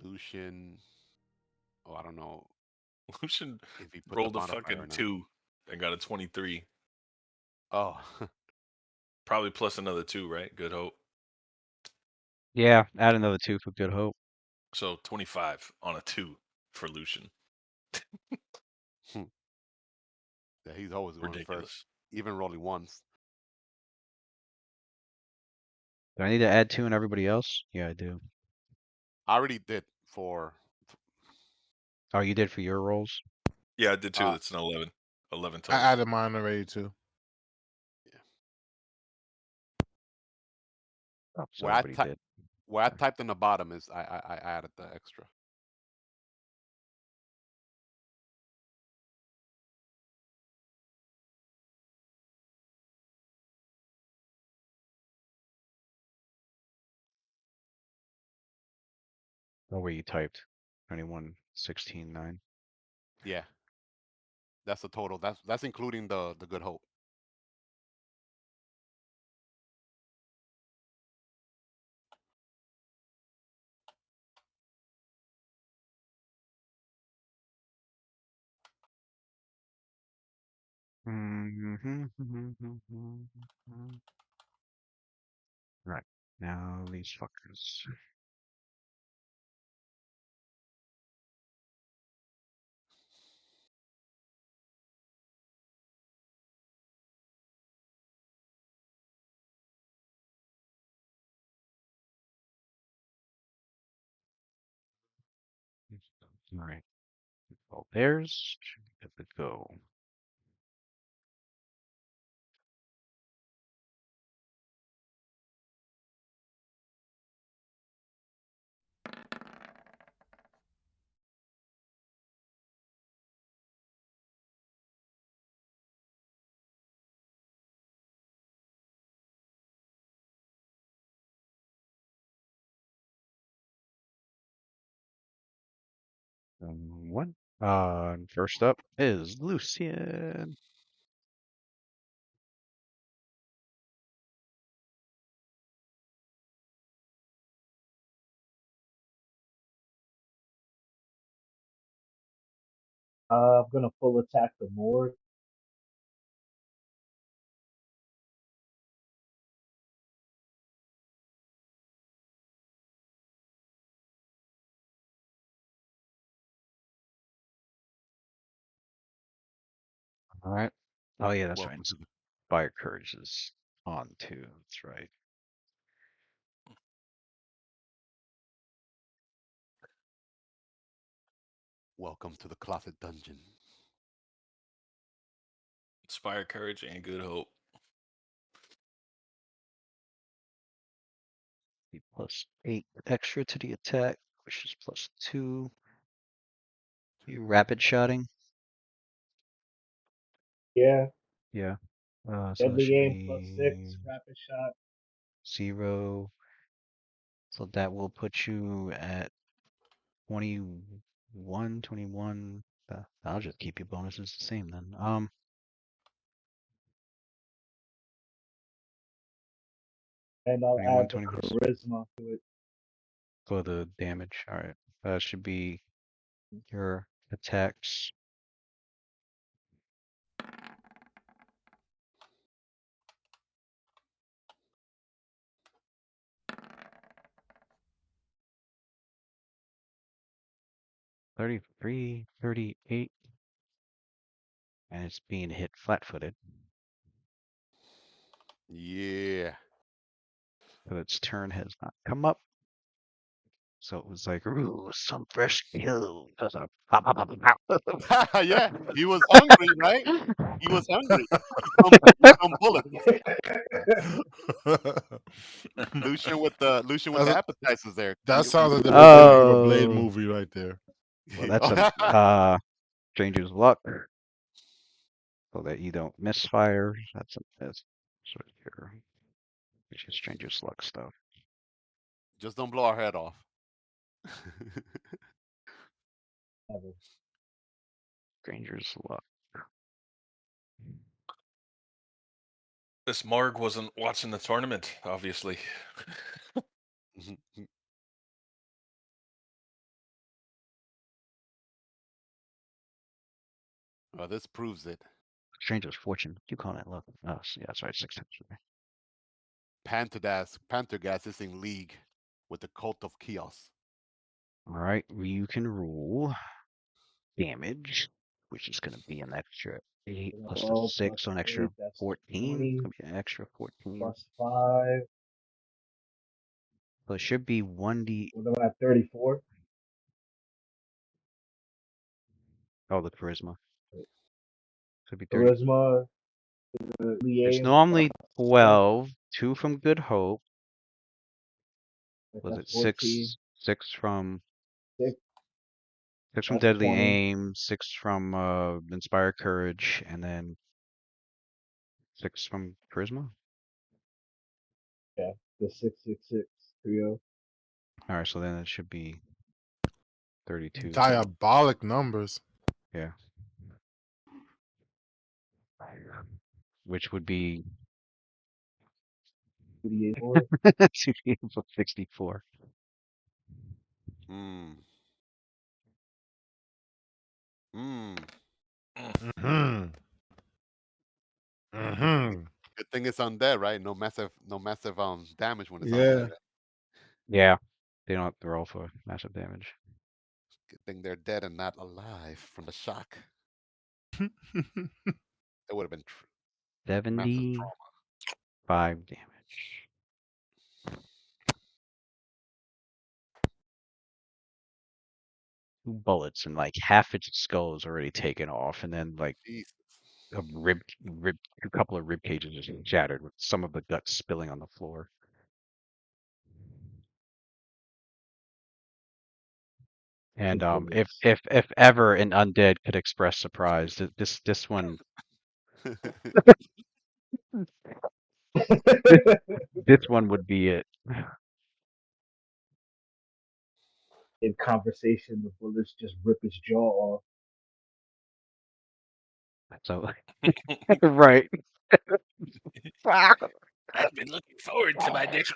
Lucian. Oh, I don't know Lucian if he put the rolled a modifier or fucking not. 2 and got a 23. Oh, Probably plus another 2, right? Good hope. Yeah, add another 2 for good hope. So 25 on a 2 for Lucian. yeah, he's always going first, Ridiculous. even rolling once. Do I need to add 2 and everybody else? Yeah, I do. I already did for. Oh, you did for your rolls? Yeah, I did too. Uh, That's an 11. 11 I total. added mine already too. Oh, so where I everybody ty- did. where I typed in the bottom is I added the extra. Oh, where you typed 21, 16, 9. Yeah, that's the total. That's including the Good Hope. Right. Now these fuckers. All right. Well, there's good to go. One. First up is Lucian. I'm gonna full attack the morgue. All right. Oh yeah, that's right. Welcome And to the Fire Courage is on too. That's right. welcome to the closet dungeon. Inspire courage and good hope. Be +8 extra to the attack, which is +2. You rapid shotting? Yeah. Yeah. So that Deadly should aim be +6. Rapid shot. 0. So that will put you at 21, 21. I'll just keep your bonuses the same then. And I'll 21, add the 21 charisma to it. for the damage. All right. That should be your attacks. $33, $38, and it's being hit flat-footed. Yeah. So its turn has not come up. So it was like, ooh, some fresh kill. Does a pop, pop, pop, pop. Yeah. He was hungry, right? He was hungry. Some bullets. Lucian with the That's appetizers there. that Eat, sounds eat like the some bullets. beginning of a Blade Oh, movie right there. well, that's a Stranger's Luck, so that you don't misfire. That's sort of your, which is Stranger's Luck stuff. Just don't blow our head off. Never. Stranger's Luck. This Marg wasn't watching the tournament, obviously. Well, this proves it. Stranger's Fortune. You call that luck? Oh, yeah, that's right. 6 times. Panthergas is in league with the Cult of Chaos. All right, you can roll damage, which is going to be an extra 8 plus the 12 6, plus so an the extra 8, that's 14. 20. Could be an extra 14. +5. So it should be 1d. What am I at? 34. Oh, the charisma. Should be 30. Charisma. Deadly It's aim normally +4. 12, 2 from Good Hope. Was That's it 14. 6? 6 from 6. 6 from That's Deadly 20. Aim, 6 from Inspire Courage, and then 6 from Charisma. Yeah. The 666 trio. All right, so then it should be 32. Diabolic numbers. Yeah. Which would be 2d8 64. Hmm. Hmm. Mm-hmm. Mm-hmm. Good thing it's undead, right? No massive damage when it's Yeah. undead. Yeah. They don't have to roll for massive damage. Good thing they're dead and not alive from the shock. It would have been massive 75 damage. 2 bullets and like half its skull is already taken off, and then like Jesus. a couple of rib cages just shattered with some of the guts spilling on the floor. And if ever an undead could express surprise, this one this one would be it. In conversation, the bullets just rip his jaw off. So right. I've been looking forward to my next.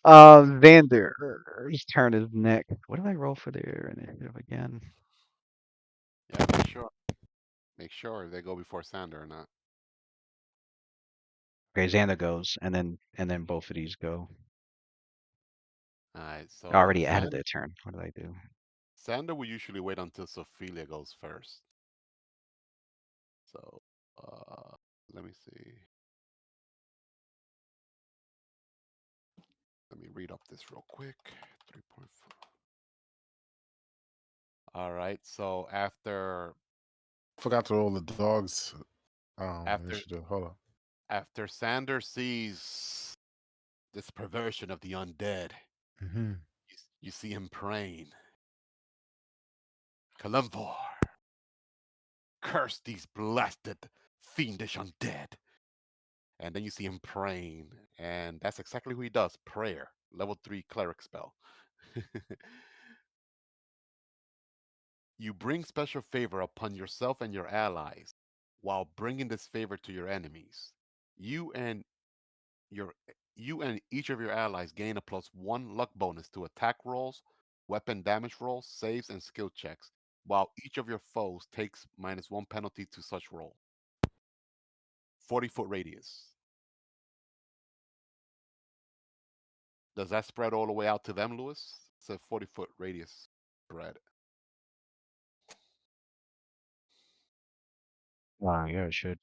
Vander, his turn is next. What did I roll for their initiative again? Yeah, make sure they go before Sander or not. Okay, Xander goes, and then both of these go. All right, I so already added their turn. What did I do? Sander will usually wait until Sophia goes first. So let me see. Let me read up this real quick. 3.4. All right, so after Forgot to roll the dogs. after Initiative. Hold on. after Sander sees this perversion of the undead, Mm-hmm. you see him praying Kalimvor, curse these blasted, fiendish undead. And then you see him praying, and that's exactly who he does. Prayer, level 3 cleric spell. You bring special favor upon yourself and your allies, while bringing this favor to your enemies. You and your you and each of your allies gain a +1 luck bonus to attack rolls, weapon damage rolls, saves, and skill checks, while each of your foes takes -1 penalty to such roll. 40-foot radius. Does that spread all the way out to them, Lewis? It's a 40-foot radius spread. Yeah, it should.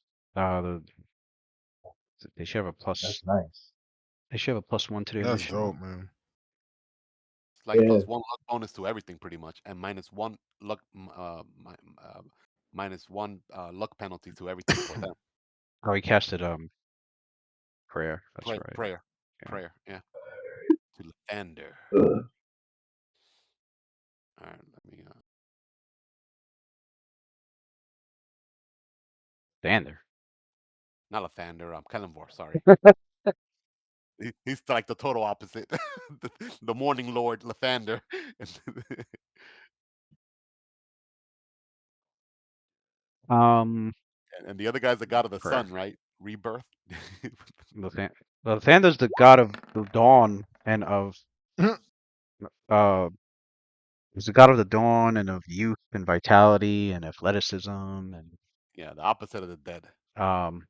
They should have a plus. That's nice. They should have a +1 to the That's initiative. dope, man. It's like Yeah. +1 luck bonus to everything, pretty much, and -1 luck, -1 luck penalty to everything for them. Oh, he casted prayer. That's Pray, right. prayer, Yeah. prayer, yeah. To Lathander. Ugh. All right, let me. Dander. Not Lathander. Kalimvor. Sorry. He's like the total opposite. the Morning Lord Lathander. Um, and the other guy's the god of the prayer. sun, right? Rebirth. Lathander's the god of the dawn and of uh he's the god of the dawn and of youth and vitality and athleticism Yeah, the opposite of the dead. um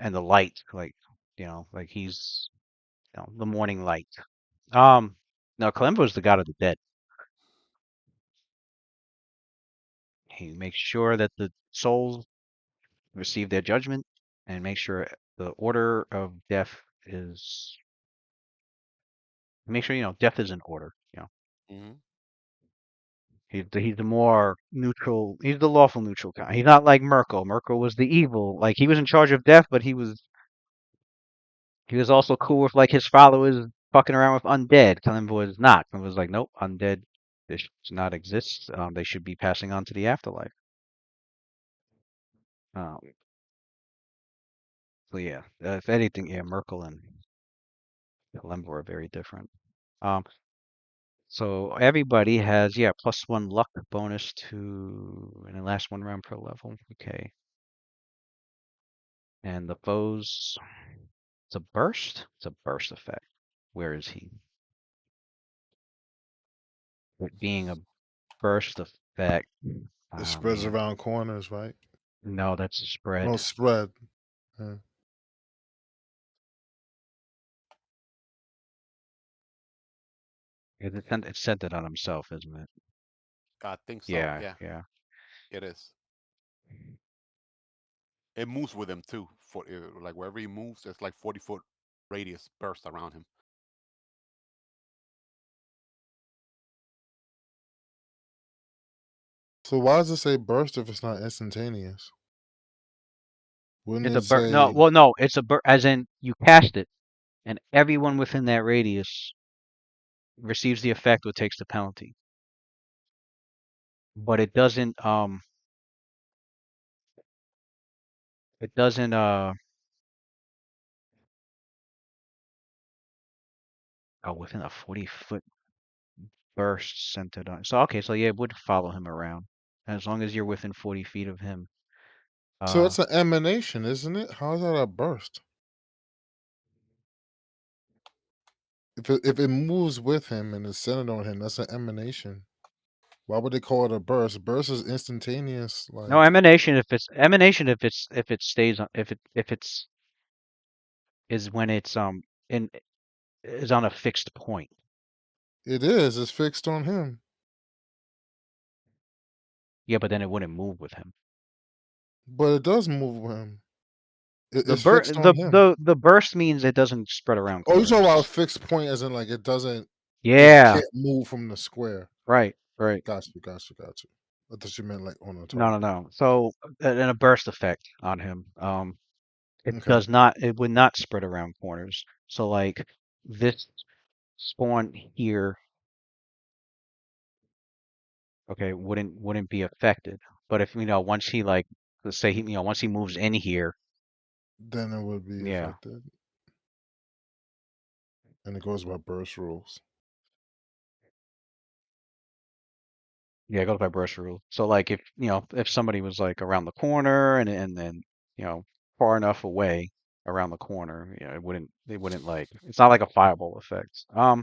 and the light, like he's the morning light. No, Kalimba is the god of the dead. He makes sure that the souls receive their judgment and make sure the order of death is make sure death is in order. Hmm. He's the more neutral. He's the lawful neutral kind. He's not like Merkel. Merkel was the evil. Like he was in charge of death, but he was also cool with like his followers fucking around with undead. Kalimba was not. Kalimba was like, nope, undead. They should not exist. They should be passing on to the afterlife. Um, so yeah, if anything, yeah, Merkel and Kalimba are very different. Um, so everybody has +1 luck bonus to in the last 1 round per level. Okay, and the foes. It's a burst. It's a burst effect. Where is he? It being a burst effect. It Oh spreads man, around corners, right? no, that's a No spread. spread. Yeah. It's centered on himself, isn't it? I think so. Yeah, Yeah, yeah. it is. It moves with him too. For like wherever he moves, it's like 40-foot radius burst around him. So why does it say burst if it's not instantaneous? Wouldn't It's it a burst. No, say well, no, it's a burst. As in, you cast it, and everyone within that radius receives the effect or takes the penalty. But it doesn't. It doesn't. Oh, within a 40-foot burst centered on. So okay, so yeah, it would follow him around as long as you're within 40 feet of him. so? Uh, It's an emanation, isn't it? How is that a burst? If it moves with him and is centered on him, that's an emanation. Why would they call it a burst? Burst is instantaneous. no Like emanation. If it stays on if it's is when it's in is on a fixed point. it is. It's fixed on him. Yeah, but then it wouldn't move with him. But it does move with him. The It's bur fixed on him. the burst means it doesn't spread around Oh, you talking about a corners. fixed point as in like it Yeah, can't move from the square. right, right. Got you. I thought you meant like on a No, no, target. no. So and a burst effect on him. It Okay. does not. It would not spread around corners. So like this spawn here okay, wouldn't be affected. But if once he like, let's say once he moves in here, Then it would be yeah, affected. And it goes by burst rules. yeah, it goes by burst rule. So like if somebody was like around the corner and then far enough away around the corner, it wouldn't like it's not like a fireball effect. All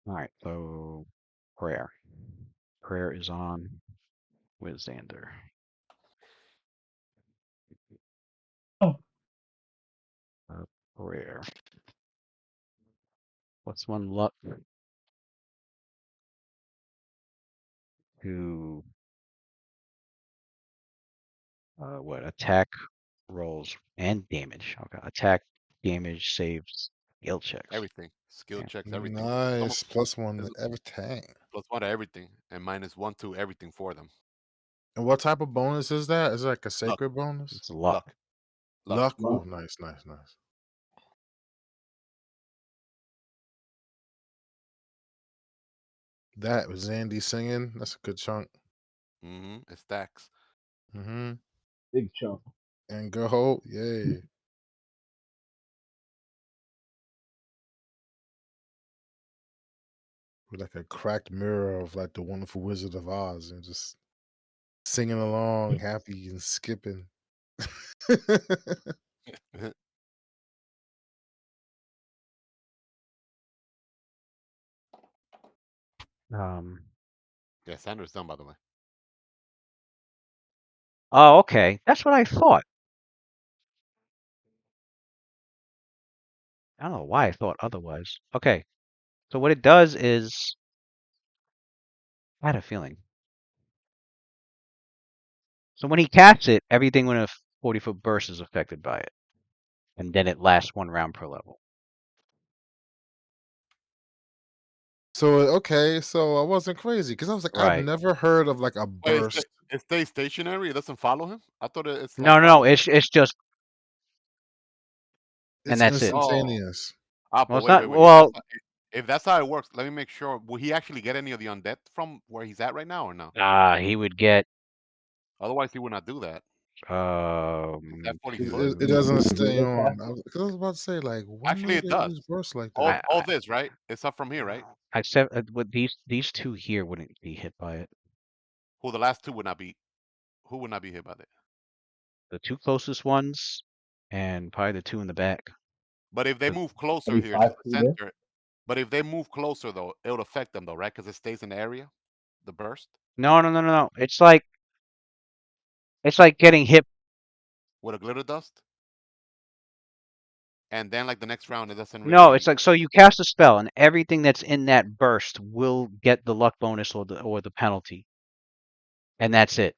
right, so prayer. Prayer is on with Xander. Oh. Prayer. What's one luck to what attack rolls and damage? Okay, attack, damage, saves, skill checks. Everything. Skill Yeah. checks, everything. It's almost Nice. +1 it's to everything. +1 to everything and -1 to everything for them. And what type of bonus is that? Is it like a Luck. sacred bonus? It's luck. Luck. Luck. Luck? Luck. Ooh, nice, nice, nice. That was Andy singing. That's a good chunk. It stacks. Mm-hmm. Big chunk. And go, yay. With like a cracked mirror of like the Wonderful Wizard of Oz and just singing along, happy and skipping. Um. Yeah, Sandra's done, by the way. Oh, okay. That's what I thought. I don't know why I thought otherwise. Okay. So what it does is, I had a feeling. So when he casts it, everything within a 40-foot burst is affected by it, and then it lasts 1 round per level. So okay, so I wasn't crazy because I was like, I've Right. never heard of like a Wait, burst. it stays stationary? It doesn't follow him? I thought it's like No, no, no. follows him. It's just, and It's that's it. Oh. instantaneous. Well, But it's wait, not. wait, wait. Well, If that's how it works, let me make sure. Will he actually get any of the undead from where he's at right now or no? he would get Otherwise, he would not do that. That 40 foot. It doesn't stay Really on. fast. Because I was about to say, like, when Actually, do it they does. use bursts like All that? I, all I, this, right? It's up from here, right? I said with these two here wouldn't be hit by it. Who the last two would not be? Who would not be hit by that? The two closest ones, and probably the two in the back. But if they 'Cause- move closer Maybe here to 5 the feet in. center, but if they move closer though, it would affect them though, right? Because it stays in the area, the burst No, no, no, no, no. It's like getting hit. with a glitter dust, and then like the next round, it doesn't No, it's really. like so you cast a spell, and everything that's in that burst will get the luck bonus or the penalty, and that's it.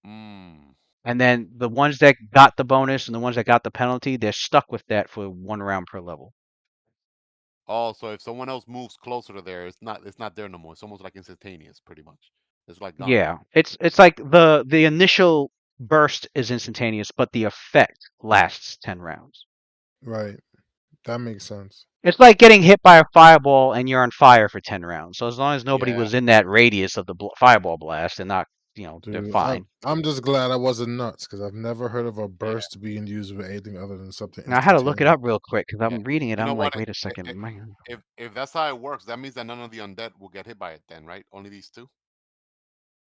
Mm. And then the ones that got the bonus and the ones that got the penalty, they're stuck with that for 1 round per level. Oh, so if someone else moves closer to there, it's not there no more. It's almost like instantaneous, pretty much. It's like gone. Yeah, it's like the initial burst is instantaneous, but the effect lasts 10 rounds. Right. That makes sense. It's like getting hit by a fireball and you're on fire for 10 rounds. So as long as nobody Yeah. was in that radius of the fireball blast, and not, they're Dude, fine. I'm just glad I wasn't nuts because I've never heard of a Yeah. burst being used with anything other than something Now I had to look it instantaneous. up real quick because Yeah. I'm reading it. You know I'm what? like, wait a second. If that's how it works, that means that none of the undead will get hit by it. Then, right? Only these two.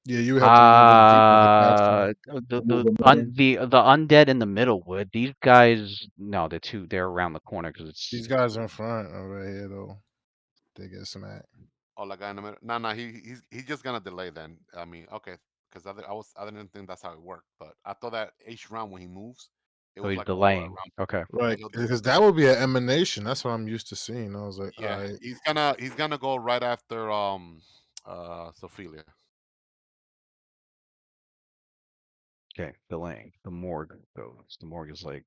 Yeah, you would have to move in deeper to cast them. Move them in. The undead in the middle would. These guys, no, they're around the corner because it's. These guys are in front over here though. They get smacked. Oh, like guy in the middle. No, no, he's just gonna delay then. I mean, okay, because I didn't think that's how it worked, but I thought that each round when he moves, it So was he's like over a delaying. round. Okay. Right, But he'll do. because that would be an emanation. That's what I'm used to seeing. I was like, all Yeah, right. he's gonna go right after Sophia. Okay, delaying. The morgue goes. The morgue is like,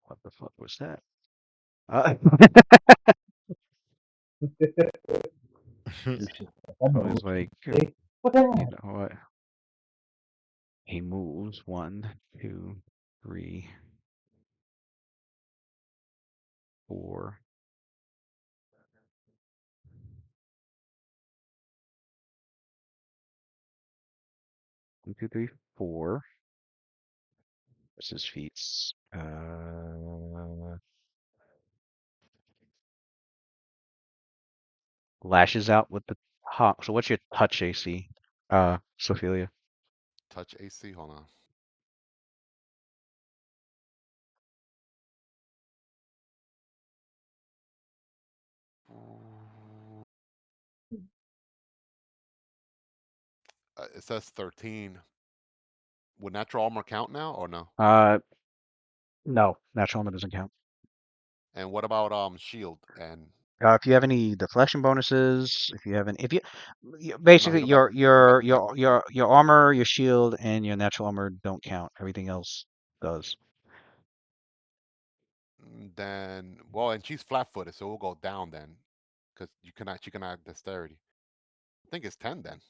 what the fuck was that? You should I So know. he's like, Hey, what the you hell? know what? He moves 1, 2, 3. 4. One, two, three, 4. What's his feats? Lashes out with the hawk. So what's your touch AC, Sophelia? Touch AC. Hold on. It says 13. Would natural armor count now or no? No, natural armor doesn't count. And what about shield and If you have any deflection bonuses, if you have any, if you no? basically He don't got. He don't got defense. your armor, your shield, and your natural armor don't count. Everything else does. Then well, and she's flat-footed, so we'll go down then, because she cannot have dexterity. I think it's 10 then.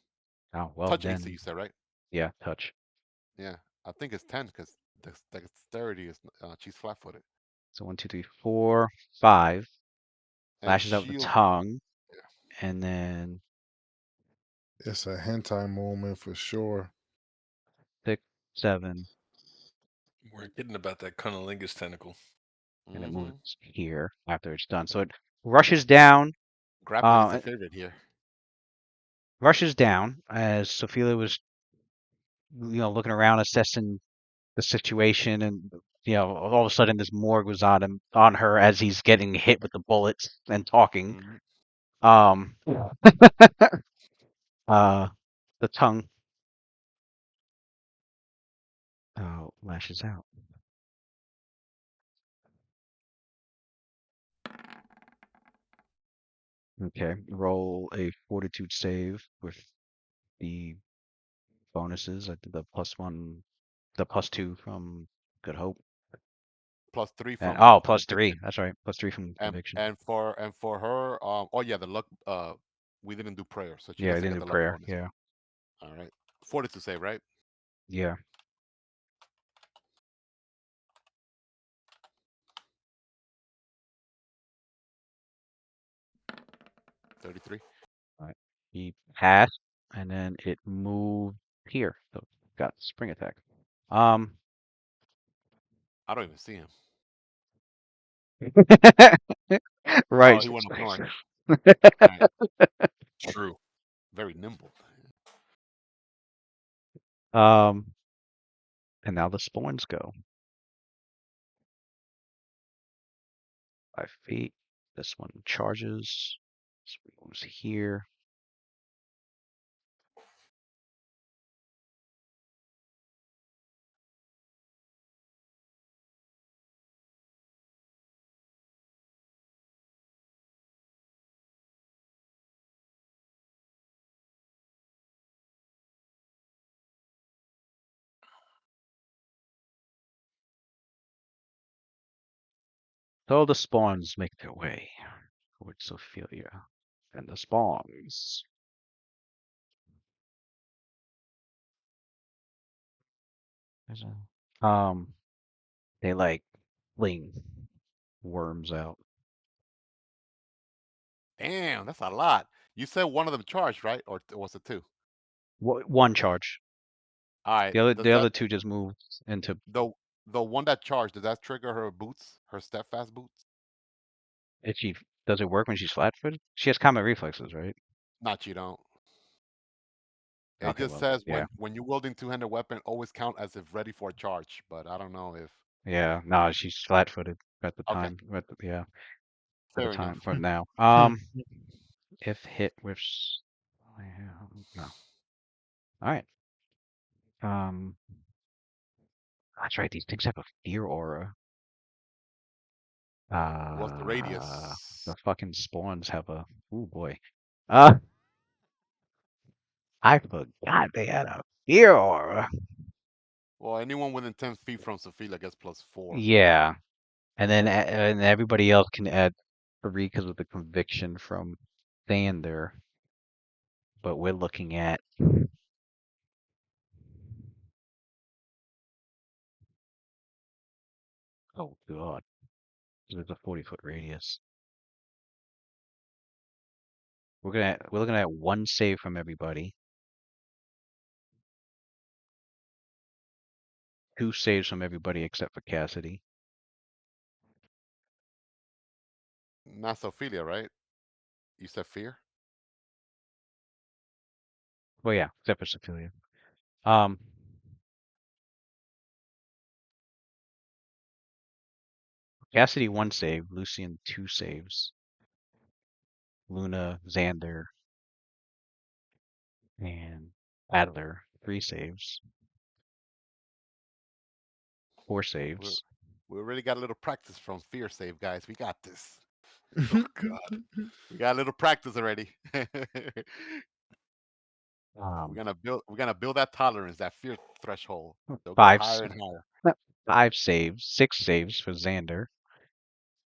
Oh well, Touch AC, then you said right? yeah, touch. Yeah, I think it's 10 because dexterity is she's flat-footed So 1, 2, 3, 4, 5. and Lashes out with the shield. tongue, Yeah. and then It's a hentai moment for sure. 6, 7, We're kidding about that cunnilingus tentacle. and it Mm-hmm. moves here after it's done. So it rushes down. Grappling is a Uh, favorite here. rushes down as Sophia was, looking around, assessing the situation, and all of a sudden this morgue was on her as he's getting hit with the bullets and talking. Hmm. Um, uh, the tongue lashes out. Okay, roll a fortitude save with the bonuses. I did the +1, the +2 from Good Hope, +3 and from +3. conviction, That's right, +3 from conviction. and for her, oh yeah, the luck. We didn't do prayer, so she Yeah, I doesn't didn't get do the luck prayer. bonus. Yeah, All right, fortitude save, right? yeah. 33. All right. He passed, and then it moved here. So got spring attack. Um, I don't even see him. Oh, right. he went up north. All right, True. very nimble. Um, and now the spawns go 5 feet. This one charges. This one goes here. So the spawns make their way towards Ophelia. And the spawns. There's they like fling worms out. Damn, that's a lot. You said one of them charged, right? Or was it two? One charge. All right. The other two just moved into. The the one that charged, does that trigger her boots, her steadfast boots? If she does it work when she's flat-footed? She has combat reflexes, right? Not you don't. It Okay, just well, says yeah, when you're wielding two-handed weapon, always count as if ready for a charge. But I don't know if yeah. No, she's flat-footed at the okay, time. Yeah, for the fair time, enough. for now. If hit with, no. All right. Um, that's right. These things have a fear aura. What's the The radius? fucking spawns have a. Oh boy. Uh, I forgot they had a fear aura. Well, anyone within 10 feet from Sophia gets +4. Yeah, and then and everybody else can add 3 because of the conviction from staying there. But we're looking at. Oh God. There's a 40-foot radius. We're looking at one save from everybody. 2 saves from everybody except for Cassidy. Not Sophia, right? You said fear. Well, yeah, except for Sophia. Um, Cassidy 1 save, Lucian 2 saves, Luna, Xander, and Adler 3 saves, 4 We're, saves. we already got a little practice from fear save, guys. We got this. Oh God, we got a little practice already. Um, We're gonna build that tolerance, that fear threshold. They'll go 5 higher and higher. 5 saves, 6 saves for Xander.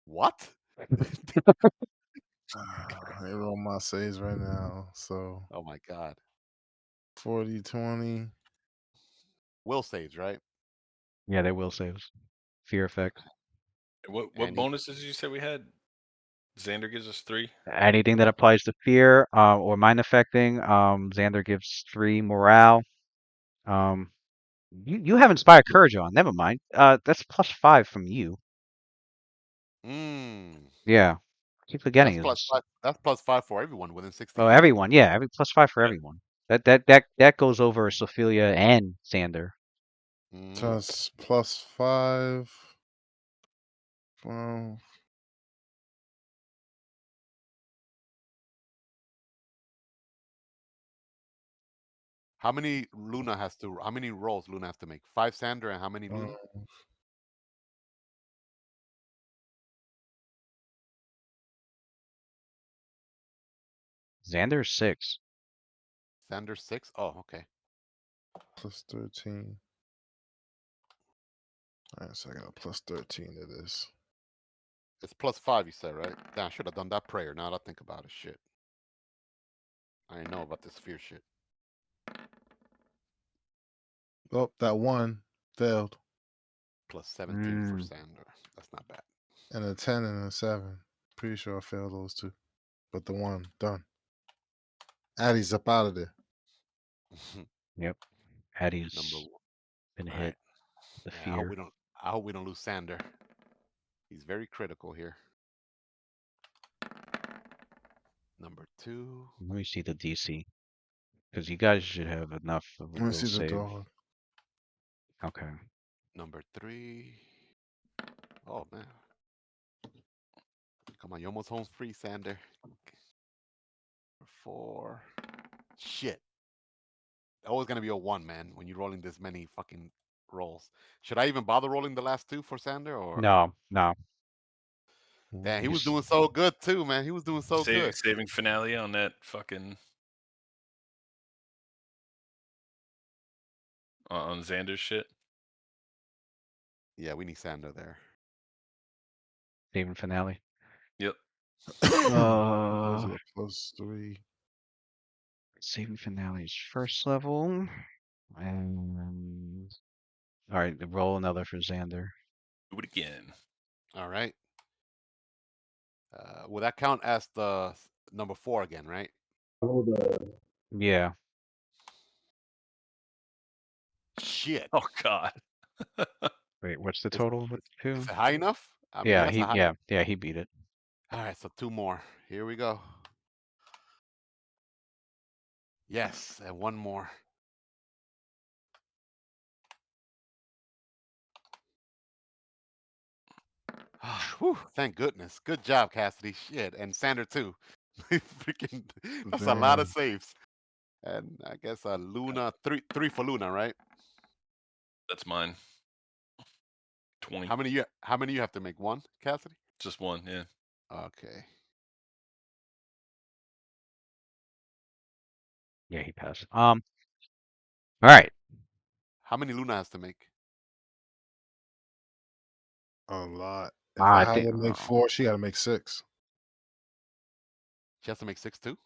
What? They roll my saves right now. So Oh my God. 40, 20. Will saves, right? Yeah, they will saves. Fear effect. What And he, bonuses did you say we had? Xander gives us 3. Anything that applies to fear or mind affecting, Xander gives 3 morale. You have inspired courage on. Never mind. That's +5 from you. Yeah, keep forgetting that's plus is. 5. That's plus 5 for everyone within 60 Oh, feet. everyone. Yeah, every +5 for Okay. everyone. That goes over Sophia and Xander. So it's +5. Well, How many Luna has to? How many rolls Luna has to make? 5 Sander and how many Luna? Xander is 6. Sander 6. Oh, okay. plus 13. All right, so I got a plus 13 to this. It's plus 5. You said, right? Damn, I should have done that prayer. Now that I think about it, shit. I didn't know about this fear shit. Oh, that one failed. Plus 17 for Sander. That's not bad. And a 10 and a 7. Pretty sure I failed those 2. But the one, done. Addie's up out of there. Yep. Number Addie's 1. been All hit. right. The Man, fear. I hope we don't lose Sander. He's very critical here. Number 2. Let me see the DC. Because you guys should have enough of a Let me will see the save. dog. Okay. Number 3. Oh man. Come on, you almost home free, Sander. Number 4. Shit. Always gonna be a 1, man, when you're rolling this many fucking rolls. Should I even bother rolling the last 2 for Sander or No. damn, he You was just doing so good too, man. He was doing so good. Saving finale on that fucking on Xander's shit. Yeah, we need Sander there. saving finale. Yep. Those Uh, are plus 3. saving finale is first level. And all right, roll another for Xander. Do it again. All right. Will that count as the number 4 again, right? Yeah. Shit. Oh God. Wait, what's the Is, total with is 2? it high enough? I mean, Yeah, that's a high. he beat it. All right, so 2 more. Here we go. Yes, and 1 more. Whew, thank goodness. Good job, Cassidy. Shit, and Sander too. Freaking, that's a lot of Damn. saves. And I guess Luna 3 for Luna, right? That's mine. 20. How many you have to make? 1, Cassidy? Just 1. Yeah. Okay. Yeah, he passed. All right. How many Luna has to make? A lot. If I I had think to make 4, she got to make 6. She has to make 6 too.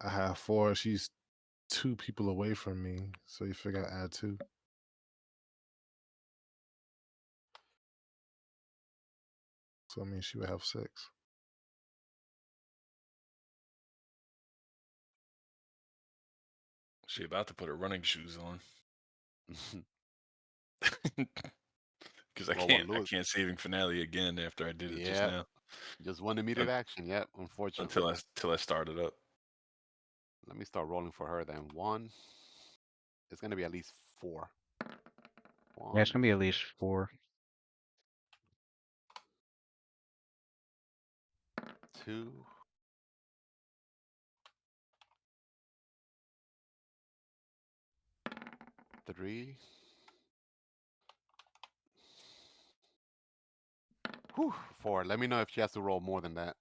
I have 4. She's 2 people away from me, so you figure I'd add 2. So I mean, she would have 6. She about to put her running shoes on. Because Well, what I Lewis? can't saving finale again after I did it just Yeah, now. just one immediate action. Yep, unfortunately. Until I started up. Let me start rolling for her then. 1. It's gonna be at least 4. Yeah, it's 1, gonna be at least 4. 2. 3. Whew, 4. Let me know if she has to roll more than that.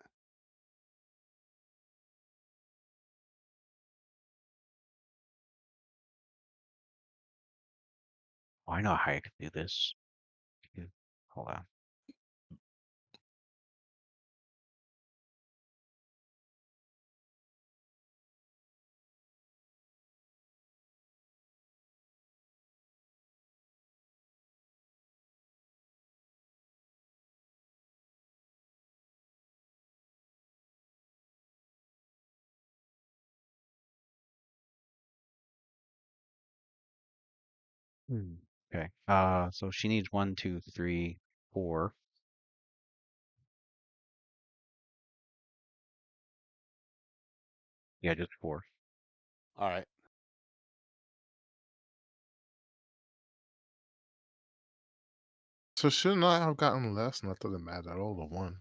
Oh, I know how I can do this. Hold on. Okay. So she needs 1, 2, 3, 4. Yeah, just 4. All right. So shouldn't I have gotten less? Not that it mattered at all to 1.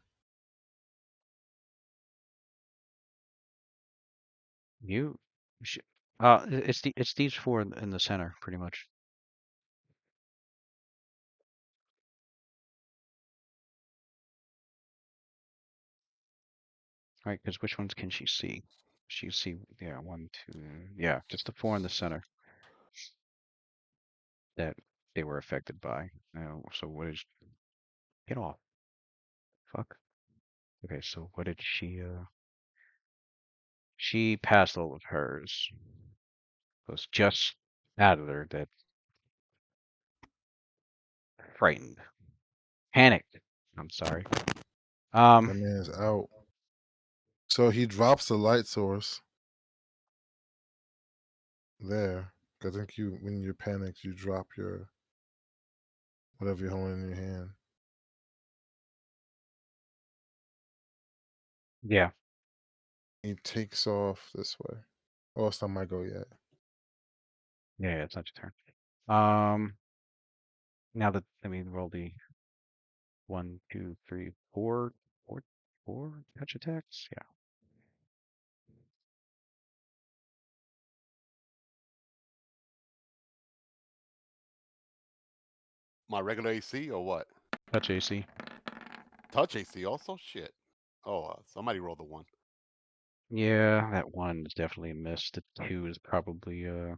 You sh it's these 4 in the center, pretty much. Right? Because which ones can she see? She see, yeah, 1, 2, yeah, just the 4 in the center that they were affected by. So what is, get off? Fuck. Okay, so what did she passed all of hers. It was just Adler that frightened, panicked. I'm sorry. That man's out. So he drops the light source there. I think you, when you're panicked, you drop your whatever you're holding in your hand. Yeah. He takes off this way. Oh, it's not my go yet. Yeah, it's not your turn. Now that let me roll the 1, 2, 3, 4, 4 touch attacks. Yeah. My regular AC or what? Touch AC. Touch AC also? Shit. Oh, somebody rolled a 1. Yeah, that 1 is definitely a miss. The 2 is probably yeah,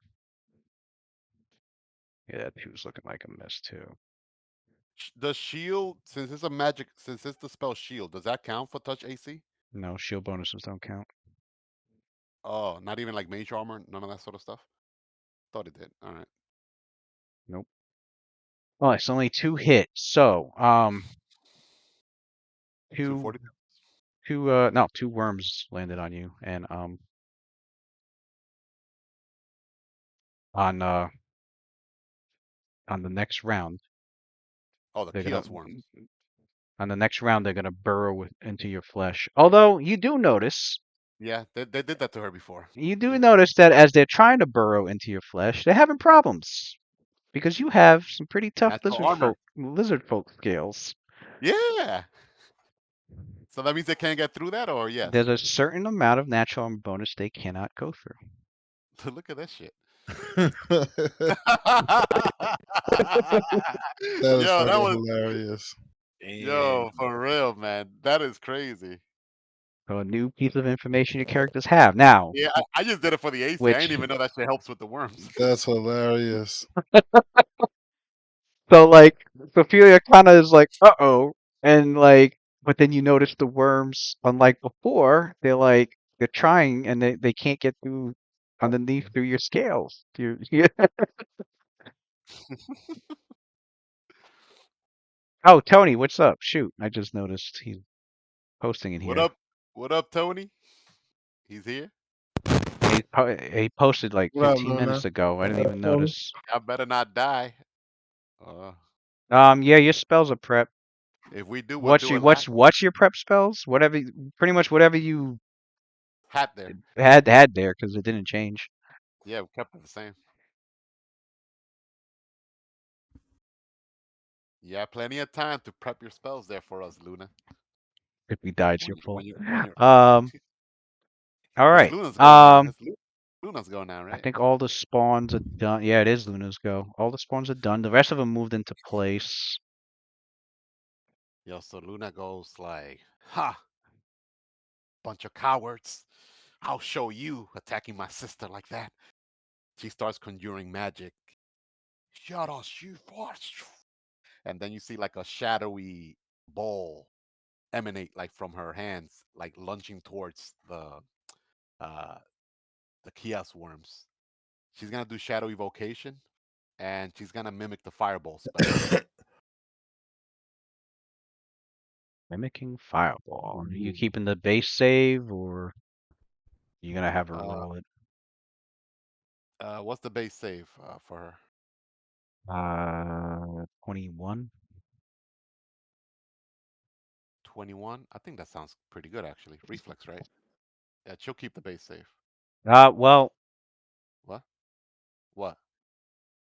that 2 is looking like a miss too. Does shield, since it's a magic, since it's the spell shield, does that count for touch AC? No, shield bonuses don't count. Oh, not even like mage armor, none of that sort of stuff. Thought it did. All right. Nope. Well, it's only 2 hits. So, 2 240. 2 no, 2 worms landed on you and on uh on the next round Oh, the they're gonna kiosk worms. they're gonna burrow into your flesh. Although you do notice Yeah, they did that to her before. You notice that as they're trying to burrow into your flesh, they're having problems because you have some pretty tough Natural armor. lizard folk scales. Yeah. So that means they can't get through that, or yes? There's a certain amount of natural armor bonus they cannot go through. Look at that shit. That is Yo, that fucking was hilarious. yo Damn. for real, man. That is crazy. So a new piece of information your characters have now, Yeah, I just did it for the AC. I which didn't even know that shit helps with the worms. That's hilarious. so like Sophia kind of is like, uh-oh, and like, but then you notice the worms, unlike before, they're trying and they can't get through underneath through your scales. Yeah. Oh, Tony, what's up? Shoot, I just noticed he's posting in What here. up? What up, Tony? He's here. He posted like What up, 15 minutes Luna? ago. I didn't even Tony? notice. I better not die. Uh, Yeah, your spells are prep. if we do, we'll What's do your it live. what's your prep spells? Whatever, pretty much whatever you Hat there. had there, because it didn't change. Yeah, we kept it the same. Yeah, plenty of time to prep your spells there for us, Luna. If we died, it's When your you fault. when you when you're All It's right. Luna's go now. Luna's go now, I right? think all the spawns are done. Yeah, it is Luna's go. All the spawns are done. The rest of them moved into place. Yo, so Luna goes like, "Ha, bunch of cowards! I'll show you attacking my sister like that." She starts conjuring magic. Shut us, you force! And then you see like a shadowy ball emanate like from her hands, like lunging towards uh the chaos worms. She's gonna do shadow evocation, and she's gonna mimic the fireball spell. Mimicking Fireball. Are you Ooh. keeping the base save, or you gonna have her Uh, roll it? what's the base save for her? 21. 21. I think that sounds pretty good actually. Reflex, right? Yeah, she'll keep the base save. Well, What? What?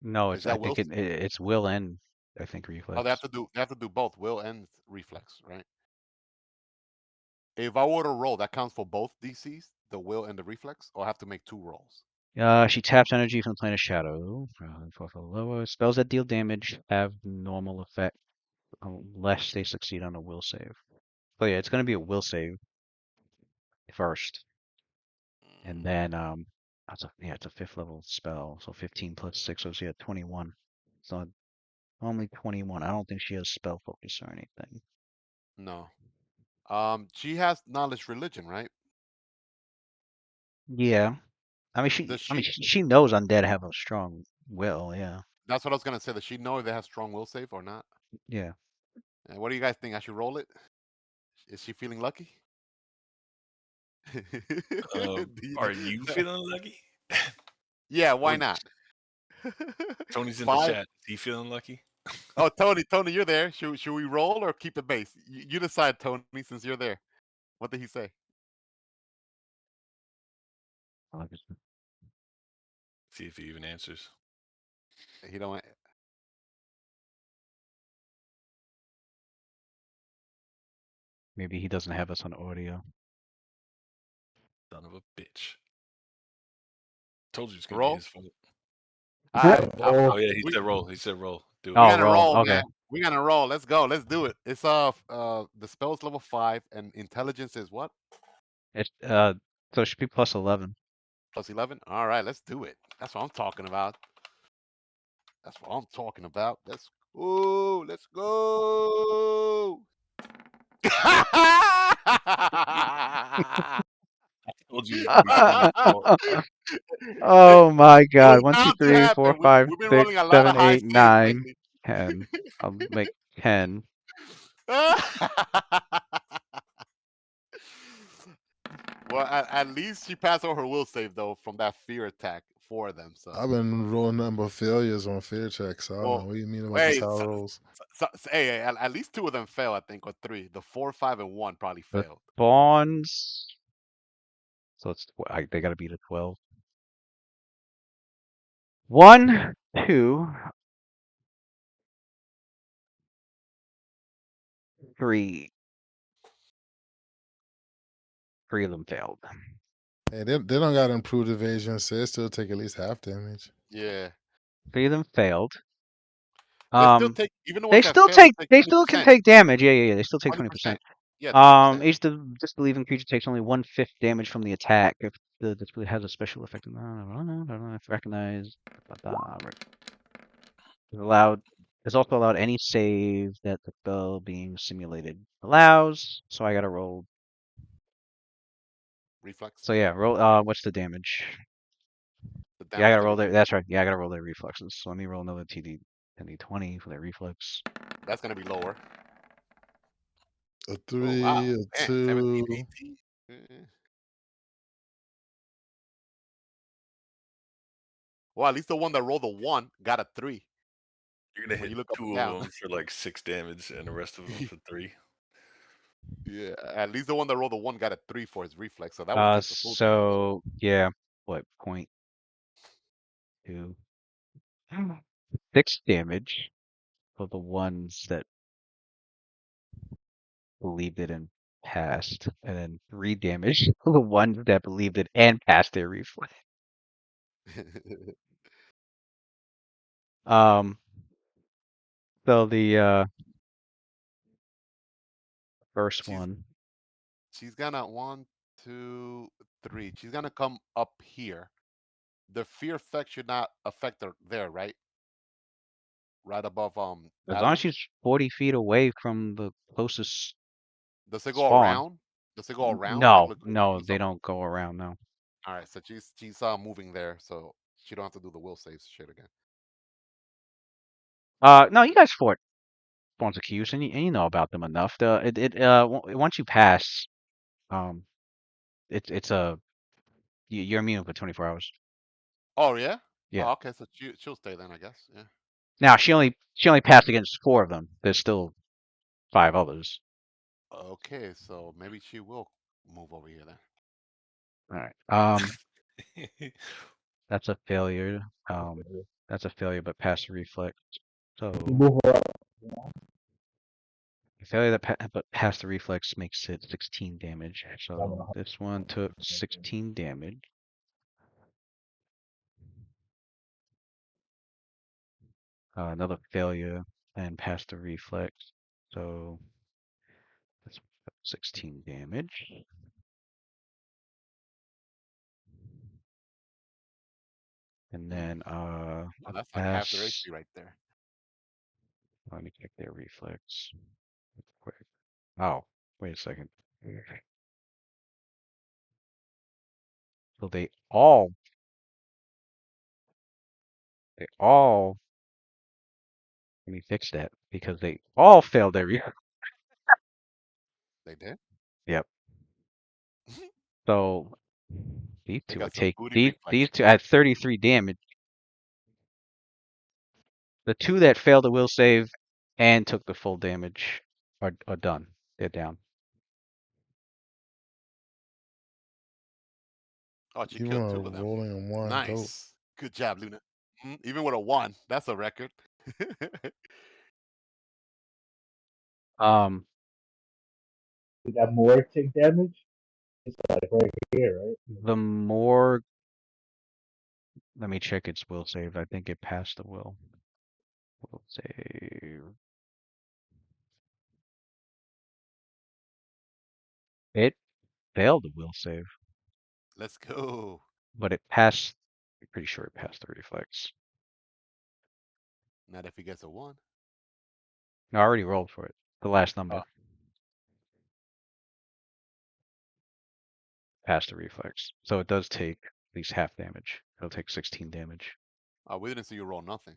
no, Is it's I that will? think it's will and I think Oh, reflex. they have to do both will and reflex, right? If I were to roll, that counts for both DCs, the will and the reflex, or I have to make two rolls. She taps energy from the plane of shadow. For lower spells that deal damage have normal effect unless they succeed on a will save. But yeah, it's gonna be a will save first, and then it's a fifth level spell, so 15 plus 6, so she had 21. So only 21. I don't think she has spell focus or anything. No. She has knowledge religion, right? Yeah, I mean Does I mean she? she knows undead have a strong will. Yeah, That's what I was gonna say. Does she know if they have strong will save or not? yeah. And what do you guys think? I should roll it? Is she feeling lucky? Do you- Are you feeling lucky? yeah, why Or not? Tony's in the Five. chat. Is he feeling lucky? Oh, Tony, you're there. Should we roll or keep it base? You decide, Tony, since you're there. What did he say? I'll just- See if he even answers. He don't. Maybe he doesn't have us on audio. Son of a bitch. Told you it's gonna be Roll. his fault. All right. Oh, Oh yeah, he We said roll. He said roll. Do it. we Oh, gonna roll. roll, Okay. man. We gonna roll. Let's go. Let's do it. It's the spell's level 5 and intelligence is what? It's so it should be plus 11. Plus 11. All right, let's do it. That's what I'm talking about. That's what I'm talking about. Let's go. Let's go. I told you it was gonna be Tony's fault. Oh my It God. was One, two, bound to three, four, happen. five, We've been six, rolling a lot of seven, high eight, saves 9, lately. 10. I'll make 10. Well, at least she passed over her will save though from that fear attack for them. So, I've been rolling nothing but failures on fear checks. So I don't know well, what do you mean about the wait, tower rolls. hey, at least two of them fail, I think, or three. The 4, 5, and 1 probably The failed. spawns. So they gotta be the 12. 1, 2, 3. 3 of them failed. Hey, they don't got improved evasion, so they still take at least half damage. Yeah, 3 of them failed. they still take even the ones that fail. They take They still can 20%. take damage. Yeah. They still take 20%. 20%. Yeah, 20%. Each disbelieving creature takes only 1/5 damage from the attack if the disbelief has a special effect. If recognized, is allowed. Is also allowed any save that the spell being simulated allows. So I gotta roll. Reflex. So yeah, roll. What's the damage? Yeah, I damage gotta they roll would their. do. That's right. Yeah, I gotta roll their reflexes. So let me roll another TD20 for their reflex. That's gonna be lower. A Oh wow, 3, a man, 17, 2. 18. Well, at least the one that rolled a 1 got a 3 You're gonna when hit you look up and 2 of down. them for like 6 damage, and the rest of them for 3. Yeah, at least the one that rolled a 1 got a 3 for his reflex, so that one took the full damage. So yeah, what, point 2, 6 damage for the ones that believed it and passed, and then 3 damage for the ones that believed it and passed their reflex. Um, so the first she's one, she's gonna 1, 2, 3. She's gonna come up here. The fear effect should not affect her there, right? Right above as that long as one. she's 40 feet away from the closest Does it go spawn. around? Does it go around? Like No, look, no, she's they up. don't go around. No. All right, so she's moving there, so she don't have to do the will save shit again. No, you guys fought spawns of Qs, and you know about them enough. Once you pass, um, it's a you're immune for 24 hours. Oh yeah. Yeah. Oh, okay, so she'll stay then, I guess. Yeah. Now she only passed against 4 of them. There's still 5 others. Okay, so maybe she will move over here then. All right. That's a failure. That's a failure, but pass the reflex. So You move her up. a failure that but pass the reflex makes it 16 damage. I'm So gonna this one took 16 damage. Another failure and pass the reflex. So that's 16 damage. And then Well, that's like half their pass. HP right there. Let me check their reflex real quick. Oh, wait a second. So they all let me fix that because they all failed their reflex. They did. Yep. So these They two are got some take booty these reflexes. two at 33 damage. The 2 that failed the will save and took the full damage are done. They're down. Oh, she You killed are 2 of them. rolling on one. Dope. Nice. Good job, Luna. Even with a 1, that's a record. Um, We got more take damage. It's like right here, right? the more let me check its will save. I think it passed the will. Will save. It failed the will save, Let's go. but it passed. I'm pretty sure it passed the reflex. Not if he gets a 1. No, I already rolled for it. The last number passed the reflex, so it does take at least half damage. It'll take 16 damage. Oh, we didn't see you roll nothing.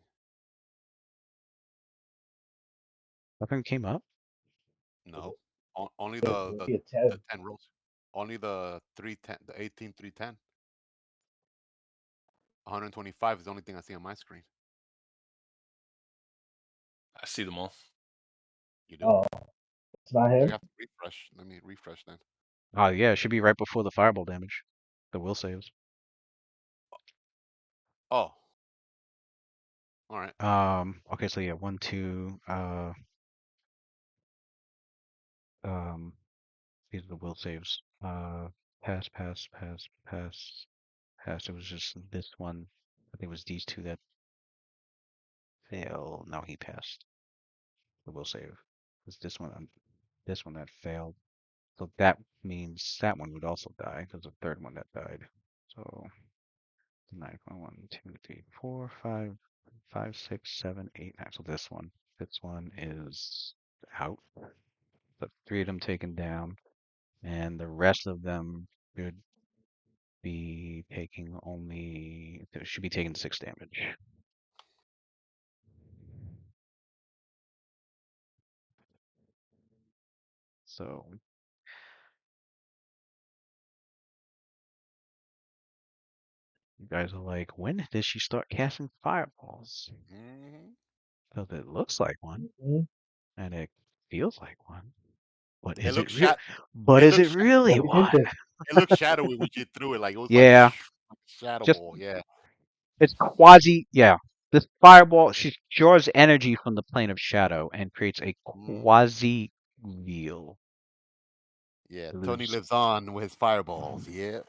Nothing came up. No. Only It'll be a 10. the 10 rolls. Only the 310, the 18, 310. 125 is the only thing I see on my screen. I see them all. You do? Oh, it's not I him. have to refresh. Let me refresh then. Oh yeah, it should be right before the fireball damage. The will saves. Oh, all right. Okay, so yeah, 1, 2. These are the will saves. Pass, pass, pass, pass, pass. It was just this one. I think it was these 2 that failed. No, he passed the will save. It's this one that failed. So that means that one would also die because the third one that died. So 9, 1, 2, 3, 4, 5, 5, 6, 7, 8, 9. So this one is out. The 3 of them taken down, and the rest of them should be taking only should be taking 6 damage. So you guys are like, when did she start casting fireballs? Mhm. Because it looks like one, Mhm. and it feels like one, but It is it looked real? shat. But It is looked. it really Let me hint one? it. It looked shadowy when you threw it. Like it was like Yeah, like a shadow just ball. Yeah. it's quasi. Yeah, this fireball she draws energy from the plane of shadow and creates a Mhm. quasi real Yeah. Tony illusion. lives on with his fireballs. Yeah.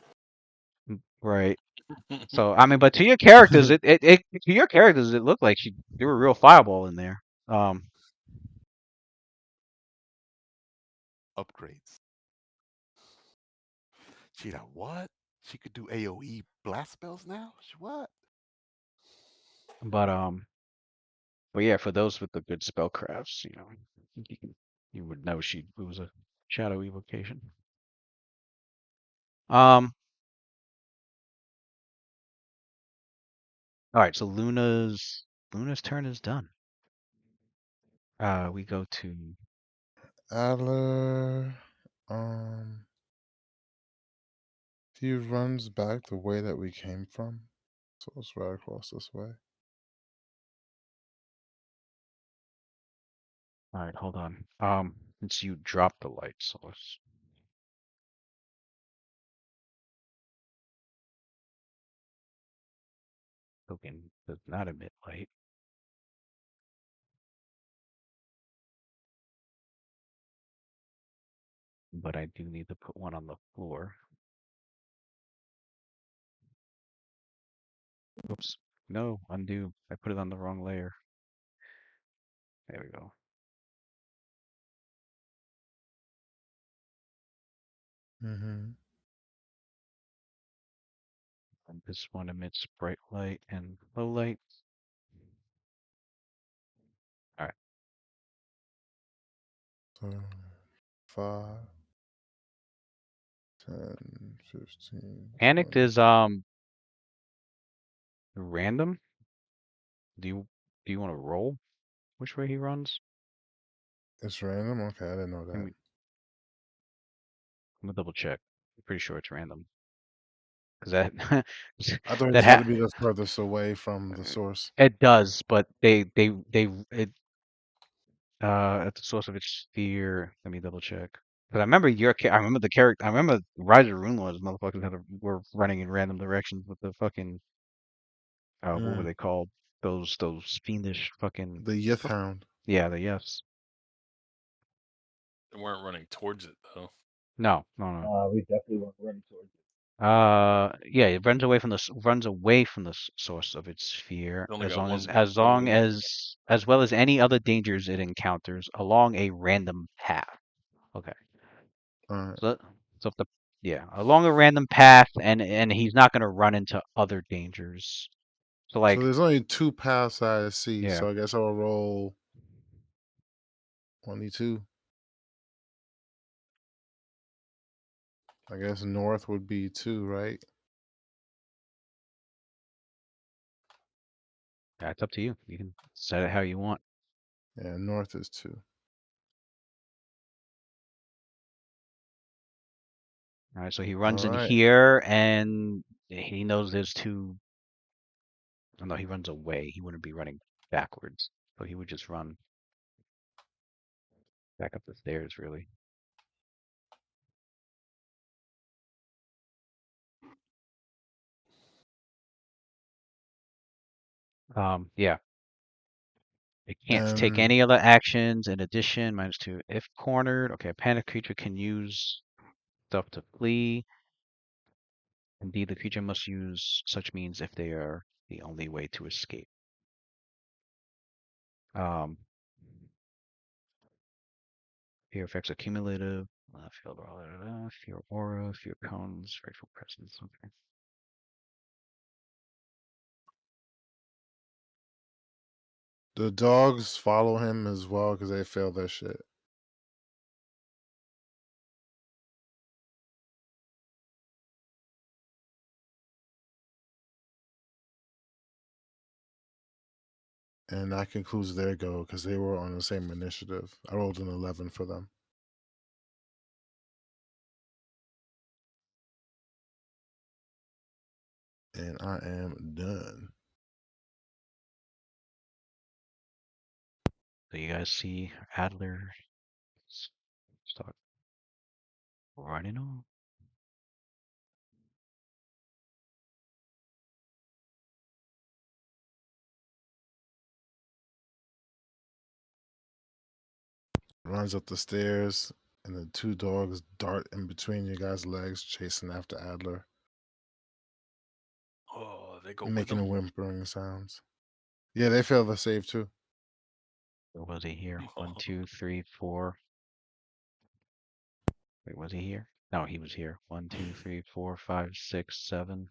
Right. So I mean, but to your characters, it to your characters, it looked like she there were real fireball in there. Upgrades. Cheetah, what? She could do AOE blast spells now? What? But but yeah, for those with the good spellcrafts, you can you would know she it was a shadow evocation. Um. All right. So Luna's turn is done. We go to Adler, um, he runs back the way that we came from, so it's right across this way. all right. Hold on. Since you dropped the light source, token does not emit light. But I do need to put one on the floor. Oops. No, undo. I put it on the wrong layer. There we go. Mm-hmm. And this one emits bright light and low light. All right. So 5, 10, 15, Panicked 20. is random. Do you want to roll which way he runs? It's random? Okay, I didn't know Let that. me, let me double check. I'm pretty sure it's random. Because that I thought he that said to ha be the furthest away from the source. it does, but they it at the source of its sphere. Let me double check. Because I remember the character. I remember Rise of Rune's motherfuckers were running in random directions with the fucking what were Mm. they called? Those fiendish fucking The Yith Hound. yeah, the yes. They weren't running towards it though. No, no, no. We definitely want to run towards it. Yeah, it runs away from runs away from the source of its sphere It only as got long as one as one long wing. as well as any other dangers it encounters along a random path. Okay. Alright. So so if the yeah, along a random path and he's not going to run into other dangers. So So like there's only 2 paths I see, yeah. so I guess I'll roll 22. I guess north would be 2, right? That's up to you. You can set it how you want. Yeah, north is 2. All right, so he runs in Alright. here and he knows there's two. Oh, no, he runs away. He wouldn't be running backwards. So he would just run back up the stairs, really. Yeah. It can't take And any other actions. In addition, -2 if cornered. Okay, a panic creature can use stuff to flee. Indeed, the creature must use such means if they are the only way to escape. Um, Fear effects are cumulative. Field fear aura, fear cones, rightful presence. Okay. the dogs follow him as well because they fail their shit. And that concludes their go because they were on the same initiative. I rolled an 11 for them. And I am done. So you guys see Adler start running on. Runs up the stairs, and the two dogs dart in between you guys' legs, chasing after Adler, Oh, they go with making him. whimpering sounds. Yeah, they fail the save too. Or was he here? 1, 2, 3, 4. Wait, was he here? No, he was here. 1, 2, 3, 4, 5, 6, 7,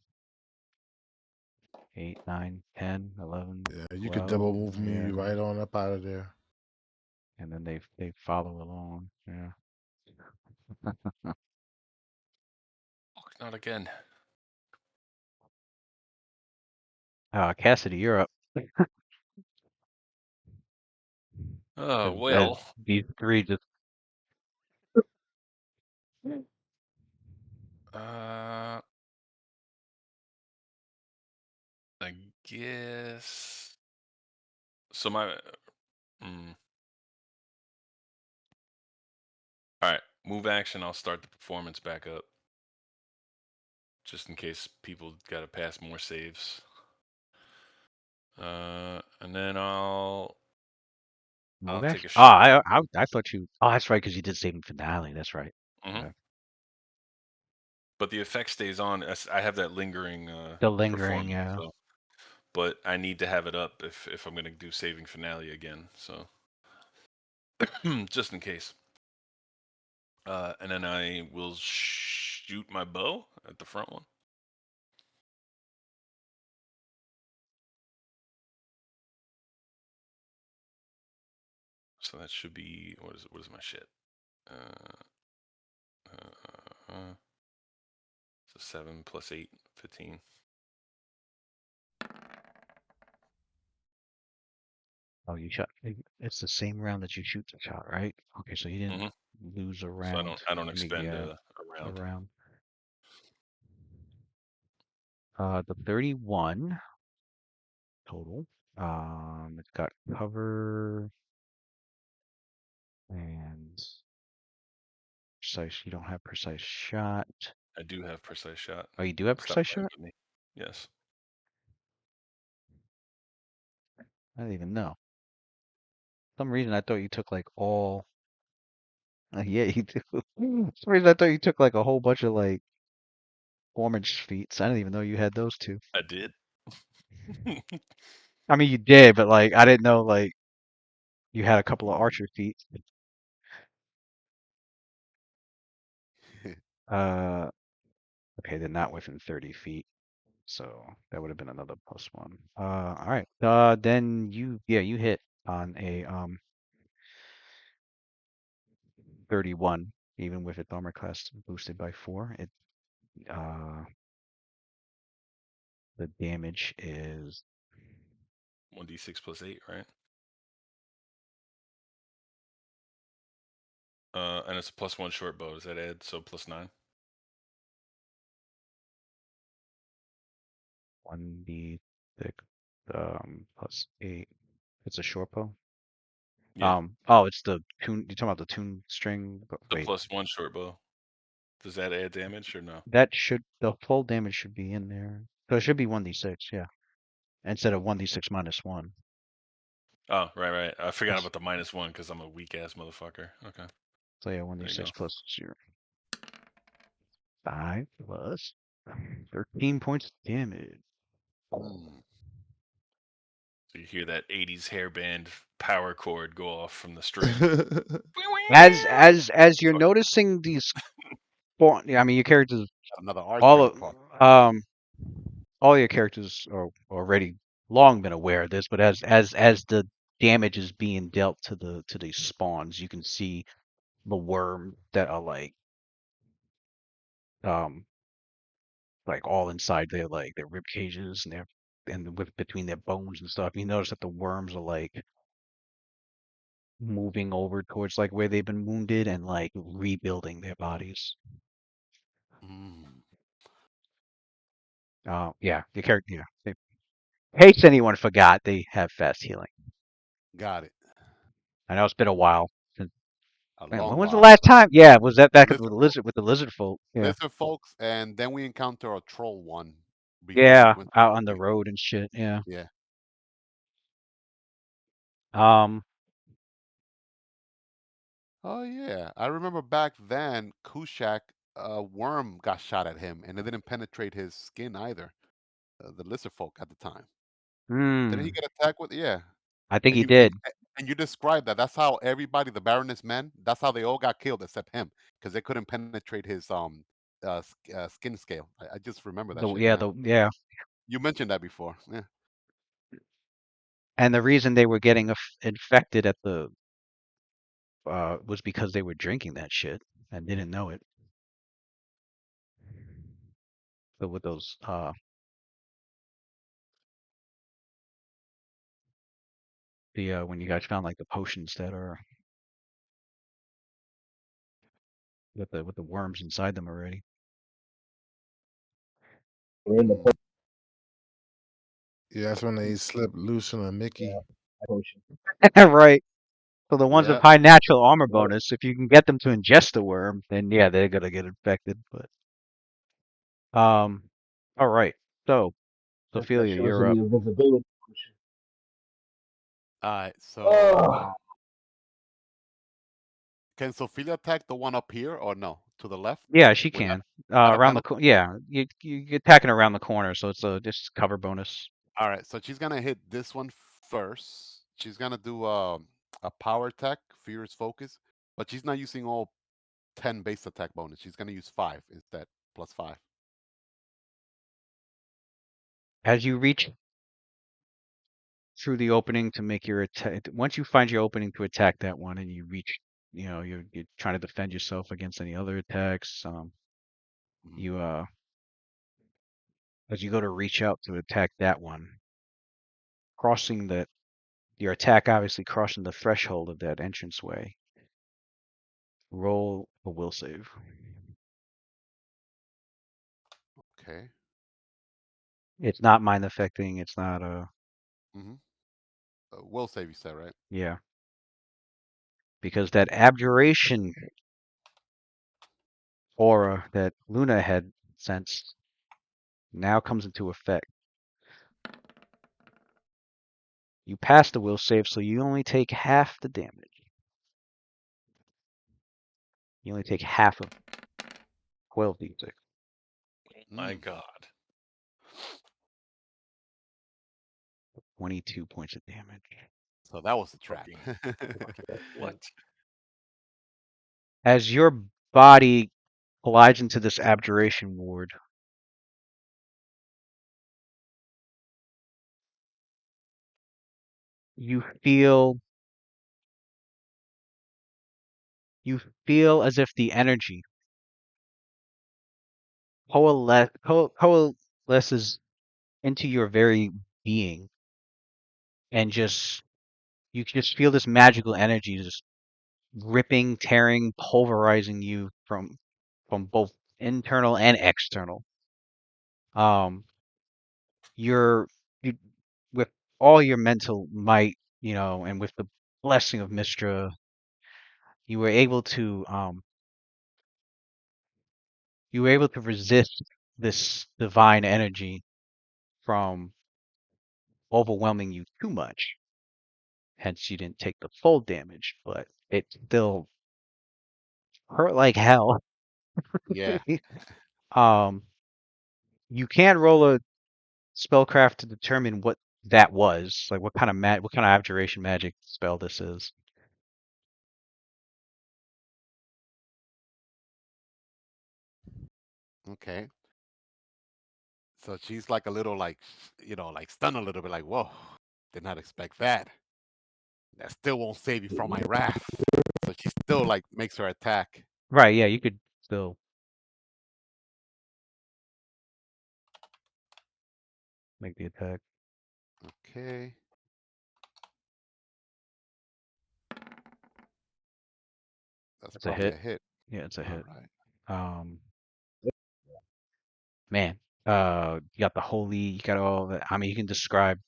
8, 9, 10, 11, Yeah, you could 12. double move me Yeah, right on up out of there. and then they follow along. Yeah. Fuck, not again. Cassidy, you're up. Oh, As well. these three just Uh, I guess. So my. Mm, all right, move action. I'll start the performance back up, just in case people got to pass more saves. And then I'll move take action. a Oh, shot. I thought you. Oh, that's right, because you did saving finale. That's right. hmm Okay. But the effect stays on. I have that lingering The lingering. performance. So, but I need to have it up if I'm gonna do saving finale again. So just in case. And then I will shoot my bow at the front one. So that should be what is my shit? Uh, so 7 plus 8, 15. Oh, you shot. It's the same round that you shoot the shot, right? Okay, so you didn't lose a So round. I don't I mean, expend yeah, a a round. round. The 31 total. It's got cover and precise. You don't have precise shot. I do have precise shot. Oh, you do have Stop precise playing shot? with me. Yes. I didn't even know. For some reason I thought you took like all. Yeah, you do. For some reason I thought you took like a whole bunch of like performance feats. I didn't even know you had those two. I did. I mean, you did, but like I didn't know like you had a couple of archer feats. Uh, okay, they're not within 30 feet, so that would have been another +1. All right. Then you hit on a 31, even with its armor class boosted by 4. Uh, the damage is 1d6 plus 8, right? And it's a +1 short bow. Does that add so +9? 1d6 plus 8. It's a short bow. Yeah. Oh, it's the tune. You're talking about the tune string. The Wait, +1 short bow. Does that add damage or no? the full damage should be in there. So it should be 1d6, yeah, instead of 1d6 minus 1. Oh, right. I forgot That's about the -1 because I'm a weak ass motherfucker. Okay. so yeah, There you 1d6 go. plus 0. 5 plus 13 points of damage. Mm. So you hear that 80s hairband power chord go off from the string. As you're Fuck, noticing these spawn, I mean your characters Another all archery of part. all your characters are already long been aware of this, but as the damage is being dealt to these spawns, you can see the worm that are um like all inside their rib cages and and with between their bones and stuff. You notice that the worms are like moving over towards like where they've been wounded and like rebuilding their bodies. Mm, Yeah, the character. Yeah, in case anyone forgot, they have fast healing. got it. I know it's been a while since. A Man, when long was the while. last time? Yeah, was that back with Lizard the folk. lizard folk? Yeah, Lizard folks, and then we encounter a troll one before we yeah, went. out on the Yeah. road and shit. Yeah. Yeah. Um. Oh yeah, I remember back then, Kushak, a worm got shot at him, and it didn't penetrate his skin either. The lizard folk at the time. Didn't he Hmm. get attacked with? Yeah. I think And he you did. and you described that. That's how everybody, the Baroness men, that's how they all got killed except him, because they couldn't penetrate his skin scale. I just remember that The shit yeah now. the yeah, You mentioned that before. Yeah. and the reason they were getting infected at the was because they were drinking that shit and didn't know it. So with those the when you guys found like the potions that are with the worms inside them already. We're in the Mm, Yeah, that's when they slip loose on a Mickey. potion. Right. So the ones with yeah. high natural armor Yep. bonus, if you can get them to ingest the worm, then yeah, they're gonna get infected. But all right. So That Sophia, shows you're you up. the invisibility potion. All right. So Oh, can Sophia attack the one up here or no? To the left Yeah, she with can. that Around the metal? yeah, you attacking around the corner, so it's a just cover bonus. All right. So she's gonna hit this one first. She's gonna do a power attack, fierce focus, but she's not using all 10 base attack bonus. She's gonna use 5 instead, plus 5. As you reach through the opening to make your attack, once you find your opening to attack that one, and you reach, you're trying to defend yourself against any other attacks. Mhm. You as you go to reach out to attack that one, crossing the your attack obviously crossing the threshold of that entranceway. Roll a will save. Okay. It's not mind affecting. It's not Mm-hmm. Will save, you said, right? yeah, because that abjuration aura that Luna had sensed now comes into effect. You pass the will save, so you only take half the damage. You only take half of 12d6. My Mm. God. 22 points of damage. So that was the trap. Fucking what? As your body collides into this abjuration ward, you feel you feel as if the energy coalesces into your very being, and you just feel this magical energy just ripping, tearing, pulverizing you from both internal and external. Um, you're you with all your mental might, and with the blessing of Mistra, you were able to resist this divine energy from overwhelming you too much. Hence, you didn't take the full damage, but it still hurt like hell. Yeah. um, you can roll a spellcraft to determine what that was, like what kind of abjuration magic spell this is. Okay. So she's like a little like, like stunned a little bit, like, whoa, did not expect that. That still won't save you from my wrath. So she still like makes her attack. Right? Yeah, you could still make the attack. Okay. That's That's a probably hit. a hit. Yeah, it's a All hit. right. Man, you got the holy, you got all that. I mean, you can describe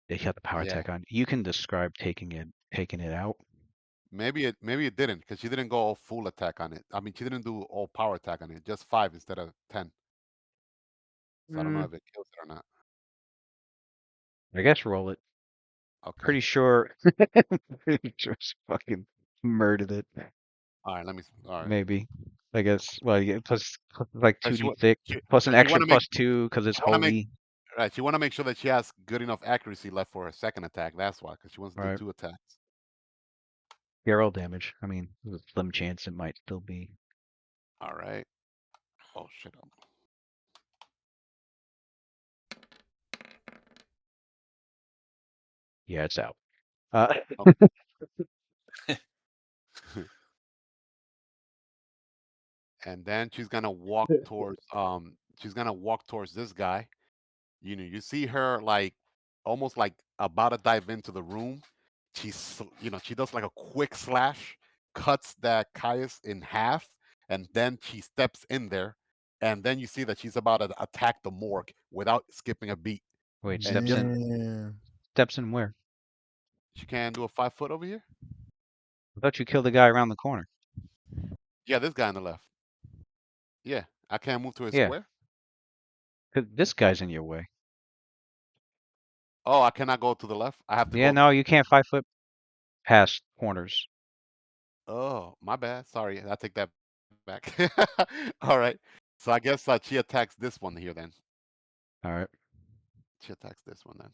that you got the power Yeah. attack on. You can describe taking it out. Maybe it didn't because she didn't go all full attack on it. I mean, she didn't do all power attack on it. Just 5 instead of 10. So I don't know Mm, if it kills it or not. I guess roll it. Okay. Pretty sure, pretty sure she fucking murdered it. All right. Let me. All right. Maybe. I guess. Well, yeah, plus like Because 2d thick, plus an she extra want to make +2 because it's she want to make holy. right. She want to make sure that she has good enough accuracy left for her second attack. That's why. Because she wants to do Right. 2 attacks. Yeah, roll damage. I mean, there's a slim chance it might still be. All right. Oh shit. Yeah, it's out. Oh. And then she's gonna walk towards this guy. You see her like almost like about to dive into the room. She does like a quick slash, cuts that Caius in half, and then she steps in there, and then you see that she's about to attack the morgue without skipping a beat. Wait, And steps just in. Damn. Steps in where? she can do a 5 foot over here. I thought you killed the guy around the corner. Yeah, this guy on the left. Yeah, I can't move to his Yeah, square. 'cause this guy's in your way. Oh, I cannot go to the left. I have to Yeah, go. no, you can't 5 foot past corners. Oh, my bad. Sorry, I take that back. All right. So I guess she attacks this one here then. All right. She attacks this one then.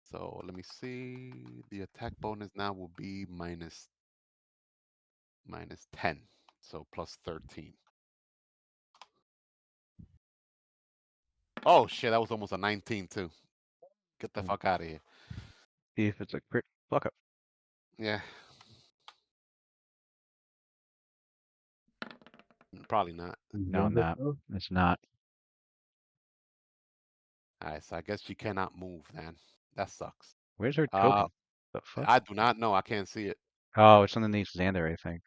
So let me see. The attack bonus now will be minus 10. So plus 13. Oh shit, that was almost a 19 too. Get the Mm. fuck out of here. See if it's a crit. Fuck up. Yeah. Probably not. No, not. It's not. All right, so I guess she cannot move then. That sucks. Where's her Uh token? The fuck? I do not know. I can't see it. Oh, it's underneath Xander, I think.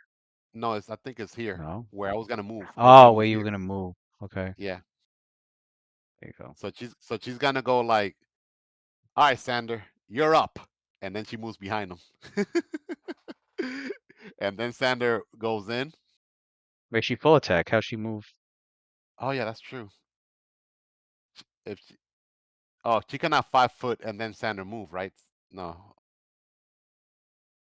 No, I think it's here No. where I was gonna move. I was gonna Oh, where move you were here. gonna move. Okay. Yeah. There you go. So she's gonna go like, all right, Sander, you're up. And then she moves behind him. And then Sander goes in. Wait, she full attack. How's she move? Oh yeah, that's true. If she, oh, she cannot 5 foot and then Sander move, right? No.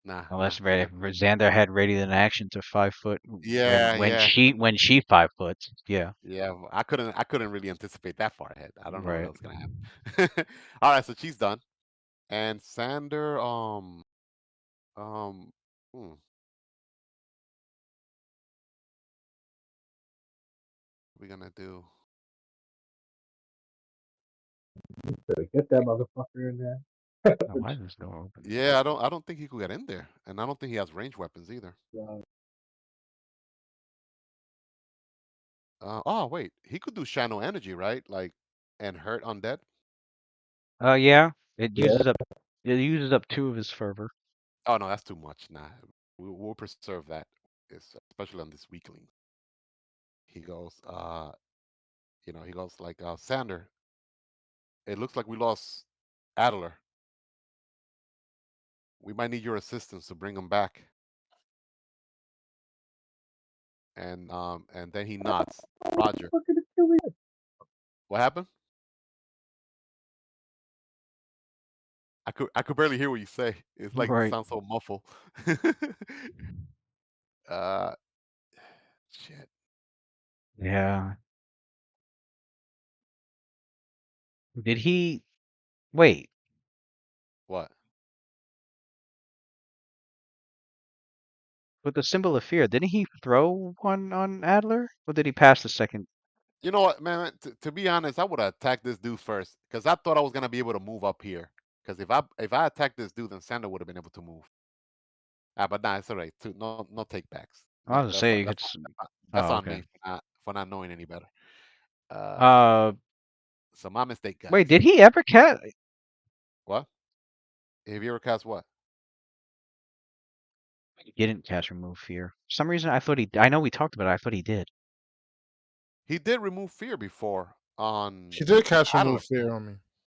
Nah, Unless she got Xander had ready in action to 5 foot Yeah, yeah. when she 5 foot. Yeah. Yeah. I couldn't really anticipate that far ahead. I don't know what Right. else gonna happen. All right, so she's done. And Sander, um hmm, what we gonna do? Get that motherfucker in there. Oh, why is this door open? Yeah, I don't think he could get in there. And I don't think he has range weapons either. Oh wait, he could do channel energy, right? Like, and hurt undead. Yeah. It Yeah. uses up 2 of his fervor. Oh no, that's too much. Nah, we'll preserve that. Especially on this weakling. He goes, he goes like, Sander. It looks like we lost Adler. We might need your assistance to bring him back. And then he nods. Roger. What happened? I could barely hear what you say. It's like Right. sounds so muffled. uh, shit. Yeah. Did he wait? What? With the symbol of fear, didn't he throw one on Adler? Or did he pass the second? You know what, man? To be honest, I would have attacked this dude first because I thought I was gonna be able to move up here. Because if I attacked this dude, then Sander would have been able to move. But nah, it's alright. No take backs. I was That, gonna that's say that's it's that's oh on okay. me for not knowing any better. Uh, Uh So my mistake, guys. Wait, did he ever cast? What? Have you ever cast what? He didn't cast Remove Fear. For some reason, I thought he. I know we talked about it. I thought he did. He did remove fear before on He did cast Adler. remove fear on me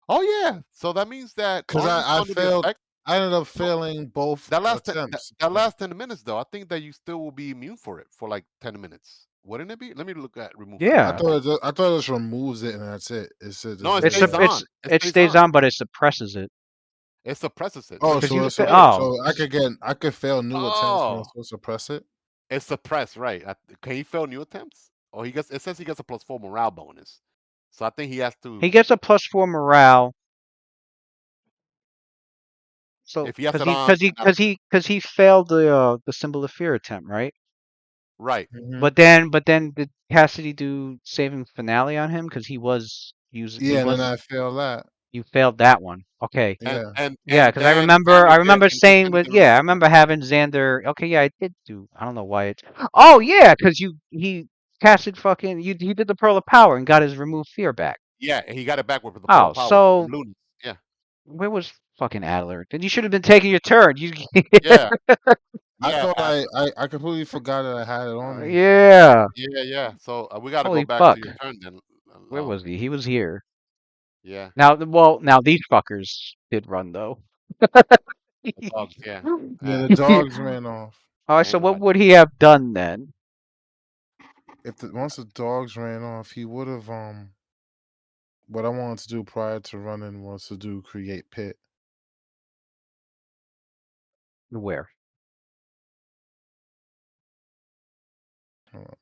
Oh yeah. So that means that because aren't you still I under the failed. effect? I ended up No, failing both that attempts. last 10 minutes though. I think that you still will be immune for it for like 10 minutes. Wouldn't it be? Let me look at remove fear. I Yeah, thought it just removes it and that's it. It said No, it it's stays on. it stays on, but it suppresses it. It suppresses it. Oh, Because so you so oh so I could fail new attempts and Oh, also suppress it. it's suppressed, right? Can he fail new attempts? Or he gets? It says he gets a +4 morale bonus. So I think he has to. he gets a +4 morale. So If he has it on, and not, because he failed the Symbol of Fear attempt, right? right? Mhm. But then did Cassidy do Saving Finale on him? Because he Yeah, and then was I failed that. you failed that one. Okay. And Yeah. and Yeah, and because then I Xander did, remember and then saying Xander with did yeah, remove I fear. remember having Xander. Okay, yeah, I did do. I don't know why it's. Oh yeah, because he casted fucking he did the Pearl of Power and got his Remove Fear back. Yeah, and he got it back with the Pearl Oh, of Power from so Lunas. Yeah, where was fucking Adler? Then you should have been taking your turn. You yeah, I yeah, thought I completely forgot that I had it on me. yeah. yeah. So we got to go Holy back to fuck. your turn then. Where was he? He was here. Yeah, Now these fuckers did run though. the dogs. Yeah, Yeah, the dogs ran off. All right, so ain't what nobody. would he have done then? Once the dogs ran off, he would have what I wanted to do prior to running was to do create pit. Where? Hold on.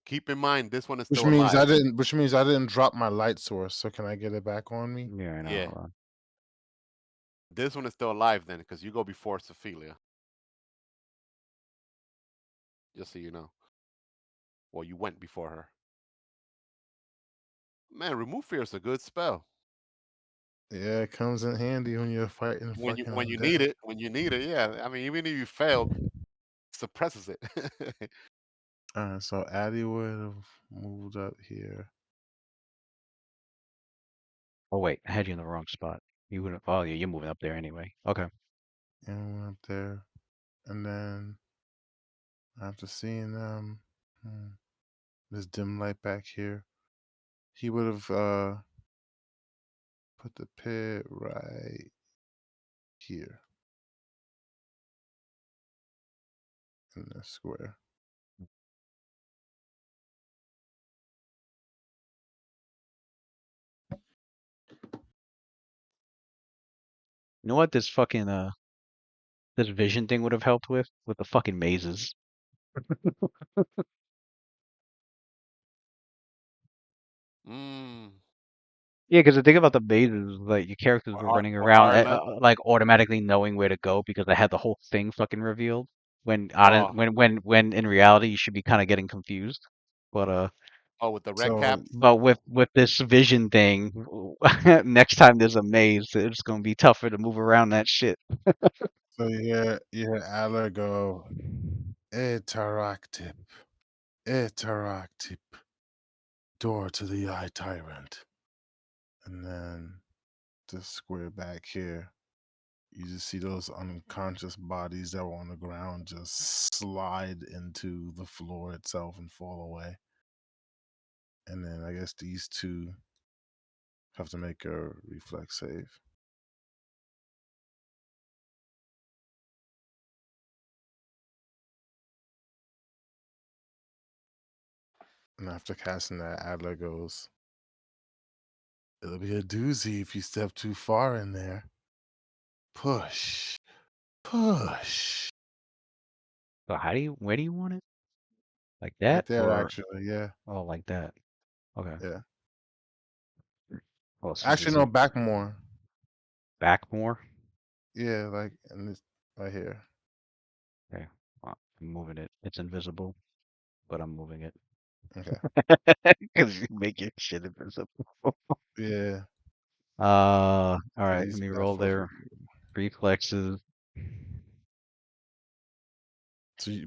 Keep in mind this one is Which still means alive. I didn't drop my light source. So can I get it back on me? Yeah, I know. Yeah, Hold on. this one is still alive then because you go before Sophelia. Just so you know. Well, you went before her. Man, remove fear is a good spell. Yeah, it comes in handy when you're fighting fucking When you undead. need it, yeah. I mean, even if you failed, suppresses it. Alright, so Addy would have moved up here. Oh wait, I had you in the wrong spot. You would have. Oh yeah, you're moving up there anyway. Okay. And went up there. And then after seeing this dim light back here, he would have put the pit right here in this square. You know what this fucking this vision thing would have helped with the fucking mazes. mm. Yeah, because the thing about the mazes is like your characters were running Or around Ireland. like automatically knowing where to go because they had the whole thing fucking revealed. Oh, When in reality you should be kind of getting confused. But oh, with the red So cap. with this vision thing, next time there's a maze, it's gonna be tougher to move around that shit. you hear Adler go, Interactive. Interactive. Door to the Eye Tyrant. And then this square back here, you just see those unconscious bodies that were on the ground just slide into the floor itself and fall away. And then I guess these two have to make a reflex save. And after casting that, Adler goes, it'll be a doozy if you step too far in there. Push. Push. So where do you want it? Like Right that there, or actually. Yeah. oh like that? Okay. Yeah. Well, so Actually, does no, it back more. back more? Yeah, like in this right here. Okay. Well, I'm moving it. It's invisible, but I'm moving it. Okay. Because you make your shit invisible. Yeah. All right. Let These me bad roll folks. their reflexes.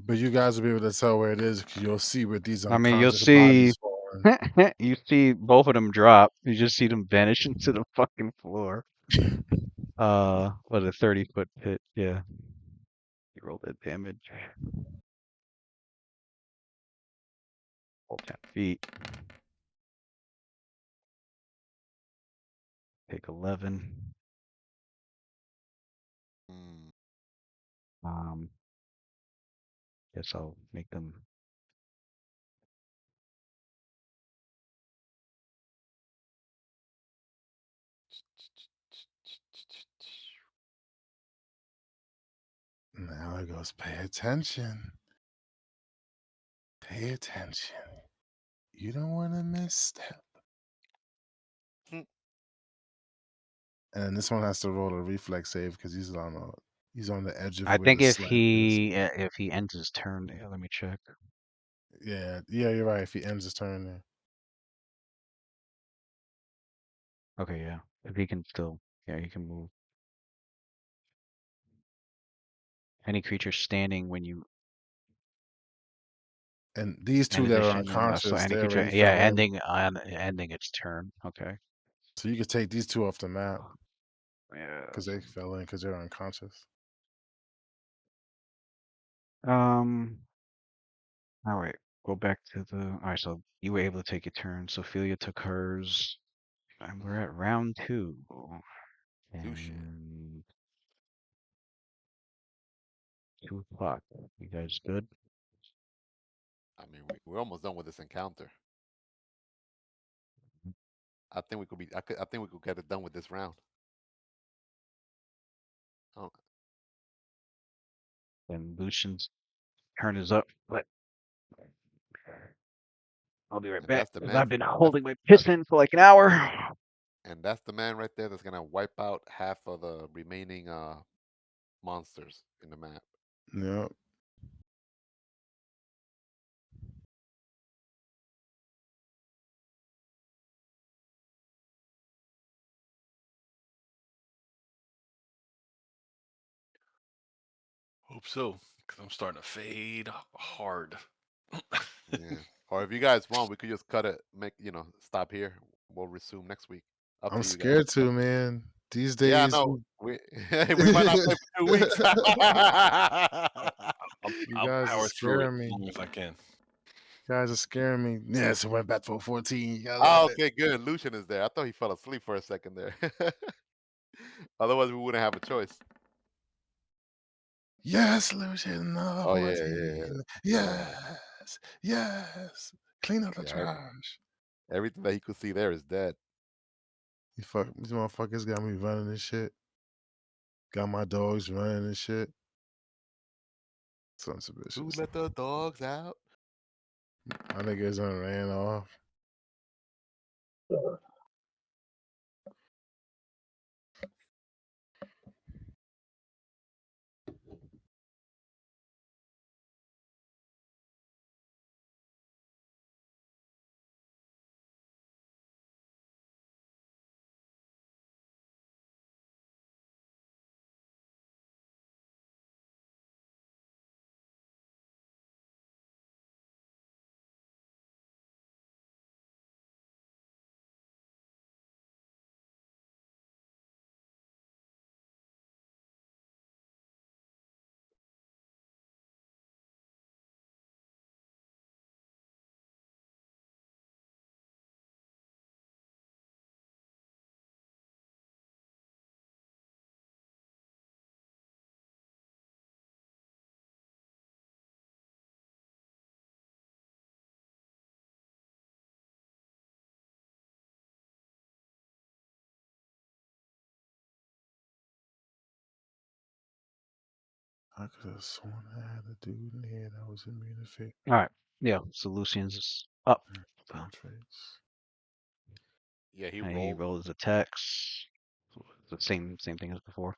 But you guys will be able to tell where it is because you'll see where these I mean, you'll unconscious see bodies fall one. You see both of them drop. You just see them vanish into the fucking floor. What a 30-foot pit. Yeah. You roll that damage. Roll 10 feet. Take 11. Mm. Guess I'll make them. Now it goes, pay attention. Pay attention. You don't want to misstep. Hmm. And this one has to roll a reflex save because he's on the edge of I where the think if slab is. he ends his turn, yeah, let me check. Yeah, you're right. If he ends his turn there. Okay, yeah. If he can still, yeah, he can move. Any creature standing when you And these end two a that are mission, so unconscious, any they creature, already yeah, fell in. ending its turn. Okay. So you could take these two off the map Yeah. because they fell in because they're unconscious. All right. Go back to the. All right. So you were able to take your turn. Sophia took hers, and we're at round 2. Lucian. And 2 o'clock. You guys good? I mean, we're almost done with this encounter. I think we could be. I think we could get it done with this round. Oh, And Lucian's turn is up. But I'll be right and back that's the because man. I've been That's holding my that, piston for like an hour. and that's the man right there that's gonna wipe out half of the remaining monsters in the map. Yep. Hope so, because I'm starting to fade hard. Yeah. Or if you guys want, we could just cut it. Stop here. We'll resume next week. Up I'm to you guys. scared to, man. These Yeah, days, no, we we might not play for 2 weeks. I'll, you I'll guys are power through it scaring as me. long as I can. You guys are scaring me. Yeah, so we're back for 14. You gotta Oh, love it. okay, good. Lucian is there. I thought he fell asleep for a second there. Otherwise, we wouldn't have a choice. Yes, Lucian, another Oh yeah, yeah, 14. Yes, yes. Clean up the yeah. trash. Everything that he could see there is dead. These motherfuckers got me running this shit. Got my dogs running and shit. Sons of Who bitches. let the dogs out? My niggas done ran off. I could have sworn I had a dude in here that was immune to fate. All right. Yeah. So Lucian's is up. So, Traits. Yeah, he and he rolled. rolled his attacks. So it's the same thing as before.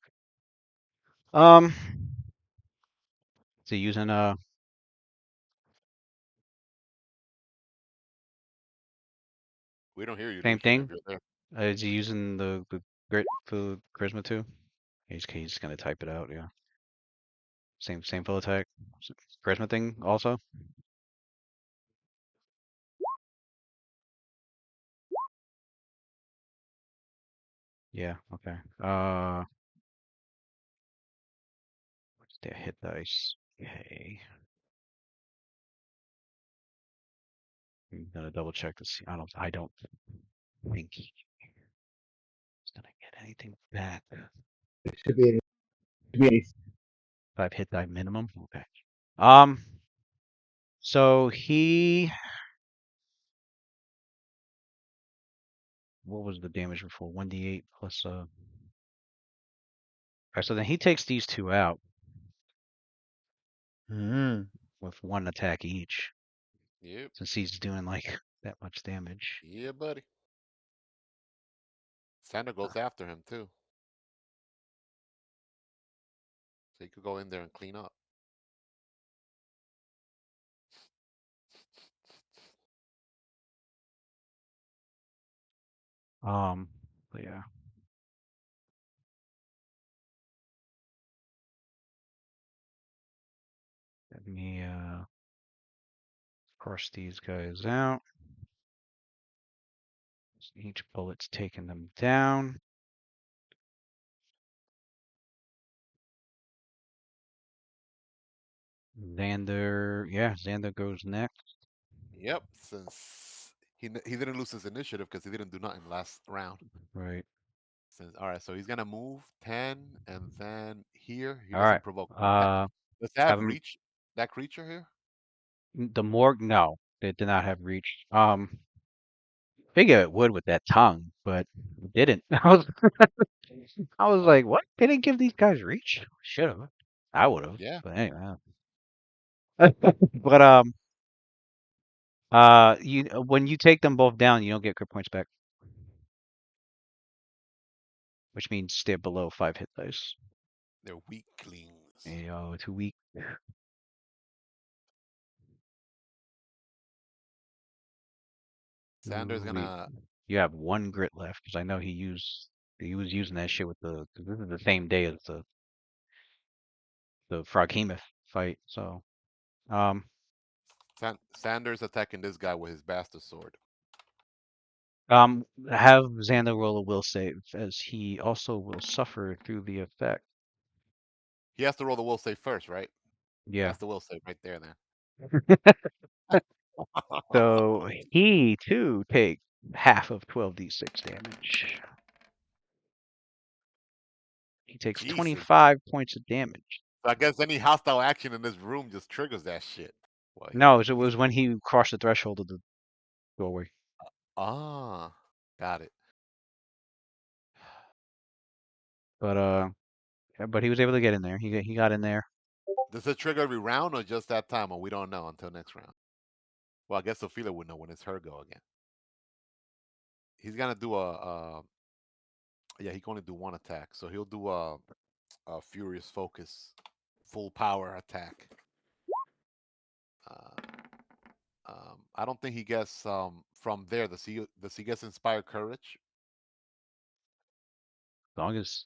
Um. So using We don't hear you, same Lucian, if thing. you're there. Is he using the grit for charisma too? He's gonna type it out. Yeah. Same full attack. Charisma thing also. Yeah. Okay. What's their hit dice? Okay. I'm gonna double check to see. I don't think he's gonna get anything back. It should be 5 hit die minimum. Okay. So he. What was the damage before? 1d8 plus. Alright, so then he takes these two out Mm. with one attack each, Yep. since he's doing like that much damage. Yeah, buddy. Sander goes after him too, so he could go in there and clean up. But yeah. Let me cross these guys out. Each bullet's taking them down. Xander goes next. Yep. Since he didn't lose his initiative because he didn't do nothing last round. Right. Since all right, so he's gonna move 10, and then here he All right. doesn't provoke. Uh, Does that have have him. reach? That creature here? The morgue. No, they did not have reach. Figure it would with that tongue, but it didn't. I was like, what? They didn't give these guys reach? Should have. I would have. Yeah. But anyway. But you when you take them both down, you don't get crit points back, which means they're below 5 hit dice. They're weaklings. Yo, too weak. Sander's Ooh, gonna. you have 1 grit left because I know he was using that shit with the 'cause this is the same day as the Froghemoth fight. So um Sanders attacking this guy with his bastard sword. have Xander roll a will save as he also will suffer through the effect. He has to roll the will save first, right? Yeah. That's the will save right there. Then. So he too takes half of 12d6 damage. He takes Jesus. 25 points of damage. So I guess any hostile action in this room just triggers that shit. Well, No, it was when he crossed the threshold of the doorway. Ah, got it. But he was able to get in there. He got in there. Does it trigger every round or just that time? Or we don't know until next round. Well, I guess Ophelia would know when it's her go again. He's gonna do yeah, he can only do one attack, so he'll do a furious focus, full power attack. Uh, I don't think he gets from there. Does he gets inspired courage? As long as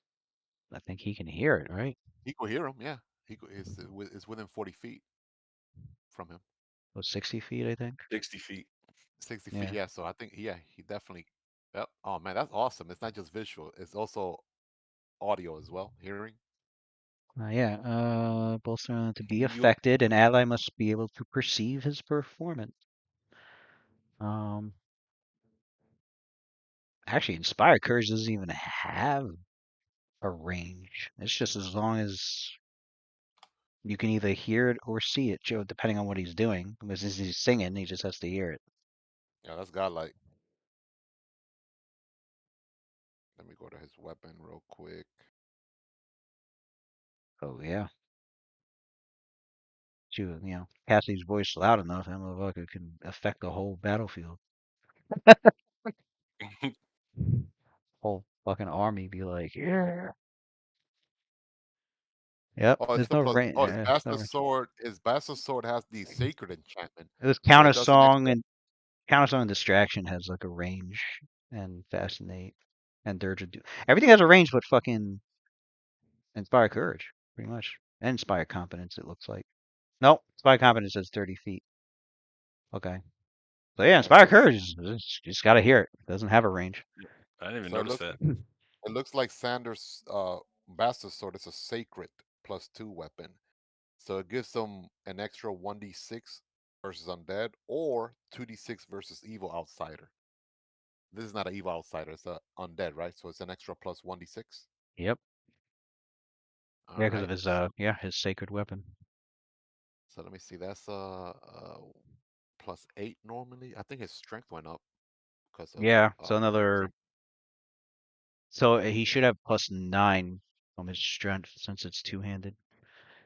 I think he can hear it, right? He could hear him. Yeah, it's within 40 feet from him. It was 60 feet, I think. 60 feet. 60 feet. Yeah. Yeah, so I think he definitely. Yep. Oh man, that's awesome. It's not just visual; it's also audio as well, hearing. Yeah. Bolster to be You affected, an ally must be able to perceive his performance. Um, Actually, Inspired Courage doesn't even have a range. It's just as long as you can either hear it or see it, Joe, depending on what he's doing. Because as he's singing, he just has to hear it. Yeah, that's godlike. Let me go to his weapon real quick. Oh yeah. Cassie's voice loud enough, that motherfucker can affect the whole battlefield. Whole fucking army be like, yeah. Yep. Oh, it's There's the no plus. range. Oh, his There's no bastard range. sword. His bastard sword has the sacred enchantment, It was so counter it does an song extra. and counter song and distraction has like a range and fascinate and dirge. Everything has a range, but fucking inspire courage, pretty much, and inspire confidence. It looks like. Nope, inspire confidence is 30 feet. Okay. So yeah, Yeah, inspire courage. Just gotta hear it. It doesn't have a range. I didn't even so it notice looks. that. It looks like Sanders Bastard Sword is a sacred +2 weapon. So it gives them an extra 1d6 versus undead or 2d6 versus evil outsider. This is not an evil outsider, it's a undead, right? So it's an extra plus 1d6. Yep. All Yeah, because of right. his his sacred weapon. So let me see. That's +8 normally. I think his strength went up because of Yeah, so strength he should have +9 from his strength since it's two-handed.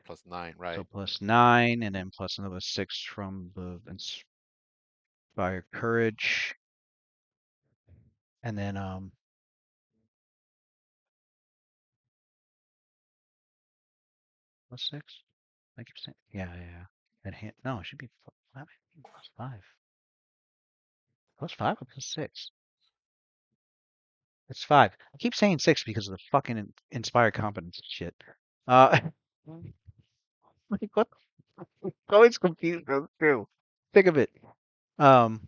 +9, So right? +9, and then plus another 6 from the inspire courage, and then +6. I keep saying, yeah. And no, it should be +5. +5 or +6? It's 5. I keep saying 6 because of the fucking inspired competence shit. Uh, like what? Always confused those two. Think of it. Um,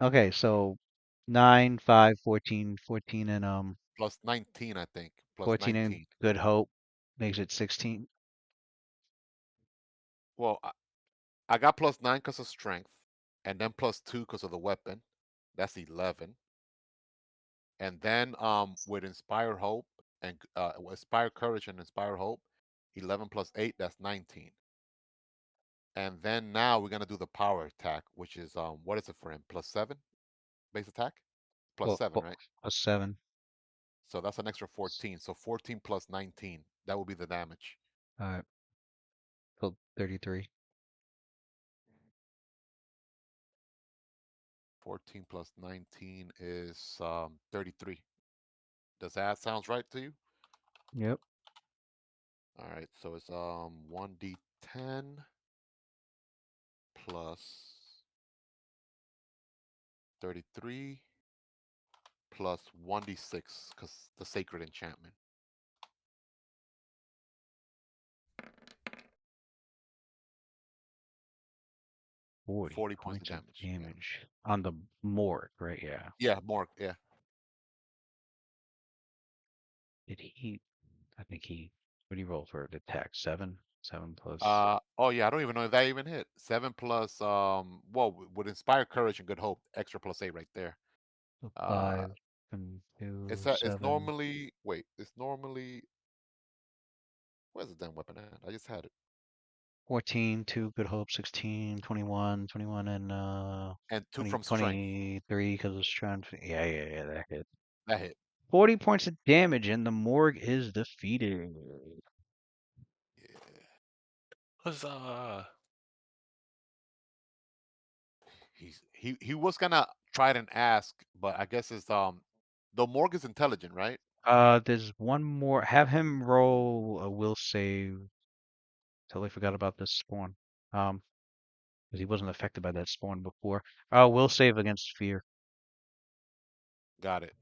okay, so 9, 5, 14, 14, and +19, I think. Plus 14 and 19. Good Hope makes it 16. Well, I got +9 because of strength, and then +2 because of the weapon. That's 11. And then with Inspire Hope and Inspire Courage and Inspire Hope, 11 plus 8, that's 19. And then now we're gonna do the power attack, which is what is it for him? +7 base attack? Plus Well, 7, right? +7. So that's an extra 14. So 14 plus 19. That would be the damage. Alright, so 33. 14 plus 19 is 33. Does that sounds right to you? Yep. All right, so it's 1d10 plus 33 plus 1d6 because the sacred enchantment. 40 40 points of points of damage. Yeah. damage on the Morg, right? Yeah. Yeah, more. Yeah. Did he? I think he. What did he roll for the attack? 7. 7 plus Oh yeah, I don't even know if that even hit. 7 plus well with inspire courage and good hope, extra plus 8 right there. Uh 5 and 2, it's 7. normally it's normally where's the damn weapon at? I just had it. 14, 2 Good Hope, 16, 21, 21, and And 2 20, from strength. 23 because of strength. Yeah, that hit. That hit. 40 points of damage, and the Morg is defeated. Yeah. Huzzah! He was gonna try it and ask, but I guess it's the Morg is intelligent, right? There's one more. Have him roll a will save. Totally forgot about this spawn. Because he wasn't affected by that spawn before. Will save against fear. Got it.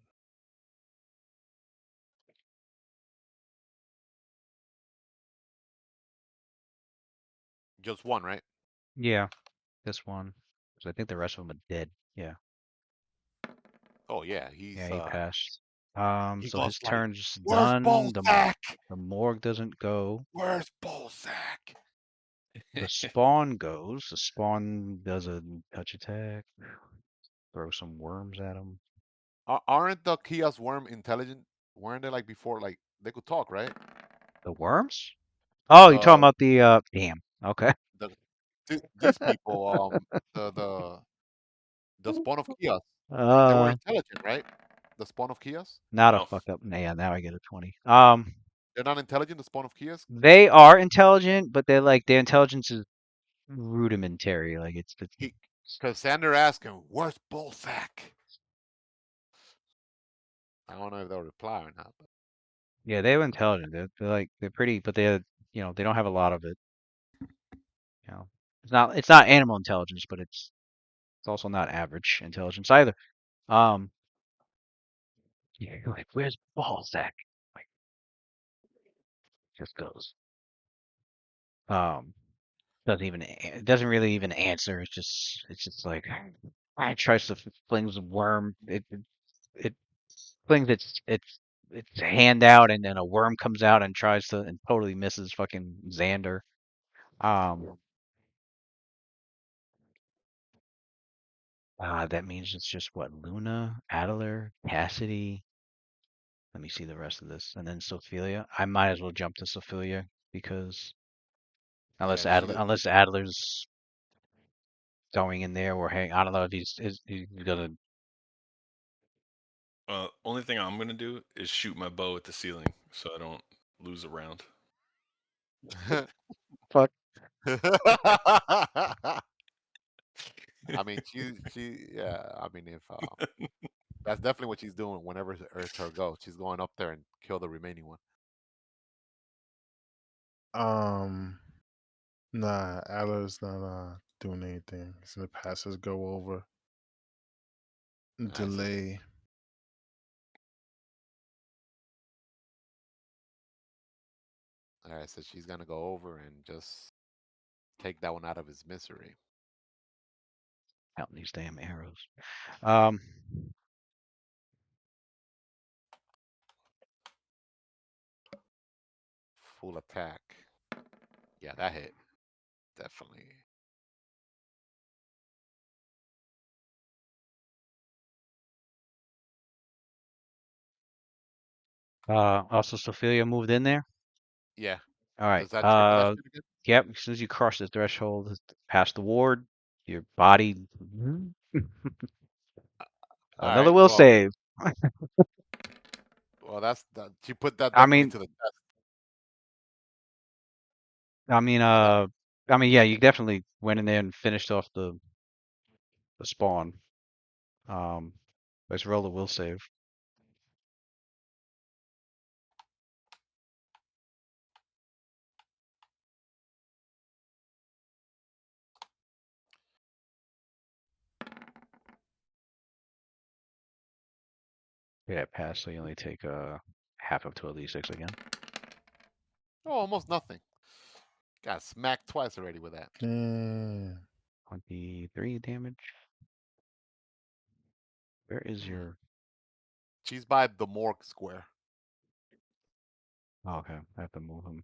Just one, right? Yeah, this one. Because I think the rest of them are dead. Yeah, Oh yeah, yeah, he passed. he So goes his like, turn's "Where's done. Bolsack? The Morg doesn't go. Where's Bolsack?" The spawn goes. The spawn does a touch attack. Throw some worms at him. Aren't the Kia's worm intelligent? Weren't they like before? Like they could talk, right? The worms? Oh, you're talking The about the damn. Okay. the these people, the spawn of Kias, they were Uh, intelligent, right? The spawn of Kias, Not a Oh, fuck up. Yeah, now I get a 20. they're not intelligent. The spawn of Kias, They are intelligent, but they're like their intelligence is rudimentary. Like it's he, because Sander asked him, "Where's Bolsack?" I don't know if they'll reply or not. But yeah, they're intelligent. They're like they're pretty, but they're they don't have a lot of it. You know, it's not animal intelligence, but it's also not average intelligence either. Um, yeah, you're like where's Balzac? Like just goes. Um, it doesn't really even answer. It's just like I tries to fling the worm. It flings its hand out, and then a worm comes out and tries to and totally misses fucking Xander. That means it's just what, Luna, Adler, Cassidy. Let me see the rest of this, and then Sophia. I might as well jump to Sophia because Yeah, unless Adler's going in there or hang, I don't know if he's gonna. Only thing I'm gonna do is shoot my bow at the ceiling so I don't lose a round. Fuck. I mean, yeah. I mean, if that's definitely what she's doing whenever it's her go. She's going up there and kill the remaining one. Nah, Adler's not doing anything. He's gonna pass his go over. All right, so Delay. all right, so she's gonna go over and just take that one out of his misery. Counting these damn arrows. Um, Full attack. Yeah, that hit definitely. Also Sophia moved in there. Yeah. All right. Does that trigger that shit again? Yep. As soon as you cross the threshold, past the ward, your body. All Another right. will save. Well, that's that. She put that I definitely mean, to the test. I mean, Yeah, that. yeah, you definitely went in there and finished off the spawn. Let's roll the will save. Yeah, pass. So you only take half of 12d6 again. Oh, almost nothing. Got smacked twice already with that. Damn. 23 damage. Where is your? She's by the morgue square. Oh, okay, I have to move him.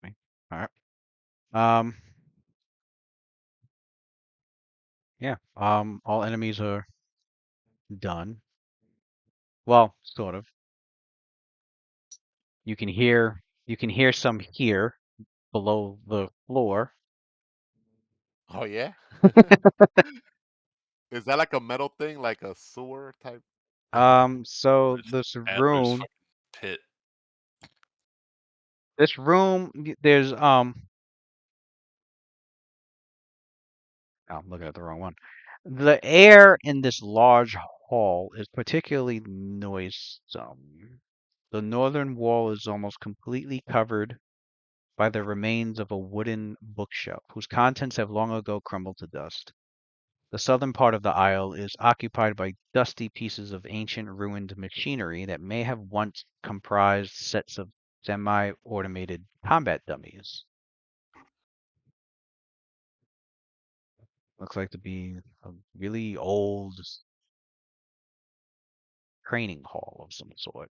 Okay. All right. Yeah. All enemies are done. Well, sort of. You can hear some here below the floor. Oh yeah. Is that like a metal thing, like a sewer type? So There's this Adler's room, fucking pit. there's oh, I'm looking at the wrong one. The air in this large hall is particularly noisome. The northern wall is almost completely covered by the remains of a wooden bookshelf, whose contents have long ago crumbled to dust. The southern part of the aisle is occupied by dusty pieces of ancient ruined machinery that may have once comprised sets of semi-automated combat dummies. Looks like to be a really old training hall of some sort.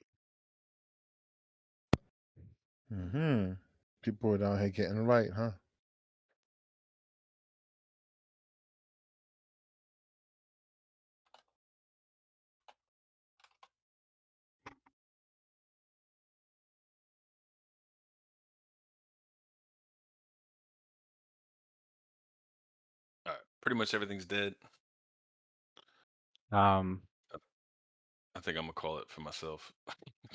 Mm-hmm. People are down here getting right, huh? All right, pretty much everything's dead. Um, I think I'm gonna call it for myself.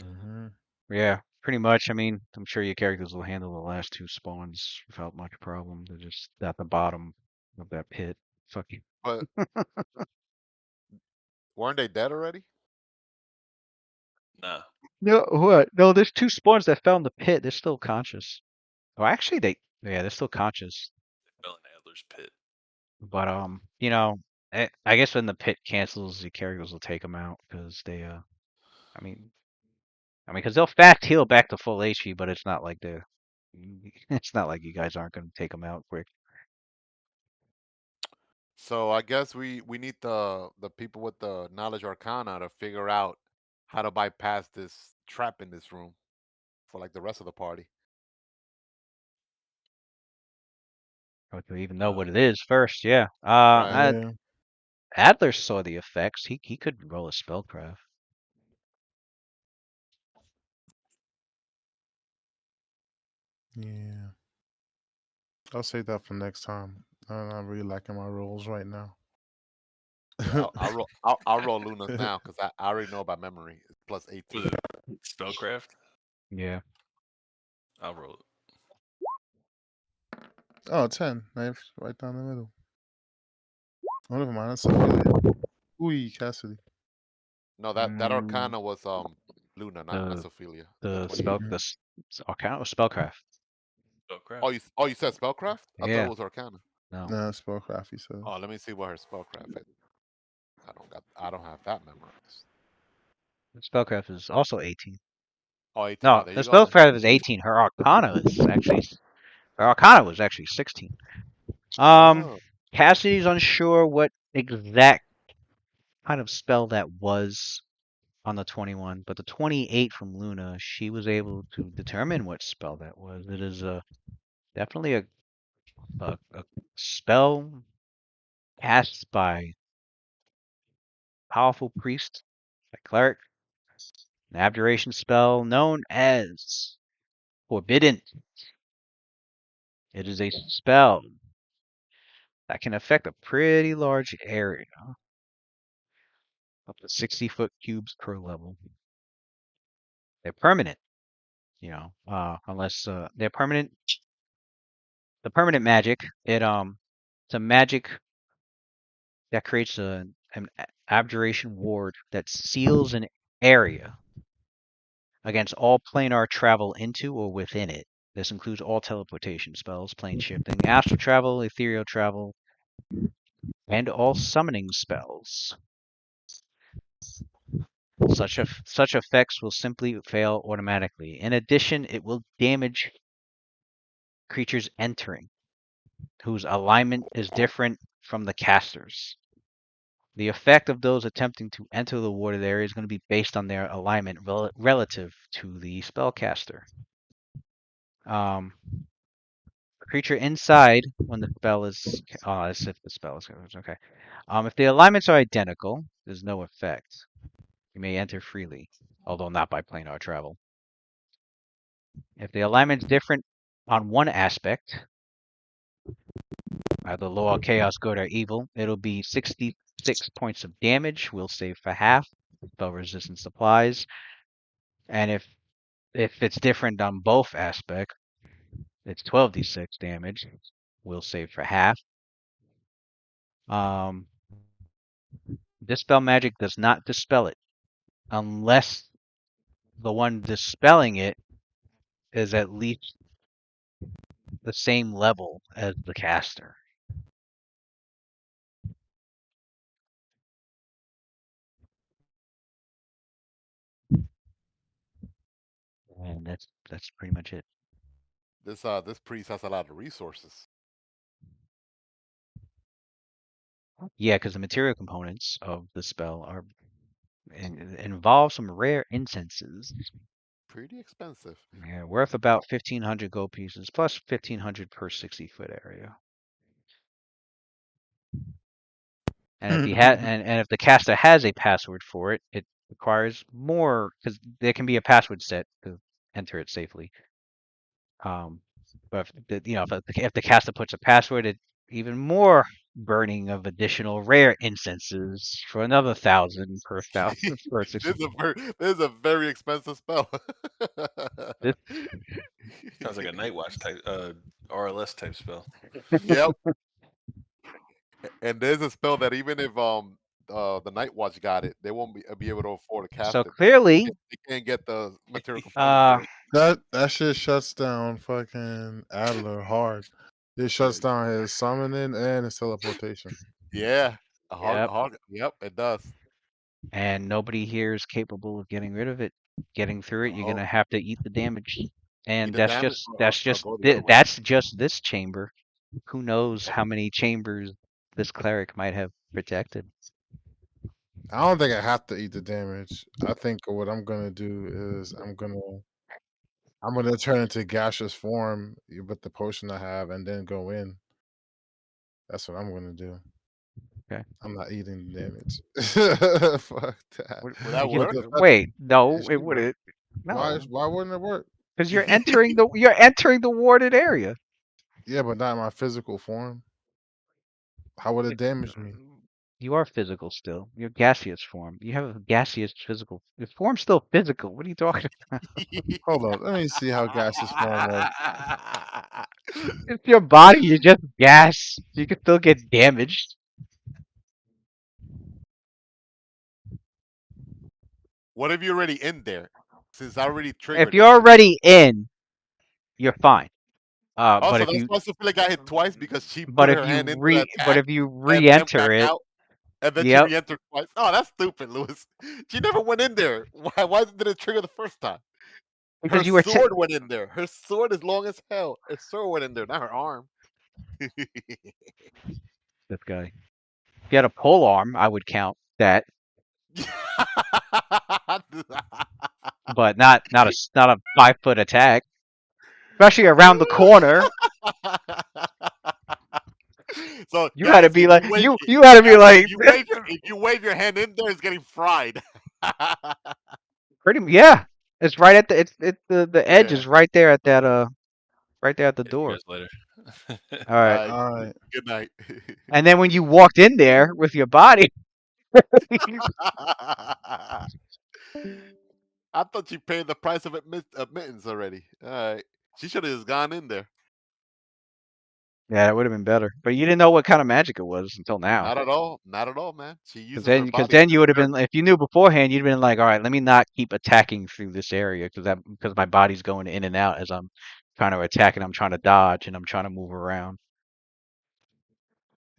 Mm-hmm. yeah, pretty much. I mean, I'm sure your characters will handle the last two spawns without much problem. They're just at the bottom of that pit. Fuck you. But weren't they dead already? Nah, No, what? No, there's two spawns that fell in the pit. They're still conscious. Oh, actually, yeah, they're still conscious. they fell in Adler's pit. But I guess when the pit cancels, the characters will take them out because they I mean, I mean, because they'll fast heal back to full HP, but it's not like it's not like you guys aren't going to take them out quick. So I guess we need the people with the knowledge arcana to figure out how to bypass this trap in this room for like the rest of the party. Or to even know what it is first, yeah. Right. Yeah. Adler saw the effects. He could roll a spellcraft. Yeah. I'll save that for next time. I'm not really liking my rolls right now. Yeah, I'll roll Luna's now because I already know about memory. It's plus Was 18. it spellcraft? Yeah. I'll roll it. Oh, 10. Knife right down the middle. Oh, never mind. That's Ophelia. Ooh, Cassidy. No, that Mm, arcana was Luna, not the Sophia. The the 28. spell arcana was spellcraft. Spellcraft. You said spellcraft? I thought it Yeah. was arcana. No. Nah, spellcraft, he says. Oh, let me see what her spellcraft is. I don't have that memorized. The spellcraft is also 18. Oh, 18. Oh, No, there the you go then. spellcraft is 18. Her arcana was actually 16. Um, Oh, Cassidy's unsure what exact kind of spell that was on the 21, but the 28 from Luna, she was able to determine what spell that was. It is definitely a spell cast by powerful priest, a cleric, an abjuration spell known as Forbidden. It is a spell that can affect a pretty large area, up to 60-foot cubes per level. They're permanent, unless they're permanent. The permanent magic, it's a magic that creates an abjuration ward that seals an area against all planar travel into or within it. This includes all teleportation spells, plane shifting, astral travel, ethereal travel, and all summoning spells. Such effects will simply fail automatically. In addition, it will damage creatures entering, whose alignment is different from the caster's. The effect of those attempting to enter the warded area is going to be based on their alignment relative to the spellcaster. Creature inside when the spell is as if the spell is okay. If the alignments are identical, there's no effect. You may enter freely, although not by planar travel. If the alignment's different on one aspect, either lower chaos, good, or evil, it'll be 66 points of damage. We'll save for half. Spell resistance applies. And if it's different on both aspects, it's 12d6 damage. We'll save for half. Dispel magic does not dispel it unless the one dispelling it is at least the same level as the caster. And that's pretty much it. this priest has a lot of resources. Yeah, because the material components of the spell are involve some rare incenses. Pretty expensive. Yeah, worth about 1,500 gold pieces plus 1,500 per 60-foot area. And if and if the caster has a password for it, it requires more because there can be a password set to enter it safely. But if the caster puts a password, it even more burning of additional rare incenses for another 1,000 per 1,000 per 60. This is a very expensive spell. This, Sounds like a Night Watch type, RLS type spell. Yep. And there's a spell that even if the Night Watch got it, they won't be able to afford to cast so it. clearly, They can't get the material components for it. That shit shuts down fucking Adler hard. It shuts down his summoning and his teleportation. Yeah. yep, Yep, it does. and nobody here is capable of getting rid of it. Getting through it, you're Oh, gonna have to eat the damage, and the damage. Go the other way. that's just this chamber. Who knows how many chambers this cleric might have protected? I don't think I have to eat the damage. I think what I'm gonna do is I'm gonna turn into gaseous form with the potion I have, and then go in. That's what I'm gonna do. Okay. I'm not eating the damage. Fuck that. Would that You, work? wait, It no, it should work. wouldn't. No, Why wouldn't it work? because you're entering the warded area. Yeah, but not in my physical form. How would it It- damage me? You are physical still. You're gaseous form. You have a gaseous physical. Your form's still physical. What are you talking about? Hold on, let me see how gaseous form works. It's your body. You're just gas. You can still get damaged. What if you're already in there? Since I already If triggered you're it. already in, you're fine. But Also, if that's you why Sophia got hit twice because she put her hand into the attack if you and then re-enter back it, out, and then she yep, re-entered twice. Oh, that's stupid, Lewis. She never went in there. Why did it trigger the first time? Her because you were sword went in there. Her sword is long as hell. Her sword went in there, not her arm. this guy. If you had a pole arm, I would count that, but not a 5 foot attack, especially around the corner. So, You had to guys, be like you had to be guys, like if you wave your hand in there, it's getting fried. yeah. It's right at the the edge Yeah. is right there at that right there at the Catch you door. guys later. All right. All right. Good night. And then when you walked in there with your body, I thought you paid the price of admittance already. All right. She should have just gone in there. yeah, that would have been better. But you didn't know what kind of magic it was until now. Not at all. Not at all, man. She Because uses her then, body you would have for been, if you knew beforehand, you'd have been like, all right, let me not keep attacking through this area because my body's going in and out as I'm trying to attack and I'm trying to dodge and I'm trying to move around.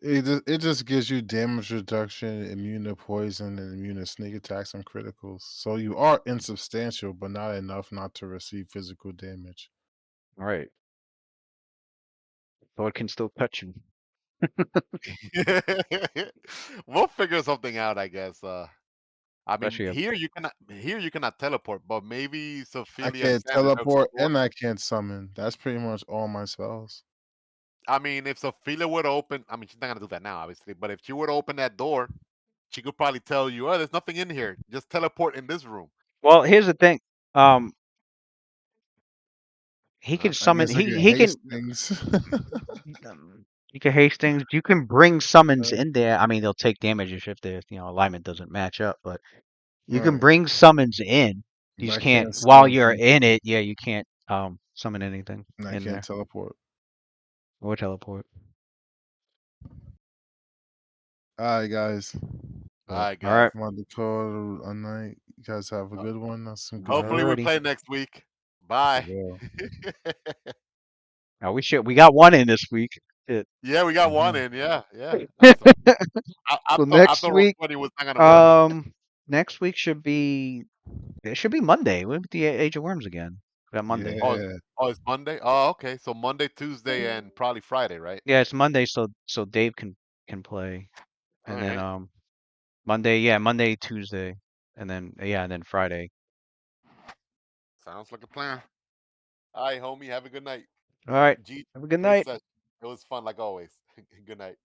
It just gives you damage reduction, immune to poison, and immune to sneak attacks and criticals. So you are insubstantial, but not enough not to receive physical damage. All right, so it can still touch you. We'll figure something out, I guess. I mean, Especially if, here you cannot teleport, but maybe I Sophia and can't Sandra have teleport sword. and I can't summon. That's pretty much all my spells. I mean, if Sophia would open, I mean, she's not gonna do that now, obviously, but if she would open that door, she could probably tell you, "Oh, there's nothing in here. Just teleport in this room." well, here's the thing. He can I summon. guess I can He can. haste things. You can haste things. You can bring summons Uh, in there. I mean, they'll take damage if their alignment doesn't match up, but you can right. bring summons in. You But just I can't can't while summon you're in people it. Yeah, you can't summon anything and I in can't there teleport. or teleport. All right, guys. All Well, right, All guys. right. I'm about to call a night. You guys have a Uh, good one. That's some good Hopefully, we rest. Alrighty. play next week. I Bye. will. Now we got one in this week. Shit. Yeah, we got one Mhm. in. Yeah, yeah. Awesome. So I next thought roll week, 20 was not gonna work. next week should be it should be Monday. We'll be the Age of Worms again. We got Monday. Yeah. It's Monday. Oh, okay. So Monday, Tuesday, and probably Friday, right? Yeah, it's Monday, so Dave can play, All and then right. Monday, yeah, Monday, Tuesday, and then yeah, and then Friday. Sounds like a plan. All right, homie. Have a good night. All right. G, Have a good great night. session. It was fun like always. Good night.